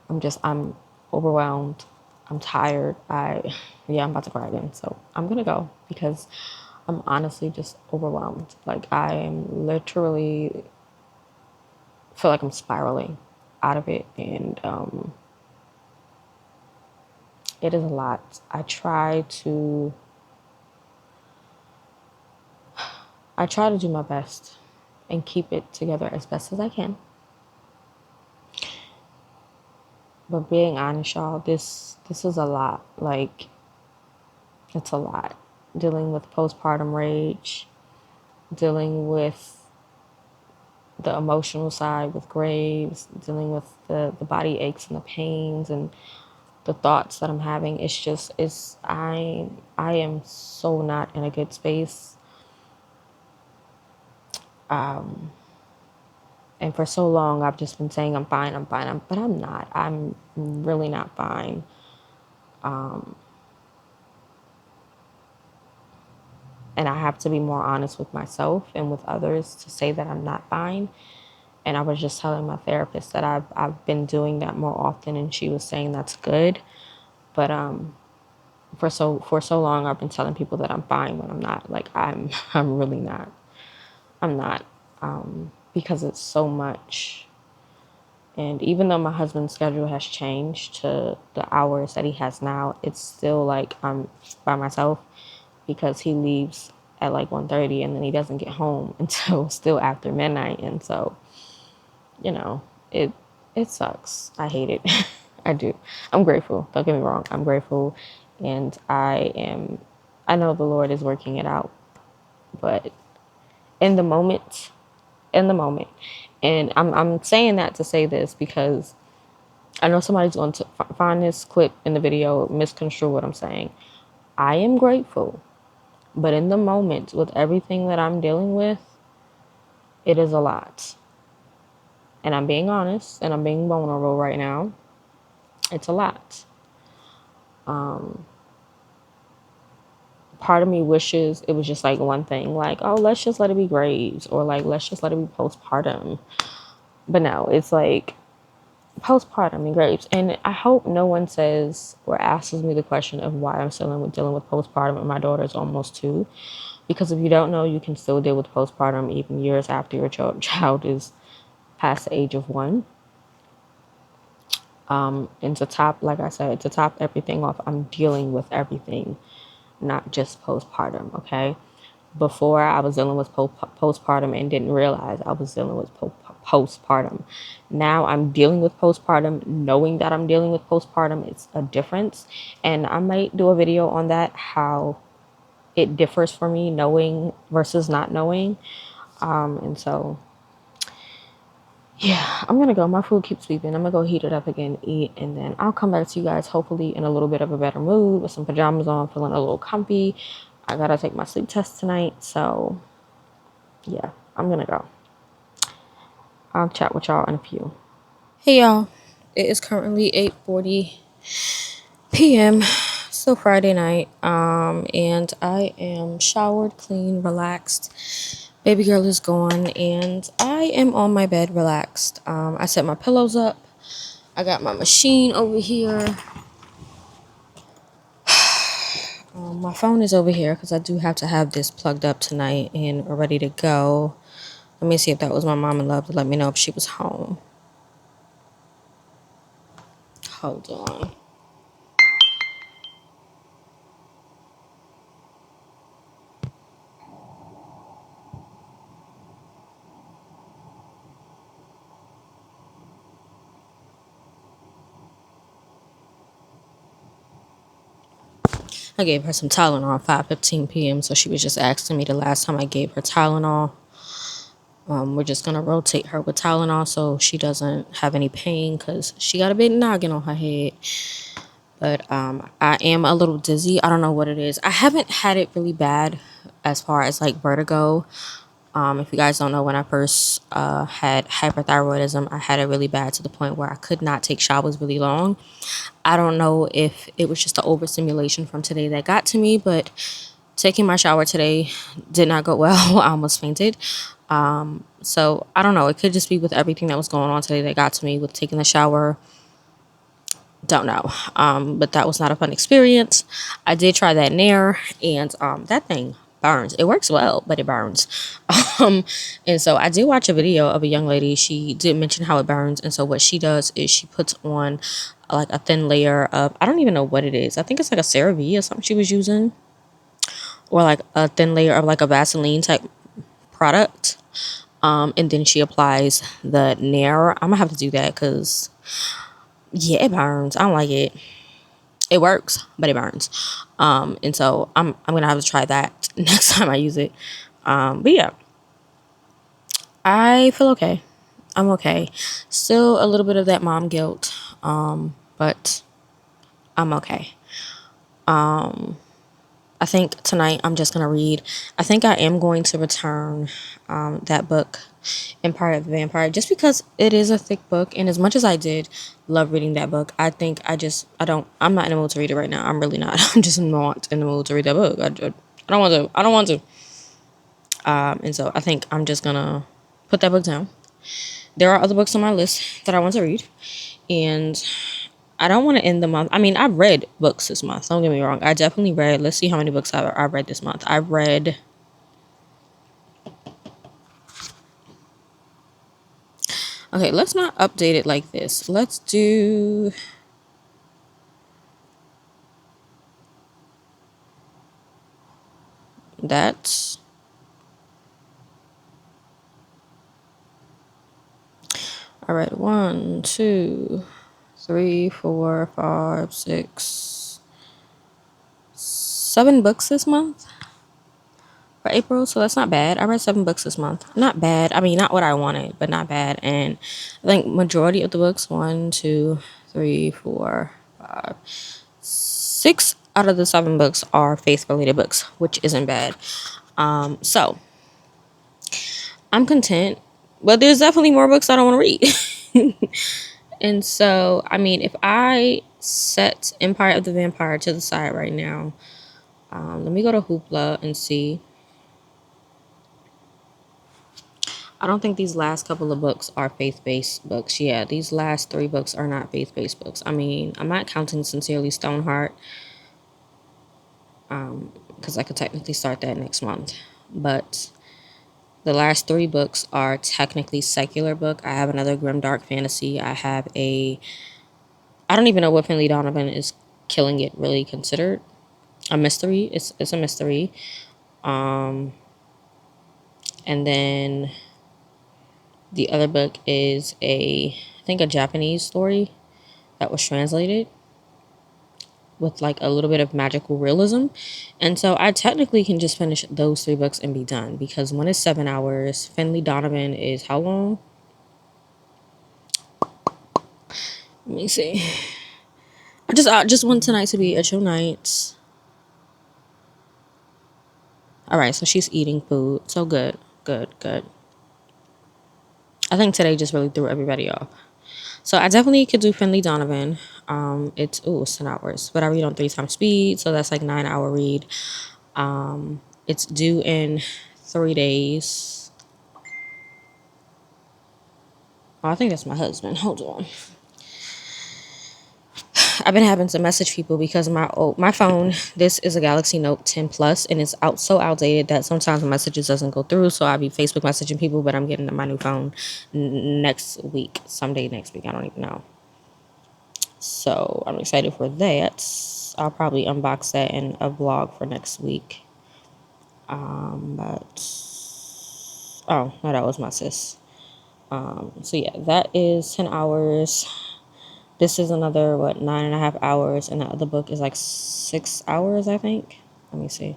I'm overwhelmed. I'm tired. I'm about to cry again. So I'm gonna go because I'm honestly just overwhelmed. Like, I am literally feel like I'm spiraling out of it, and it is a lot. I try to do my best and keep it together as best as I can. But being honest, y'all, this is a lot. Like, it's a lot. Dealing with postpartum rage, dealing with the emotional side with Graves, dealing with the body aches and the pains and the thoughts that I'm having. I am so not in a good space. And for so long, I've just been saying I'm fine, but I'm not. I'm really not fine. And I have to be more honest with myself and with others to say that I'm not fine. And I was just telling my therapist that I've been doing that more often, and she was saying that's good. But for so long, I've been telling people that I'm fine when I'm not. Like, I'm really not. I'm not, because it's so much. And even though my husband's schedule has changed to the hours that he has now, it's still like I'm by myself because he leaves at like 1:30 and then he doesn't get home until still after midnight. And so, you know, it sucks. I hate it. I do. I'm grateful. Don't get me wrong. I'm grateful, and I know the Lord is working it out, but in the moment, in the moment, and I'm saying that to say this because I know somebody's going to find this clip in the video, misconstrue what I'm saying. I am grateful, but in the moment, with everything that I'm dealing with, it is a lot. And I'm being honest and I'm being vulnerable right now. It's a lot. Part of me wishes it was just like one thing, like, oh, let's just let it be Graves, or like, let's just let it be postpartum. But no, it's like postpartum and Graves. And I hope no one says or asks me the question of why I'm still dealing with postpartum and my daughter is almost 2. Because if you don't know, you can still deal with postpartum even years after your child is past the age of 1. And to top, like I said, to top everything off, I'm dealing with everything, not just postpartum, okay? Before, I was dealing with postpartum and didn't realize I was dealing with postpartum. Now I'm dealing with postpartum, knowing that I'm dealing with postpartum. It's a difference. And I might do a video on that, how it differs for me, knowing versus not knowing. And so, yeah, I'm gonna go. My food keeps beeping. I'm gonna go heat it up again, eat, and then I'll come back to you guys hopefully in a little bit of a better mood with some pajamas on, feeling a little comfy. I gotta take my sleep test tonight, so yeah, I'm gonna go. I'll chat with y'all in a few. Hey y'all, it is currently 8:40 p.m. Still Friday night, and I am showered, clean, relaxed. Baby girl is gone, and I am on my bed relaxed. I set my pillows up. I got my machine over here. My phone is over here because I do have to have this plugged up tonight and ready to go. Let me see if that was my mom in love to let me know if she was home. Hold on. I gave her some Tylenol at 5:15 p.m. So she was just asking me the last time I gave her Tylenol. We're just going to rotate her with Tylenol so she doesn't have any pain because she got a big noggin on her head. But I am a little dizzy. I don't know what it is. I haven't had it really bad as far as like vertigo. If you guys don't know, when I first had hyperthyroidism, I had it really bad to the point where I could not take showers really long. I don't know if it was just the overstimulation from today that got to me, but taking my shower today did not go well. I almost fainted. So I don't know. It could just be with everything that was going on today that got to me with taking the shower. Don't know. But that was not a fun experience. I did try that Nair, and that thing burns. It works well, but it burns. And so I did watch a video of a young lady. She did mention how it burns, and so what she does is she puts on like a thin layer of, I don't even know what it is. I think it's like a CeraVe or something she was using, or like a thin layer of like a Vaseline type product. And then she applies the Nair. I'm gonna have to do that because yeah, it burns. I don't like it. It works, but it burns. And so I'm gonna have to try that next time I use it. But yeah, I feel okay. I'm okay. Still a little bit of that mom guilt. But I'm okay. I think tonight I'm just gonna read. I think I am going to return that book, Empire of the Vampire, just because it is a thick book, and as much as I did love reading that book, I think I'm not in the mood to read it right now. I'm really not. I'm just not in the mood to read that book. I don't want to. I don't want to. And so I think I'm just gonna put that book down. There are other books on my list that I want to read, and I don't want to end the month. I mean, I've read books this month. Don't get me wrong. I definitely read. Let's see how many books I've read this month. I've read. Okay, let's not update it like this. Let's do. That. All right, 1, 2, 3, 4, 5, 6, 7 books this month for April. So that's not bad. I read 7 books this month. Not bad. I mean, not what I wanted, but not bad. And I think majority of the books, 1, 2, 3, 4, 5, 6 out of the 7 books are faith-related books, which isn't bad. So I'm content, but there's definitely more books I don't want to read. And so, I mean, if I set Empire of the Vampire to the side right now, let me go to Hoopla and see. I don't think these last couple of books are faith-based books. Yeah, these last 3 books are not faith-based books. I mean, I'm not counting Sincerely Stoneheart, because I could technically start that next month. But the last 3 books are technically secular book. I have another grimdark fantasy. I have I don't even know what Finley Donovan is killing it really considered a mystery. It's a mystery. And then the other book is I think a Japanese story that was translated with like a little bit of magical realism. And so I technically can just finish those 3 books and be done, because one is 7 hours. Finley Donovan is how long? Let me see. I just want tonight to be a chill night. All right, so she's eating food. So good. I think today just really threw everybody off. So I definitely could do Finley Donovan. It's 10 hours, but I read on 3 times speed, so that's like 9-hour read. It's due in 3 days. Oh, I think that's my husband. Hold on. I've been having to message people because my phone, this is a Galaxy Note 10 Plus, and it's so outdated that sometimes the messages doesn't go through. So I'll be Facebook messaging people, but I'm getting my new phone next week, someday next week. I don't even know. So I'm excited for that. I'll probably unbox that in a vlog for next week. But oh no, that was my sis. So yeah, that is 10 hours. This is another, what, 9.5 hours, and the other book is like 6 hours, I think. Let me see.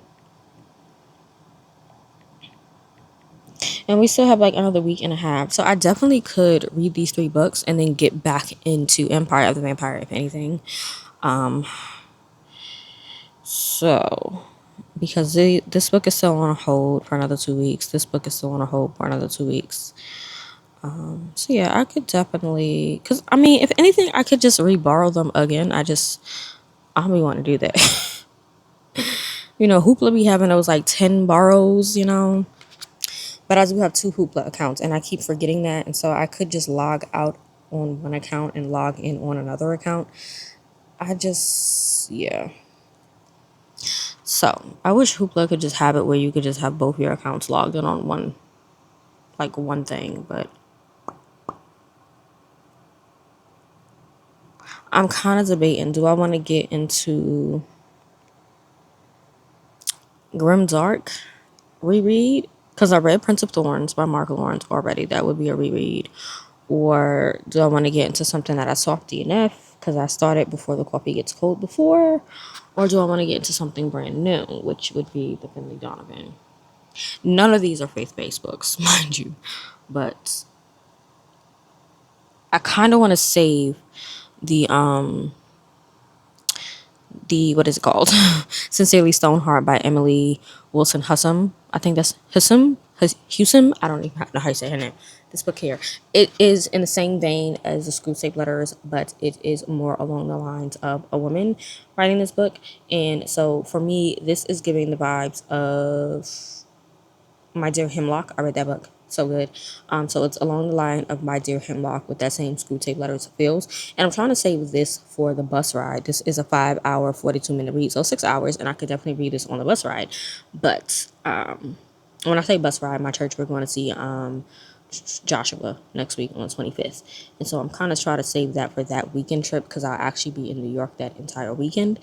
And we still have like another week and a half. So I definitely could read these 3 books and then get back into Empire of the Vampire, if anything. So, because this book is still on hold for another 2 weeks. This book is still on hold for another 2 weeks. So yeah, I could definitely, because I mean, if anything, I could just re-borrow them again. I don't really want to do that. Hoopla be having those like 10 borrows, but I do have 2 Hoopla accounts and I keep forgetting that. And so I could just log out on one account and log in on another account. Yeah. So I wish Hoopla could just have it where you could just have both your accounts logged in on one thing, but I'm kind of debating, do I want to get into Grimdark reread? Because I read Prince of Thorns by Mark Lawrence already. That would be a reread. Or do I want to get into something that I soft DNF because I started Before the Coffee Gets Cold before? Or do I want to get into something brand new, which would be the Finley Donovan? None of these are faith-based books, mind you. But I kind of want to save the what is it called? Sincerely Stoneheart by Emily Wilson Hussam. I think that's Hussam. I don't even know how you say her name. This book here. It is in the same vein as the Screwtape Letters, but it is more along the lines of a woman writing this book. And so for me, this is giving the vibes of My Dear Hemlock. I read that book. So good. So it's along the line of My Dear Hemlock with that same Screwtape Letters feels. And I'm trying to save this for the bus ride. This is a 5-hour, 42-minute read. So 6 hours, and I could definitely read this on the bus ride. But when I say bus ride, my church, we're going to see Joshua next week on the 25th. And so I'm kind of trying to save that for that weekend trip because I'll actually be in New York that entire weekend.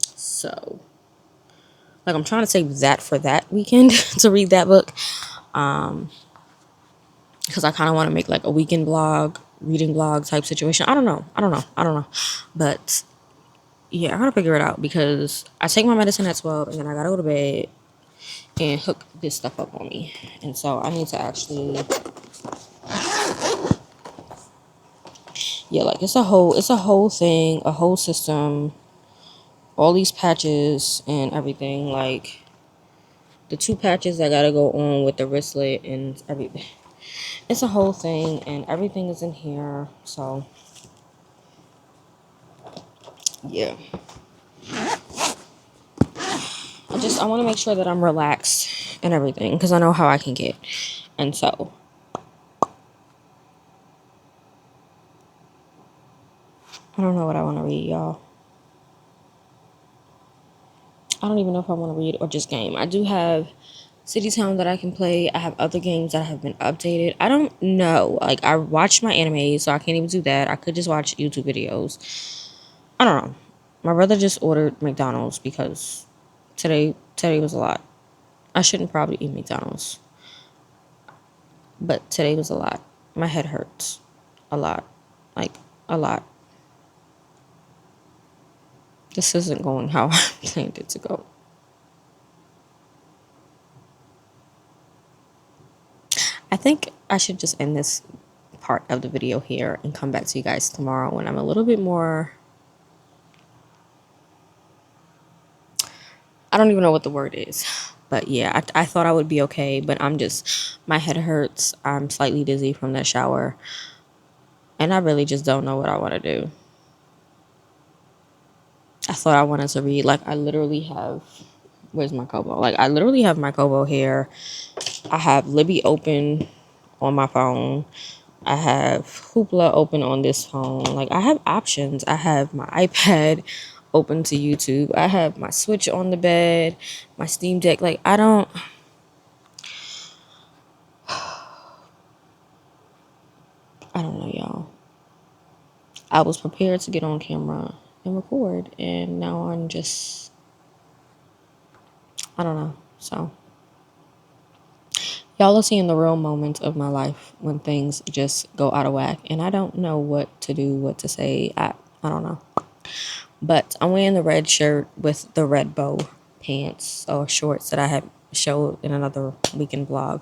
So like I'm trying to save that for that weekend to read that book. Because I kind of want to make like a weekend blog, reading blog type situation. I don't know. But yeah, I gotta figure it out because I take my medicine at 12 and then I gotta go to bed and hook this stuff up on me. And so I need to actually, yeah, like it's a whole thing, a whole system, all these patches and everything. Like the 2 patches that gotta go on with the wristlet and everything. It's a whole thing and everything is in here. So yeah. I want to make sure that I'm relaxed and everything because I know how I can get. And so I don't know what I want to read, y'all. I don't even know if I want to read or just game. I do have City Town that I can play. I have other games that have been updated. I don't know. Like I watched my anime, so I can't even do that. I could just watch YouTube videos. I don't know. My brother just ordered McDonald's because today was a lot. I shouldn't probably eat McDonald's. But today was a lot. My head hurts a lot. Like, a lot. This isn't going how I planned it to go. I think I should just end this part of the video here and come back to you guys tomorrow when I'm a little bit more... I don't even know what the word is. But yeah, I thought I would be okay, but my head hurts. I'm slightly dizzy from that shower. And I really just don't know what I want to do. I thought I wanted to read. Like, I literally have... Where's my Kobo? Like, I literally have my Kobo here. I have Libby open on my phone. I have Hoopla open on this phone. Like, I have options. I have my iPad open to YouTube. I have my Switch on the bed, my Steam Deck. Like, I don't know, y'all. I was prepared to get on camera and record, and now I'm just, I don't know. So, Y'all are seeing the real moments of my life when things just go out of whack. And I don't know what to do, what to say. I don't know. But I'm wearing the red shirt with the red bow pants or shorts that I had showed in another weekend vlog.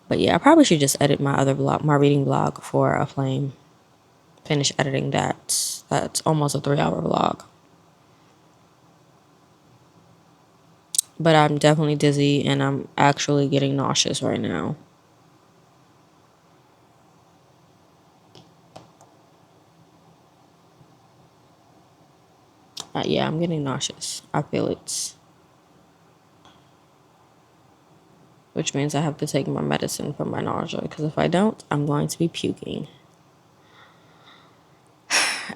But yeah, I probably should just edit my other vlog, my reading vlog for a flame. Finish editing that. That's almost a 3-hour vlog. But I'm definitely dizzy and I'm actually getting nauseous right now. Yeah, I'm getting nauseous. I feel it. Which means I have to take my medicine for my nausea. Because if I don't, I'm going to be puking.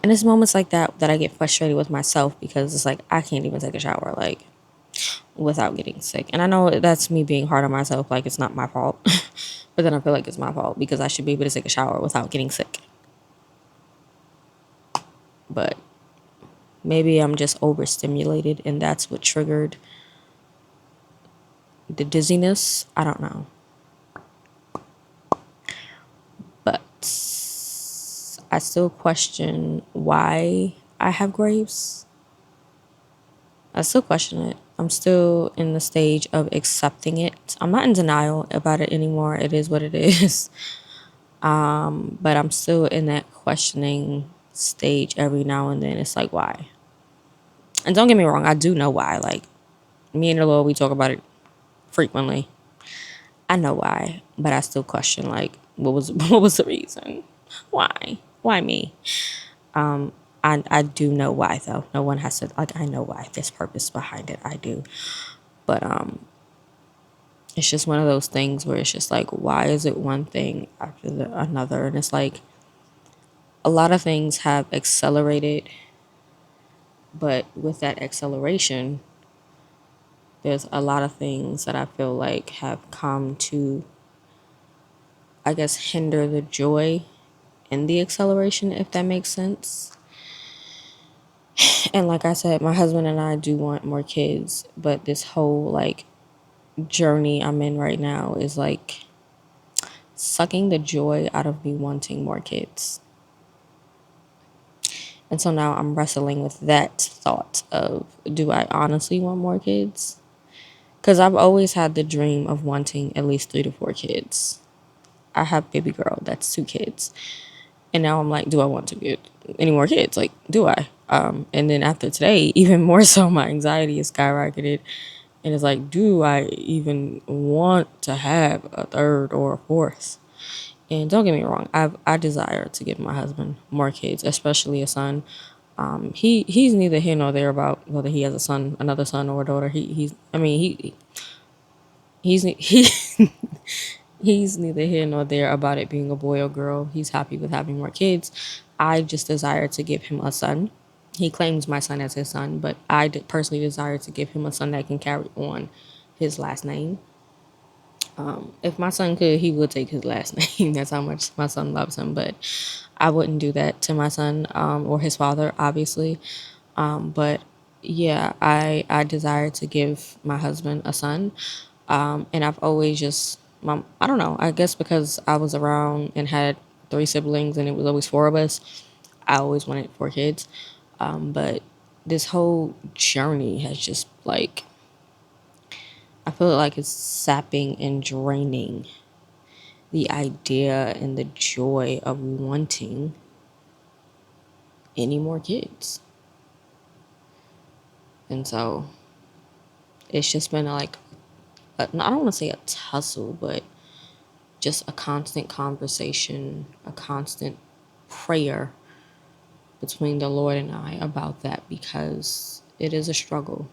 And it's moments like that that I get frustrated with myself. Because it's like, I can't even take a shower, like, without getting sick. And I know that's me being hard on myself. Like, it's not my fault. But then I feel like it's my fault. Because I should be able to take a shower without getting sick. But maybe I'm just overstimulated. And that's what triggered the dizziness. I don't know. But I still question why I have graves. I still question it. I'm still in the stage of accepting it. I'm not in denial about it anymore. It is what it is. But I'm still in that questioning stage every now and then. It's like, why? And don't get me wrong, I do know why. Like, me and the Lord, we talk about it frequently. I know why, but I still question, like, what was the reason? Why me? I do know why, though. No one has to, like, I know why. There's purpose behind it. I do. But it's just one of those things where it's just like, why is it one thing after another? And it's like, a lot of things have accelerated, but with that acceleration, there's a lot of things that I feel like have come to, I guess, hinder the joy in the acceleration, if that makes sense. And like I said, my husband and I do want more kids, but this whole like journey I'm in right now is like sucking the joy out of me wanting more kids. And so now I'm wrestling with that thought of, do I honestly want more kids? Because I've always had the dream of wanting at least 3 to 4 kids. I have baby girl, that's 2 kids. And now I'm like, do I want to get any more kids? Like, do I? And then after today, even more so, my anxiety is skyrocketed. And it's like, do I even want to have a 3rd or a 4th? And don't get me wrong, I desire to give my husband more kids, especially a son. He's neither here nor there about whether he has a son, another son or a daughter. He he's neither here nor there about it being a boy or girl. He's happy with having more kids. I just desire to give him a son. He claims my son as his son, but I personally desire to give him a son that can carry on his last name. If my son could, he would take his last name. That's how much my son loves him. But I wouldn't do that to my son or his father, obviously. But yeah, I desire to give my husband a son. And I've always just, I don't know, I guess because I was around and had 3 siblings and it was always 4 of us, I always wanted 4 kids. But this whole journey has just like, I feel like it's sapping and draining the idea and the joy of wanting any more kids. And so it's just been like, I don't want to say a tussle, but just a constant conversation, a constant prayer between the Lord and I about that, because it is a struggle.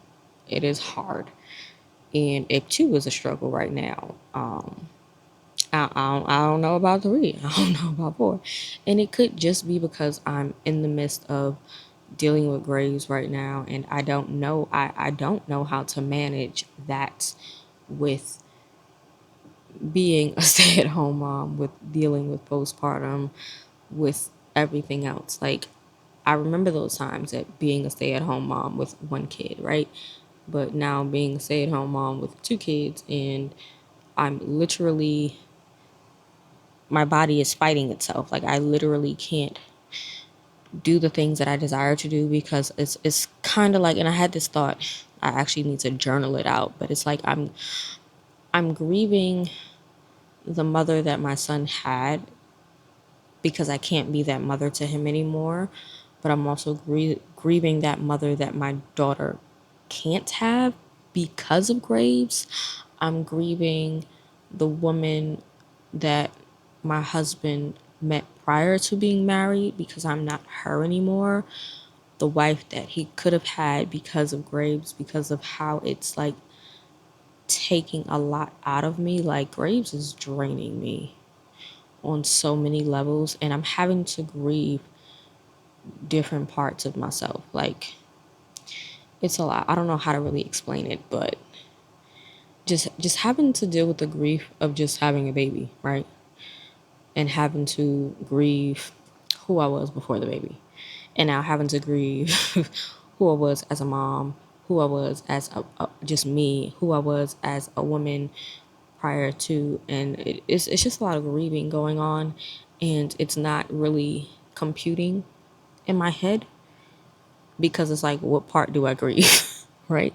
It is hard. And it too is a struggle right now. I don't know about 3. I don't know about 4. And it could just be because I'm in the midst of dealing with graves right now. And I don't know. I don't know how to manage that with being a stay-at-home mom, with dealing with postpartum, with everything else. Like, I remember those times at being a stay-at-home mom with 1 kid, right? But now being a stay-at-home mom with 2 kids, and I'm literally, my body is fighting itself. Like, I literally can't do the things that I desire to do, because it's kind of like, and I had this thought, I actually need to journal it out, but it's like I'm grieving the mother that my son had, because I can't be that mother to him anymore. But I'm also grieving that mother that my daughter can't have because of Graves. I'm grieving the woman that my husband met prior to being married, because I'm not her anymore. The wife that he could have had because of Graves, because of how it's like taking a lot out of me. Like, Graves is draining me on so many levels, and I'm having to grieve different parts of myself. Like, it's a lot. I don't know how to really explain it, but just having to deal with the grief of just having a baby, right? And having to grieve who I was before the baby, and now having to grieve who I was as a mom, who I was as just me, who I was as a woman prior to. And it's just a lot of grieving going on, and it's not really computing in my head, because it's like, what part do I grieve? Right?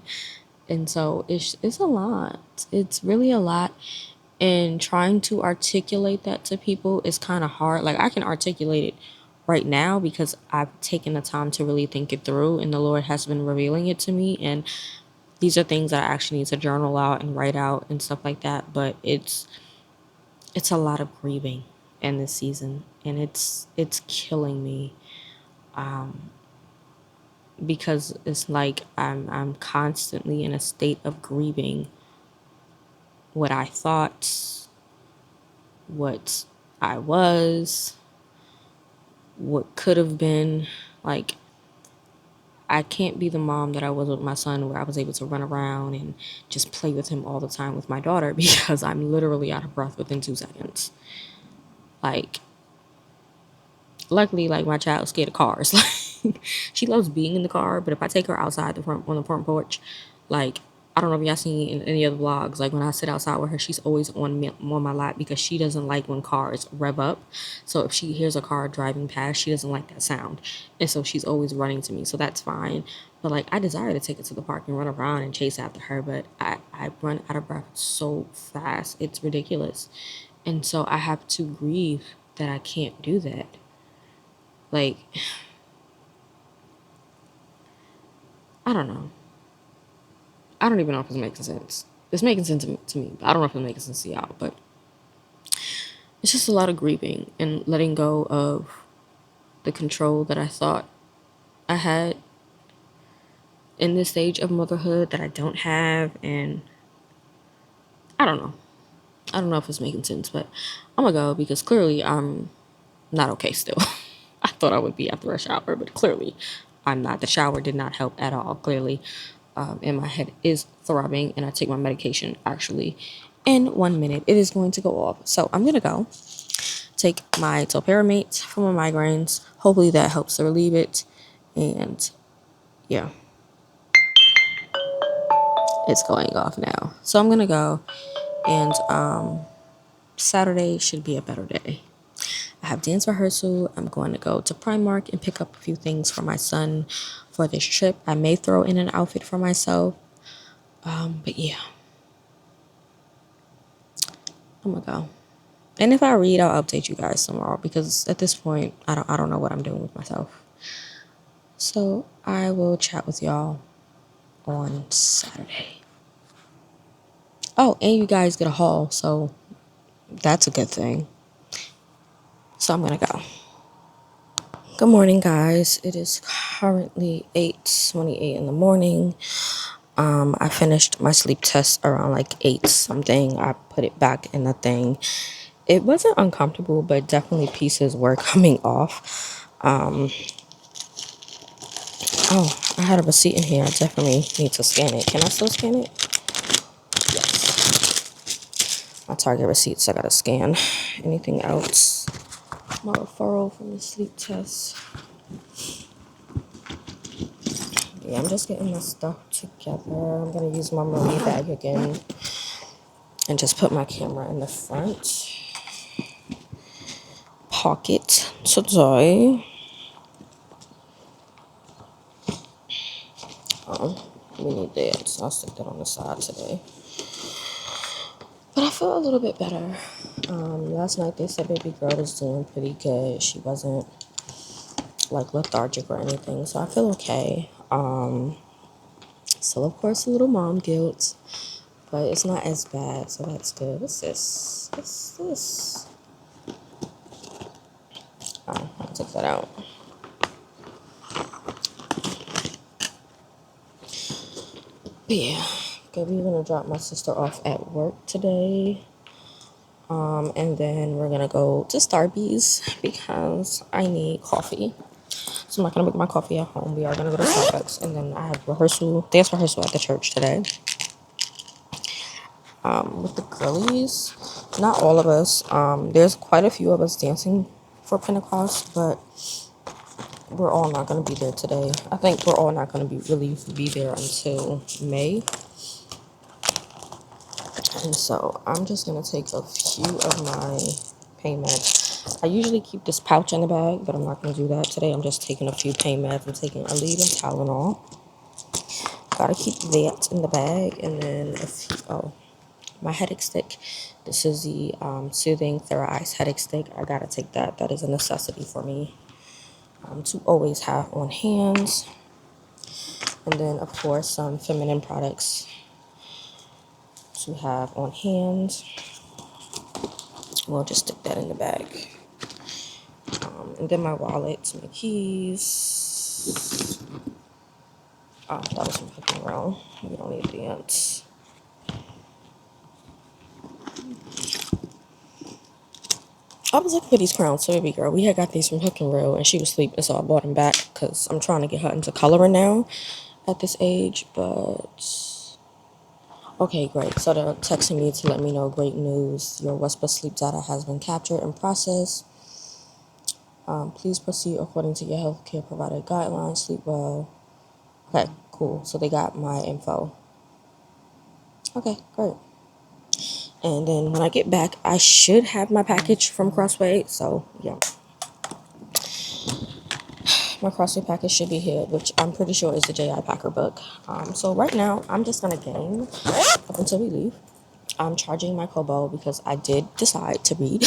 And so it's a lot. It's really a lot. And trying to articulate that to people is kind of hard. Like, I can articulate it right now because I've taken the time to really think it through, and the Lord has been revealing it to me. And these are things that I actually need to journal out and write out and stuff like that. But it's a lot of grieving in this season, and it's killing me, because it's like I'm constantly in a state of grieving what I thought, what I was, what could have been. Like, I can't be the mom that I was with my son, where I was able to run around and just play with him all the time with my daughter, because I'm literally out of breath within 2 seconds. Like, luckily, like, my child's scared of cars. Like, she loves being in the car, but if I take her outside on the front porch, like, I don't know if y'all seen in any other vlogs, like, when I sit outside with her, she's always on my lap, because she doesn't like when cars rev up. So if she hears a car driving past, she doesn't like that sound, and so she's always running to me. So that's fine. But like, I desire to take her to the park and run around and chase after her, but I run out of breath so fast, it's ridiculous. And so I have to grieve that I can't do that. Like, I don't know. I don't even know if it's making sense. It's making sense to me. I don't know if it's making sense to y'all, but it's just a lot of grieving and letting go of the control that I thought I had in this stage of motherhood that I don't have. And I don't know. I don't know if it's making sense, but I'm gonna go, because clearly I'm not okay still. I thought I would be after a shower, but clearly I'm not. The shower did not help at all, clearly. And my head is throbbing, and I take my medication actually in 1 minute. It is going to go off. So I'm going to go take my topiramate for my migraines. Hopefully that helps to relieve it. And yeah, it's going off now. So I'm going to go, and Saturday should be a better day. I have dance rehearsal. I'm going to go to Primark and pick up a few things for my son for this trip. I may throw in an outfit for myself. But yeah, I'm gonna go. And if I read, I'll update you guys tomorrow, because at this point, I don't know what I'm doing with myself. So I will chat with y'all on Saturday. Oh, and you guys get a haul, so that's a good thing. So I'm gonna go. Good morning, guys. It is currently 8:28 in the morning. I finished my sleep test around like 8 something. I put it back in the thing. It wasn't uncomfortable, but definitely pieces were coming off. Oh, I had a receipt in here. I definitely need to scan it. Can I still scan it? Yes. My Target receipts, I gotta scan. Anything else? My referral from the sleep test. Yeah, I'm just getting my stuff together. I'm gonna use my money bag again. and just put my camera in the front pocket today. We need that, so I'll stick that on the side today. But I feel a little bit better. Last night they said baby girl was doing pretty good. She wasn't like lethargic or anything, so I feel okay. Still of course a little mom guilt, but it's not as bad, so that's good. What's this? What's this? Oh, I took that out. But yeah, okay, we're gonna drop my sister off at work today. And then we're gonna go to Starbucks because I need coffee. So I'm not gonna make my coffee at home. We are gonna go to Starbucks, and then I have dance rehearsal at the church today. With the girlies, not all of us. There's quite a few of us dancing for Pentecost, but we're all not gonna be there today. I think we're all not gonna be there until May. And so I'm just gonna take a few of my pain meds. I usually keep this pouch in the bag, but I'm not gonna do that today. I'm just taking a few pain meds. I'm taking Aleve and Tylenol. Gotta keep that in the bag, and then my headache stick. This is the Soothing Thera-Ice headache stick. I gotta take that. That is a necessity for me to always have on hand. And then of course some feminine products to have on hand. We'll just stick that in the bag. And then my wallet, my keys. Oh, that was from fucking wrong. We don't need that. I was looking for these crowns for baby girl. We had got these from Hook and Row, and she was sleeping, so I bought them back because I'm trying to get her into coloring now at this age. But okay, great. So they're texting me to let me know great news. Your Whisper sleep data has been captured and processed. Please proceed according to your healthcare provider guidelines. Sleep well. Okay, cool. So they got my info. Okay, great. And then when I get back, I should have my package from Crossway. So yeah, my Crossway package should be here, which I'm pretty sure is the J.I. Packer book. So right now, I'm just gonna game up until we leave. I'm charging my Kobo because I did decide to read.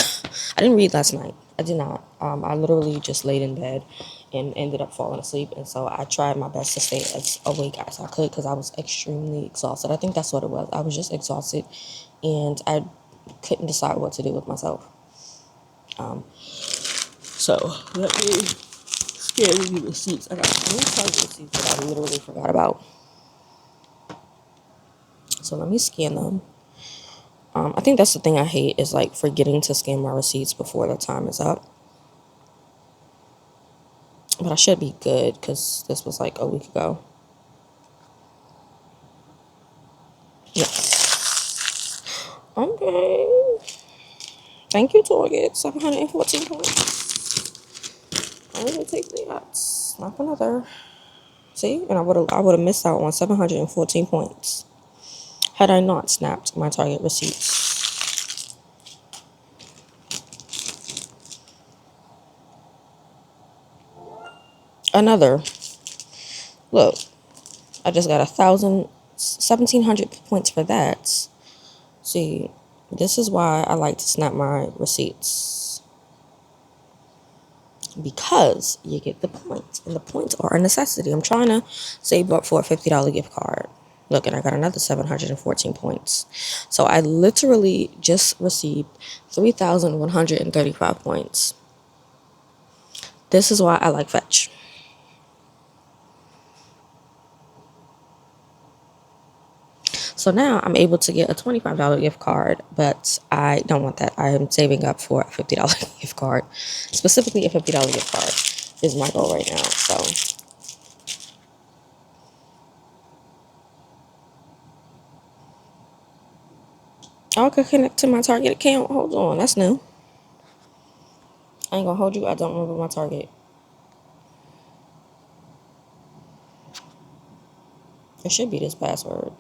I didn't read last night. I did not. I literally just laid in bed and ended up falling asleep. And so I tried my best to stay as awake as I could because I was extremely exhausted. I think that's what it was. I was just exhausted and I couldn't decide what to do with myself. So let me scan the receipts. I got 3 Target receipts that I literally forgot about. So let me scan them. I think that's the thing I hate is like forgetting to scan my receipts before the time is up. But I should be good because this was like a week ago. Yes. Okay. Thank you, Target. 714 points. I will take that. Not another. See? And I would have missed out on 714 points had I not snapped my Target receipts. Another. Look, I just got 1,700 points for that. See, this is why I like to snap my receipts. Because you get the points, and the points are a necessity. I'm trying to save up for a $50 gift card. Look, and I got another 714 points. So I literally just received 3,135 points. This is why I like Fetch. So now I'm able to get a $25 gift card, but I don't want that. I am saving up for a $50 gift card. Specifically, a $50 gift card is my goal right now. So I could connect to my Target account. Hold on, that's new. I ain't gonna hold you. I don't remember my Target. It should be this password.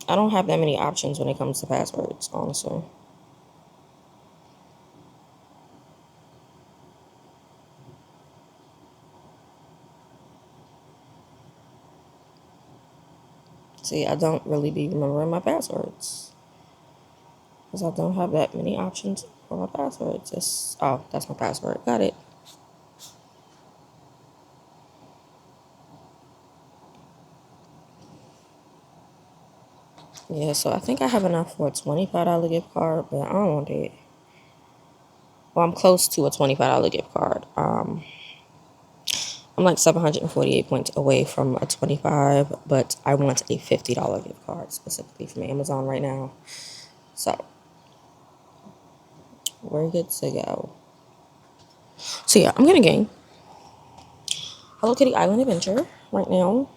I don't have that many options when it comes to passwords, honestly. See, I don't really be remembering my passwords because I don't have that many options for my passwords. Oh, that's my password. Got it. Yeah, so I think I have enough for a $25 gift card, but I don't want it. Well, I'm close to a $25 gift card. I'm like 748 points away from a 25, but I want a $50 gift card specifically from Amazon right now. So we're good to go. So yeah, I'm gonna game Hello Kitty Island Adventure right now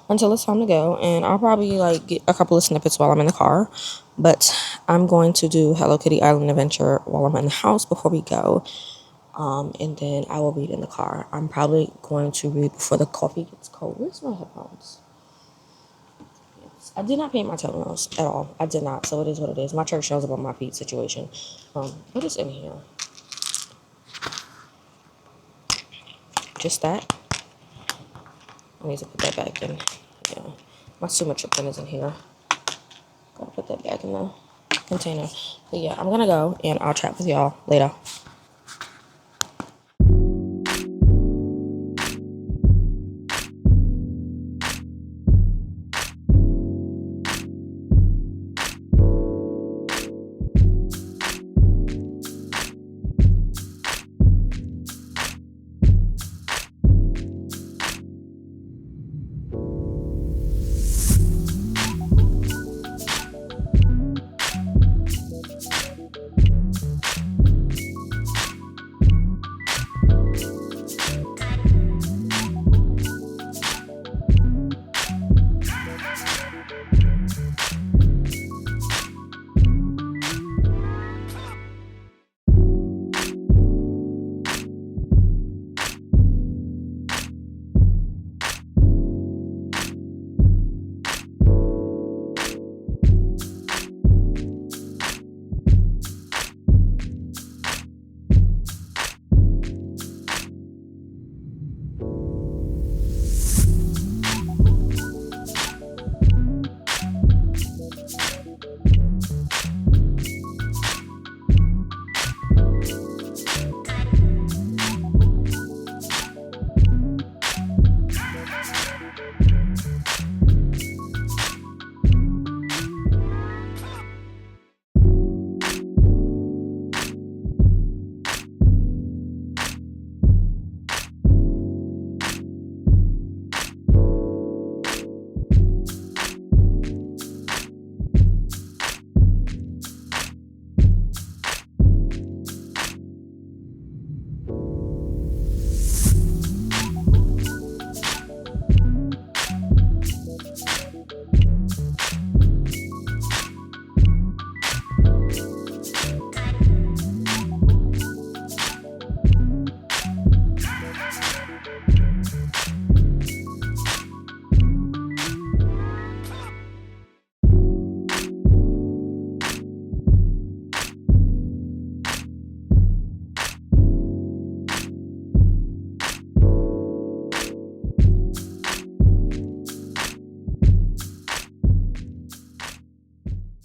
until it's time to go, and I'll probably like get a couple of snippets while I'm in the car, but I'm going to do Hello Kitty Island Adventure while I'm in the house before we go, and then I will read in the car. I'm probably going to read before the coffee gets cold. Where's my headphones? Yes. I did not paint my toenails at all. I did not, so it is what it is. My church knows about my feet situation. What is in here? Just that. I need to put that back in. Yeah, my Sumatriptan is in here. Gotta put that back in the container. But yeah, I'm gonna go and I'll chat with y'all later.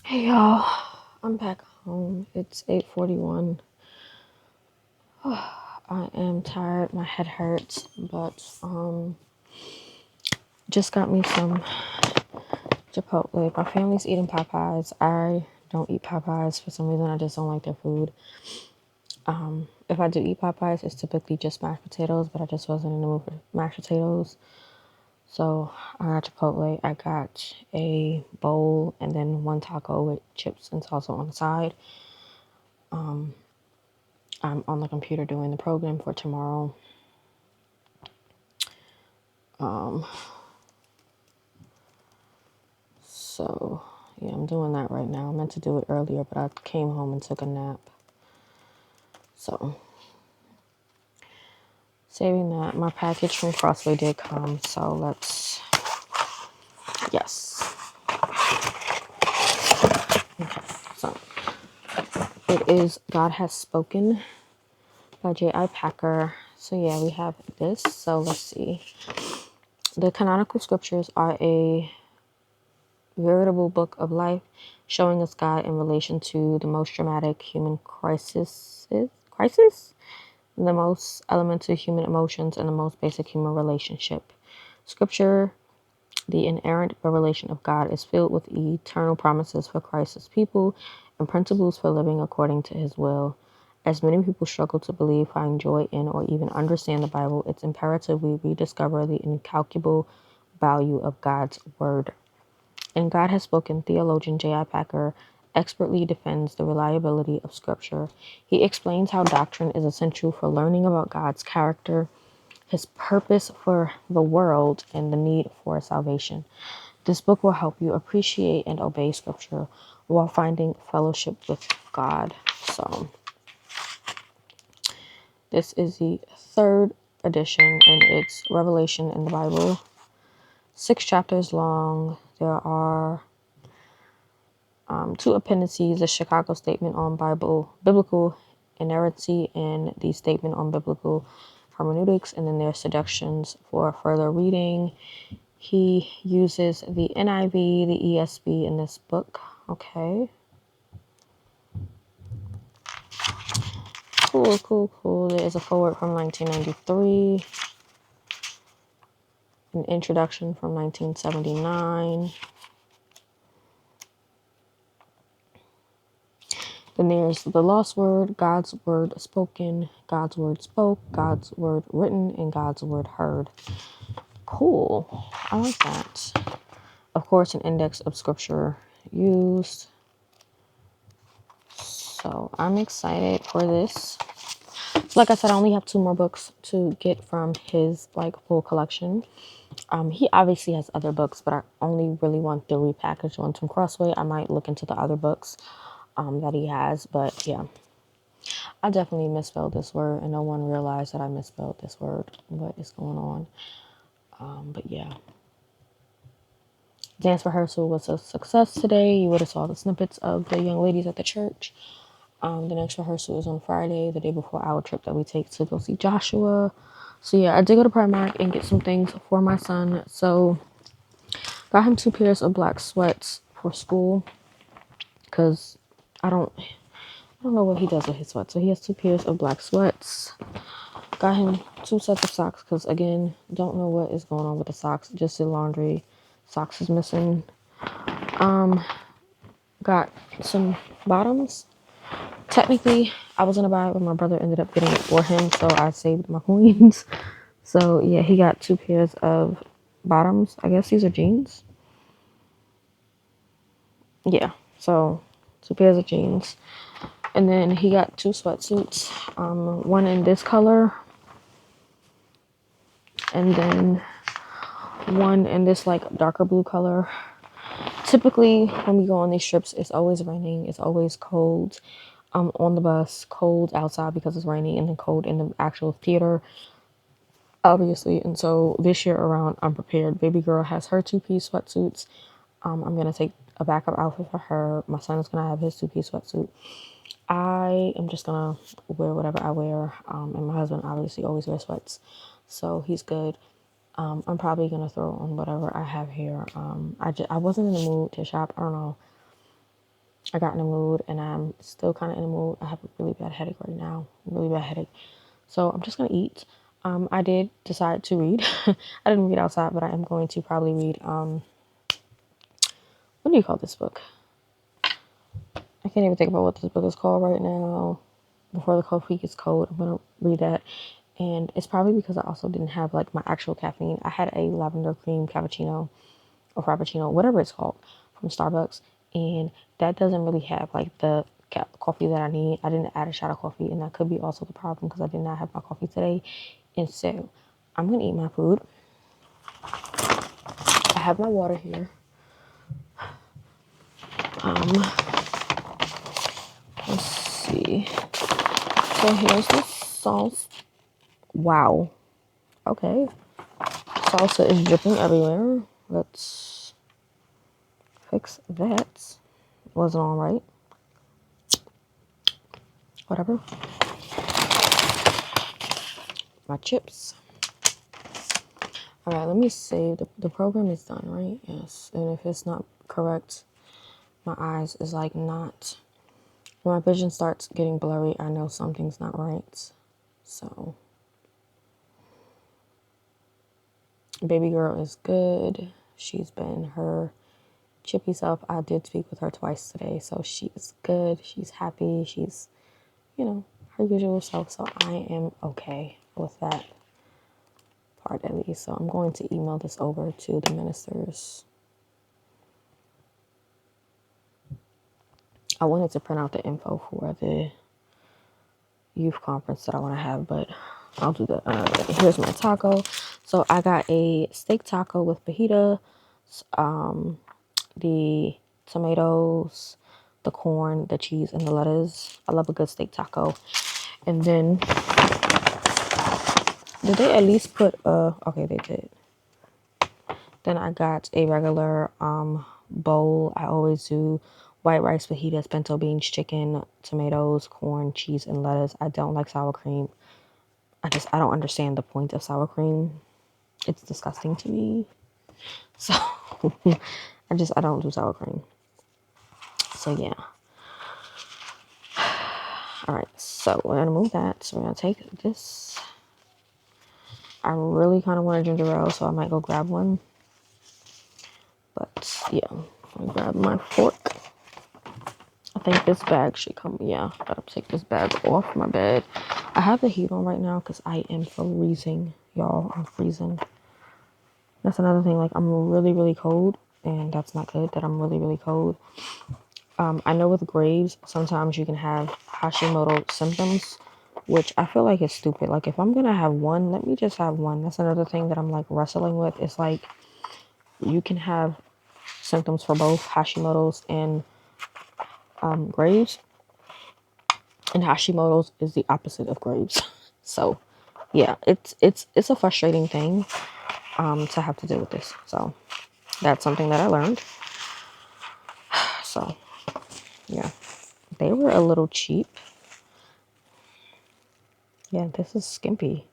Hey y'all, I'm back home. It's 8:41. I am tired. My head hurts, but just got me some Chipotle. My family's eating Popeyes. I don't eat Popeyes for some reason. I just don't like their food. If I do eat Popeyes, it's typically just mashed potatoes, but I just wasn't in the mood for mashed potatoes. So I got Chipotle. I got a bowl and then one taco with chips and salsa on the side. I'm on the computer doing the program for tomorrow. So yeah, I'm doing that right now. I meant to do it earlier, but I came home and took a nap. So saving that. My package from Crossway did come, so let's Yes. Okay, so it is God Has Spoken by J.I. Packer. So yeah, we have this. So let's see. The canonical scriptures are a veritable book of life, showing us God in relation to the most dramatic human crisis, the most elemental human emotions, and the most basic human relationship. Scripture, the inerrant revelation of God, is filled with eternal promises for Christ's people and principles for living according to his will. As many people struggle to believe, find joy in, or even understand the Bible, it's imperative we rediscover the incalculable value of God's word. And God Has Spoken, theologian J.I. Packer expertly defends the reliability of Scripture. He explains how doctrine is essential for learning about God's character, his purpose for the world, and the need for salvation. This book will help you appreciate and obey Scripture while finding fellowship with God. So, this is the third edition, and it's Revelation in the Bible. 6 chapters long. There are 2 appendices: the Chicago Statement on Biblical Inerrancy and the Statement on Biblical Hermeneutics, and then there's seductions for further reading. He uses the NIV, the ESV in this book. Okay. Cool. There is a foreword from 1993, an introduction from 1979. Then there's the lost word, God's word spoken, God's word spoke, God's word written, and God's word heard. Cool. I like that. Of course, an index of scripture used. So I'm excited for this. Like I said, I only have 2 more books to get from his full collection. He obviously has other books, but I only really want the repackaged ones from Crossway. I might look into the other books that he has, but yeah. I definitely misspelled this word, and no one realized that I misspelled this word. What is going on? But yeah. Dance rehearsal was a success today. You would have saw the snippets of the young ladies at the church. The next rehearsal is on Friday, the day before our trip that we take to go see Joshua. So yeah, I did go to Primark and get some things for my son. So got him 2 pairs of black sweats for school because I don't know what he does with his sweats. So he has 2 pairs of black sweats. Got him 2 sets of socks because, again, don't know what is going on with the socks. Just did laundry. Socks is missing. Got some bottoms. Technically, I was going to buy it, but my brother ended up getting it for him, so I saved my coins. So, yeah, he got 2 pairs of bottoms. I guess these are jeans. Yeah, so 2 pairs of jeans. And then he got 2 sweatsuits. One in this color. And then one in this darker blue color. Typically when we go on these trips, it's always raining, it's always cold on the bus, cold outside because it's raining, and then cold in the actual theater, obviously. And so this year around, I'm prepared. Baby girl has her 2-piece sweatsuits. I'm gonna take a backup outfit for her. My son is gonna have his 2-piece sweatsuit. I am just gonna wear whatever I wear, and my husband obviously always wears sweats, so he's good. I'm probably gonna throw on whatever I have here. I wasn't in the mood to shop. I don't know. I got in the mood, and I'm still kind of in the mood. I have a really bad headache right now. Really bad headache. So I'm just gonna eat. I did decide to read. I didn't read outside, but I am going to probably read. What do you call this book? I can't even think about what this book is called right now. Before the coffee gets cold, I'm gonna read that. And it's probably because I also didn't have my actual caffeine. I had a lavender cream cappuccino or frappuccino, whatever it's called, from Starbucks, and that doesn't really have the coffee that I need. I didn't add a shot of coffee, and that could be also the problem because I did not have my coffee today. And so I'm gonna eat my food. I have my water here. Let's see. So here's the sauce. Wow. Okay. Salsa is dripping everywhere. Let's fix that. Wasn't all right. Whatever. My chips. All right, let me save. The program is done, right? Yes. And if it's not correct, my eyes is like not. When my vision starts getting blurry, I know something's not right. So, baby girl is good. She's been her chippy self. I did speak with her twice today, so she is good. She's happy. She's, her usual self. So I am okay with that part at least. So I'm going to email this over to the ministers. I wanted to print out the info for the youth conference that I want to have, but I'll do that. Here's my taco. So I got a steak taco with fajita, the tomatoes, the corn, the cheese, and the lettuce. I love a good steak taco. And then, did they at least put okay, they did. Then I got a regular bowl. I always do white rice, fajitas, pinto beans, chicken, tomatoes, corn, cheese, and lettuce. I don't like sour cream. I don't understand the point of sour cream. It's disgusting to me. So I don't do sour cream. So yeah. All right. So we're gonna move that. So we're gonna take this. I really kind of want a ginger ale, so I might go grab one. But yeah, I'll grab my fork. I think this bag should come. Yeah, I gotta take this bag off my bed. I have the heat on right now because I am freezing, y'all. I'm freezing. That's another thing. Like, I'm really, really cold, and that's not good that I'm really, really cold. I know with Graves, sometimes you can have Hashimoto symptoms, which I feel like is stupid. Like, if I'm gonna have one, let me just have one. That's another thing that I'm like wrestling with. It's like you can have symptoms for both Hashimoto's and Graves, and Hashimoto's is the opposite of Graves. So yeah, it's a frustrating thing to have to deal with this. So that's something that I learned. So yeah, they were a little cheap. Yeah, this is skimpy,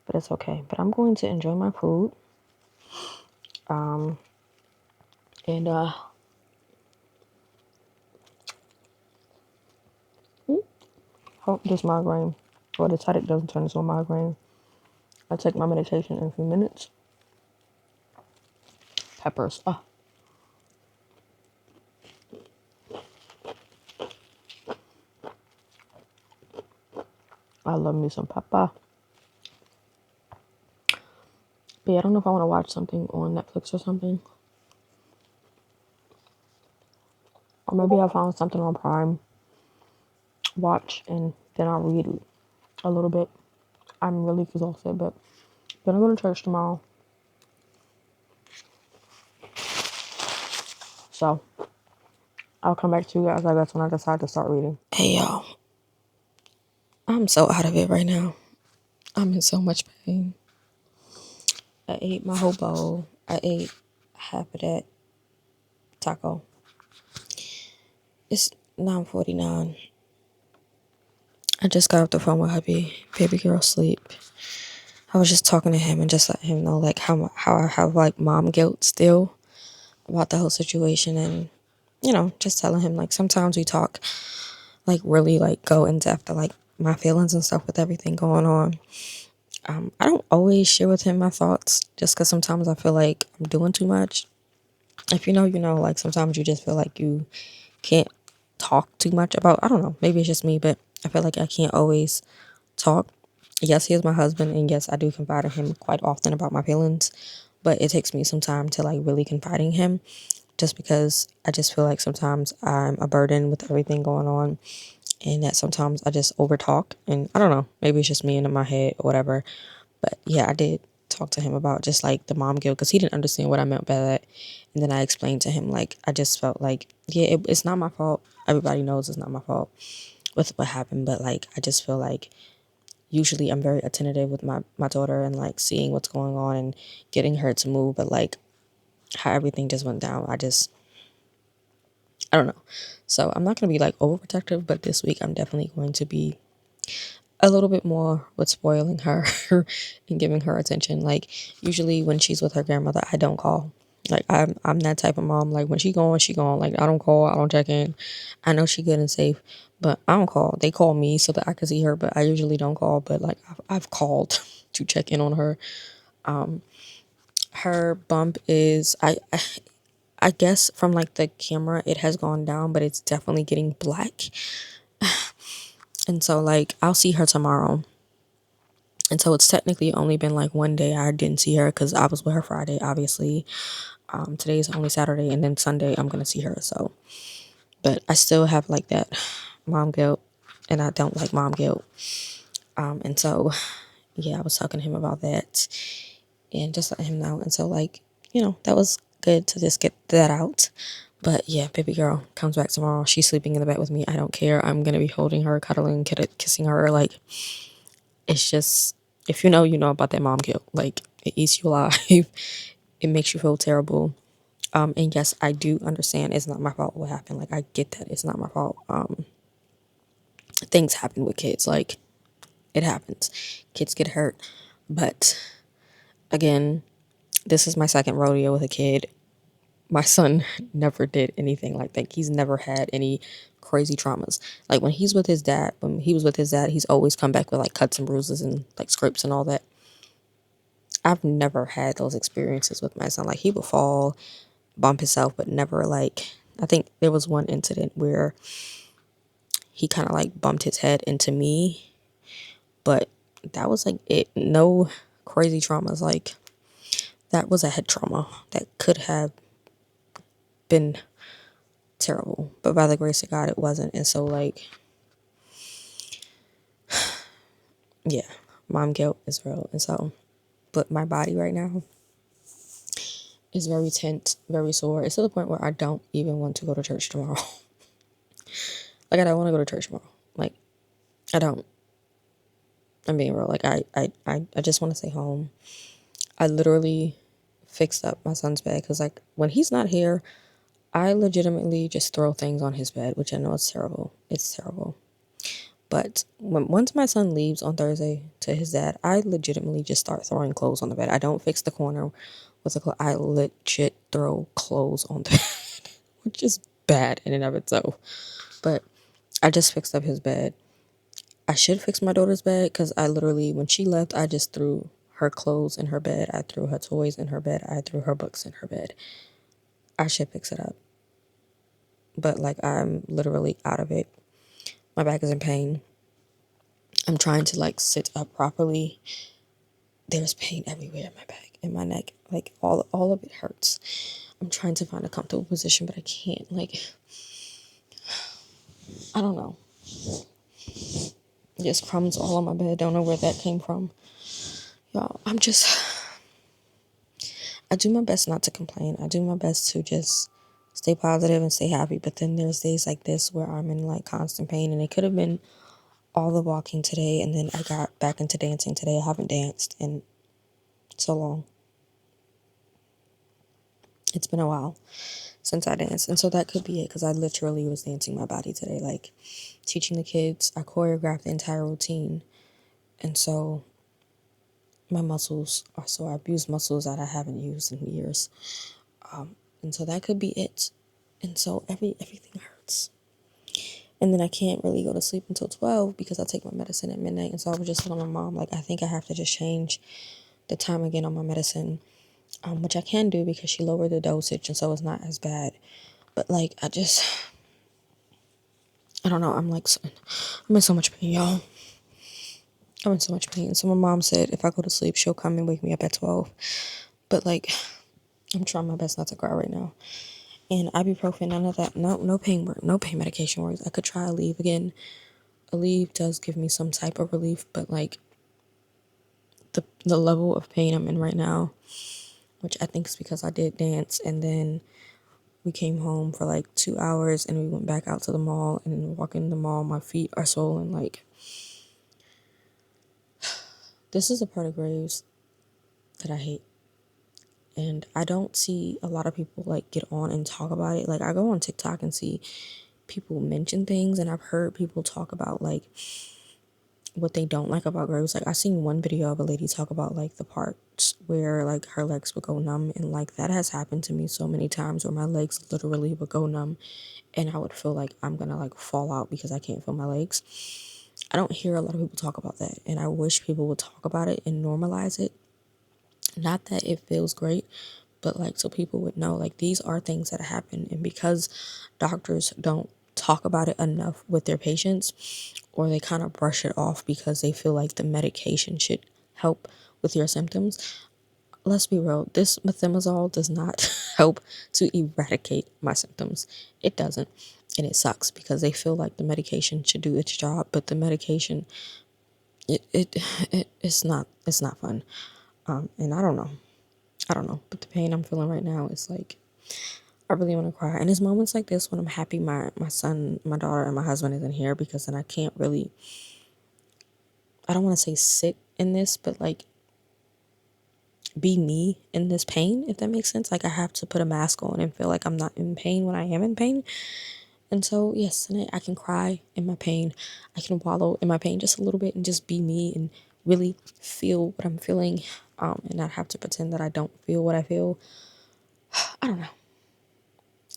but it's okay. But I'm going to enjoy my food. And hope this migraine or this headache doesn't turn into a migraine. I take my medication in a few minutes. Peppers. Oh. I love me some pepper. But yeah, I don't know if I want to watch something on Netflix or something. Or maybe I found something on Prime. Watch and then I'll read a little bit. I'm really exhausted, but then I'm going to church tomorrow. So I'll come back to you guys, I guess, when I decide to start reading. Hey, y'all. I'm so out of it right now. I'm in so much pain. I ate my whole bowl. I ate half of that taco. It's 9:49. I just got off the phone with Hubby. Baby girl sleep. I was just talking to him and just letting him know like how I have like mom guilt still about the whole situation, and just telling him like sometimes we talk like really like go in depth to like my feelings and stuff with everything going on. I don't always share with him my thoughts just because sometimes I feel like I'm doing too much. If you know, like sometimes you just feel like you can't talk too much about, I don't know, maybe it's just me, but I feel like I can't always talk. Yes, he is my husband, and yes, I do confide in him quite often about my feelings, but it takes me some time to like really confide in him just because I just feel like sometimes I'm a burden with everything going on, and that sometimes I just over talk, and I don't know, maybe it's just me in my head or whatever. But yeah, I did talk to him about just like the mom guilt because he didn't understand what I meant by that. And then I explained to him like I just felt like, yeah, it's not my fault. Everybody knows it's not my fault with what happened, but like I just feel like usually I'm very attentive with my daughter and like seeing what's going on and getting her to move, but like how everything just went down, I just I don't know. So I'm not going to be like overprotective, but this week I'm definitely going to be a little bit more with spoiling her and giving her attention. Like usually when she's with her grandmother, I don't call. Like I'm that type of mom. Like when she gone, she gone. Like I don't call, I don't check in. I know she good and safe, but I don't call. They call me so that I can see her, but I usually don't call. But like I've called to check in on her. Her bump is I guess from like the camera it has gone down, but it's definitely getting black. And so like I'll see her tomorrow. And so it's technically only been like one day I didn't see her because I was with her Friday, obviously. Today's only Saturday, and then Sunday I'm gonna see her. So, but I still have like that mom guilt, and I don't like mom guilt. And so, yeah, I was talking to him about that, and just letting him know. And so, like, that was good to just get that out. But yeah, baby girl comes back tomorrow. She's sleeping in the bed with me. I don't care. I'm gonna be holding her, cuddling, kissing her. Like, it's just, if you know, you know about that mom guilt. Like, it eats you alive. It makes you feel terrible. And yes, I do understand it's not my fault what happened. Like, I get that it's not my fault. Things happen with kids. Like, it happens. Kids get hurt. But again, this is my second rodeo with a kid. My son never did anything like that. He's never had any crazy traumas. Like when he was with his dad, he's always come back with like cuts and bruises and like scrapes and all that. I've never had those experiences with my son. Like he would fall, bump himself, but never like, I think there was one incident where he kind of like bumped his head into me, but that was like it. No crazy traumas. Like that was a head trauma that could have been terrible, but by the grace of God, it wasn't. And so like, yeah, mom guilt is real. And so, but my body right now is very tense, very sore. It's to the point where I don't even want to go to church tomorrow. Like I don't want to go to church tomorrow. Like I don't. I'm being real. Like I just want to stay home. I literally fixed up my son's bed because like when he's not here, I legitimately just throw things on his bed, which I know is terrible. It's terrible. But once my son leaves on Thursday to his dad, I legitimately just start throwing clothes on the bed. I don't fix the corner with the clothes. I legit throw clothes on the bed, which is bad in and of itself. But I just fixed up his bed. I should fix my daughter's bed because I literally, when she left, I just threw her clothes in her bed. I threw her toys in her bed. I threw her books in her bed. I should fix it up. But like, I'm literally out of it. My back is in pain. I'm trying to like sit up properly. There's pain everywhere in my back, in my neck. Like all of it hurts. I'm trying to find a comfortable position, but I can't. Like, I don't know. Just crumbs all on my bed. Don't know where that came from. Y'all, I do my best not to complain. I do my best to just stay positive and stay happy. But then there's days like this where I'm in like constant pain, and it could have been all the walking today, and then I got back into dancing today. I haven't danced in so long. It's been a while since I danced, and so that could be it, because I literally was dancing my body today, like teaching the kids. I choreographed the entire routine, and so my muscles are sore. I've used muscles that I haven't used in years, and so that could be it. And so everything hurts, and then I can't really go to sleep until 12 because I take my medicine at midnight. And so I was just telling my mom, like, I think I have to just change the time again on my medicine, which I can do because she lowered the dosage, and so it's not as bad. But like, I don't know. I'm in so much pain, y'all. I'm in so much pain. So my mom said if I go to sleep, she'll come and wake me up at 12. But like, I'm trying my best not to cry right now. And ibuprofen, none of that. No pain work. No pain medication works. I could try Aleve again. Aleve does give me some type of relief, but like the level of pain I'm in right now, which I think is because I did dance, and then we came home for like 2 hours, and we went back out to the mall, and walking in the mall, my feet are swollen. Like, this is a part of Graves that I hate. and I don't see a lot of people like get on and talk about it. Like I go on TikTok and see people mention things, and I've heard people talk about like what they don't like about graves. Like I seen one video of a lady talk about like the parts where like her legs would go numb, and like that has happened to me so many times where my legs literally would go numb and I would feel like I'm gonna like fall out because I can't feel my legs. I don't hear a lot of people talk about that, and I wish people would talk about it and normalize it. Not that it feels great, but like so people would know like these are things that happen. And because doctors don't talk about it enough with their patients, or they kind of brush it off because they feel like the medication should help with your symptoms, let's be real, this methimazole does not help to eradicate my symptoms. It doesn't. And it sucks because they feel like the medication should do its job, but the medication, it's not fun. And I don't know, but the pain I'm feeling right now is like, I really want to cry. And it's moments like this when I'm happy my son, my daughter, and my husband isn't here, because then I can't really, I don't want to say sit in this, but like be me in this pain, if that makes sense. Like I have to put a mask on and feel like I'm not in pain when I am in pain. And so yes, tonight I can cry in my pain. I can wallow in my pain just a little bit and just be me and really feel what I'm feeling, and not have to pretend that I don't feel what I feel. I don't know.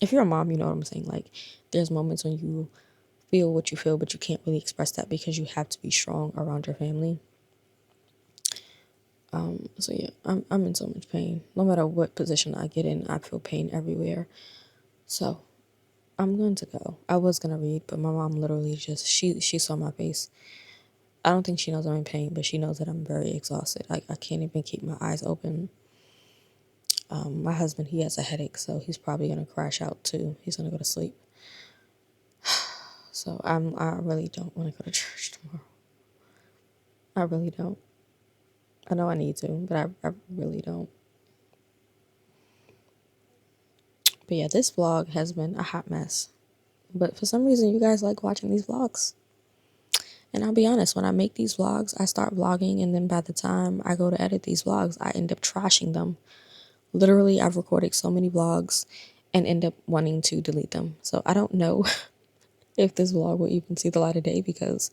If you're a mom, you know what I'm saying. Like there's moments when you feel what you feel, but you can't really express that because you have to be strong around your family. So yeah, I'm in so much pain. No matter what position I get in, I feel pain everywhere. So I'm going to go. I was gonna read, but my mom literally just she saw my face. I don't think she knows I'm in pain, but she knows that I'm very exhausted. Like I can't even keep my eyes open. My husband, he has a headache, so he's probably gonna crash out too. He's gonna go to sleep. So I really don't want to go to church tomorrow. I really don't. I know I need to, but I really don't. But yeah, this vlog has been a hot mess. But for some reason, you guys like watching these vlogs. And I'll be honest, when I make these vlogs, I start vlogging, and then by the time I go to edit these vlogs, I end up trashing them. Literally, I've recorded so many vlogs and end up wanting to delete them. So I don't know if this vlog will even see the light of day because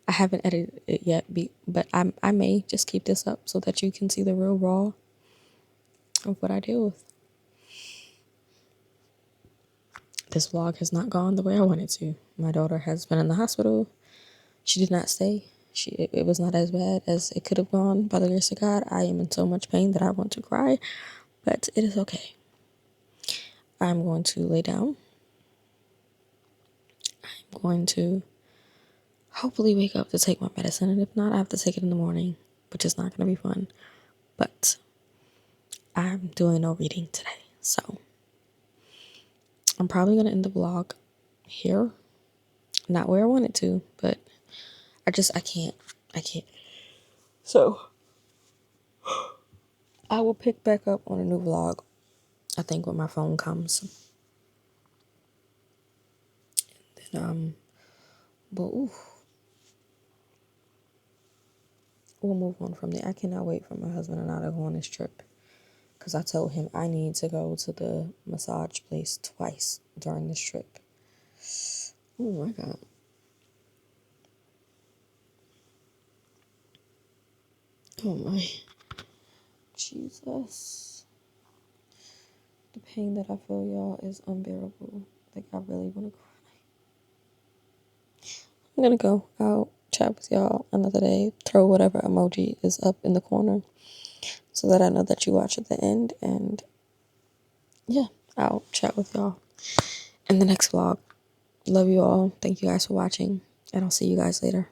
I haven't edited it yet. But I may just keep this up so that you can see the real raw of what I deal with. This vlog has not gone the way I wanted to. My daughter has been in the hospital. She did not stay. It was not as bad as it could have gone, by the grace of God. I am in so much pain that I want to cry, but it is okay. I'm going to lay down. I'm going to hopefully wake up to take my medicine, and if not, I have to take it in the morning, which is not going to be fun. But I'm doing no reading today, so I'm probably going to end the vlog here. Not where I wanted to, but I can't. So I will pick back up on a new vlog, I think, when my phone comes. Then, but we'll move on from there. I cannot wait for my husband and I to go on this trip, because I told him I need to go to the massage place twice during this trip. Oh my God. Oh my. Jesus. The pain that I feel, y'all, is unbearable. Like, I really want to cry. I'm gonna go. I'll chat with y'all another day. Throw whatever emoji is up in the corner so that I know that you watch at the end. And yeah, I'll chat with y'all in the next vlog. Love you all. Thank you guys for watching, and I'll see you guys later.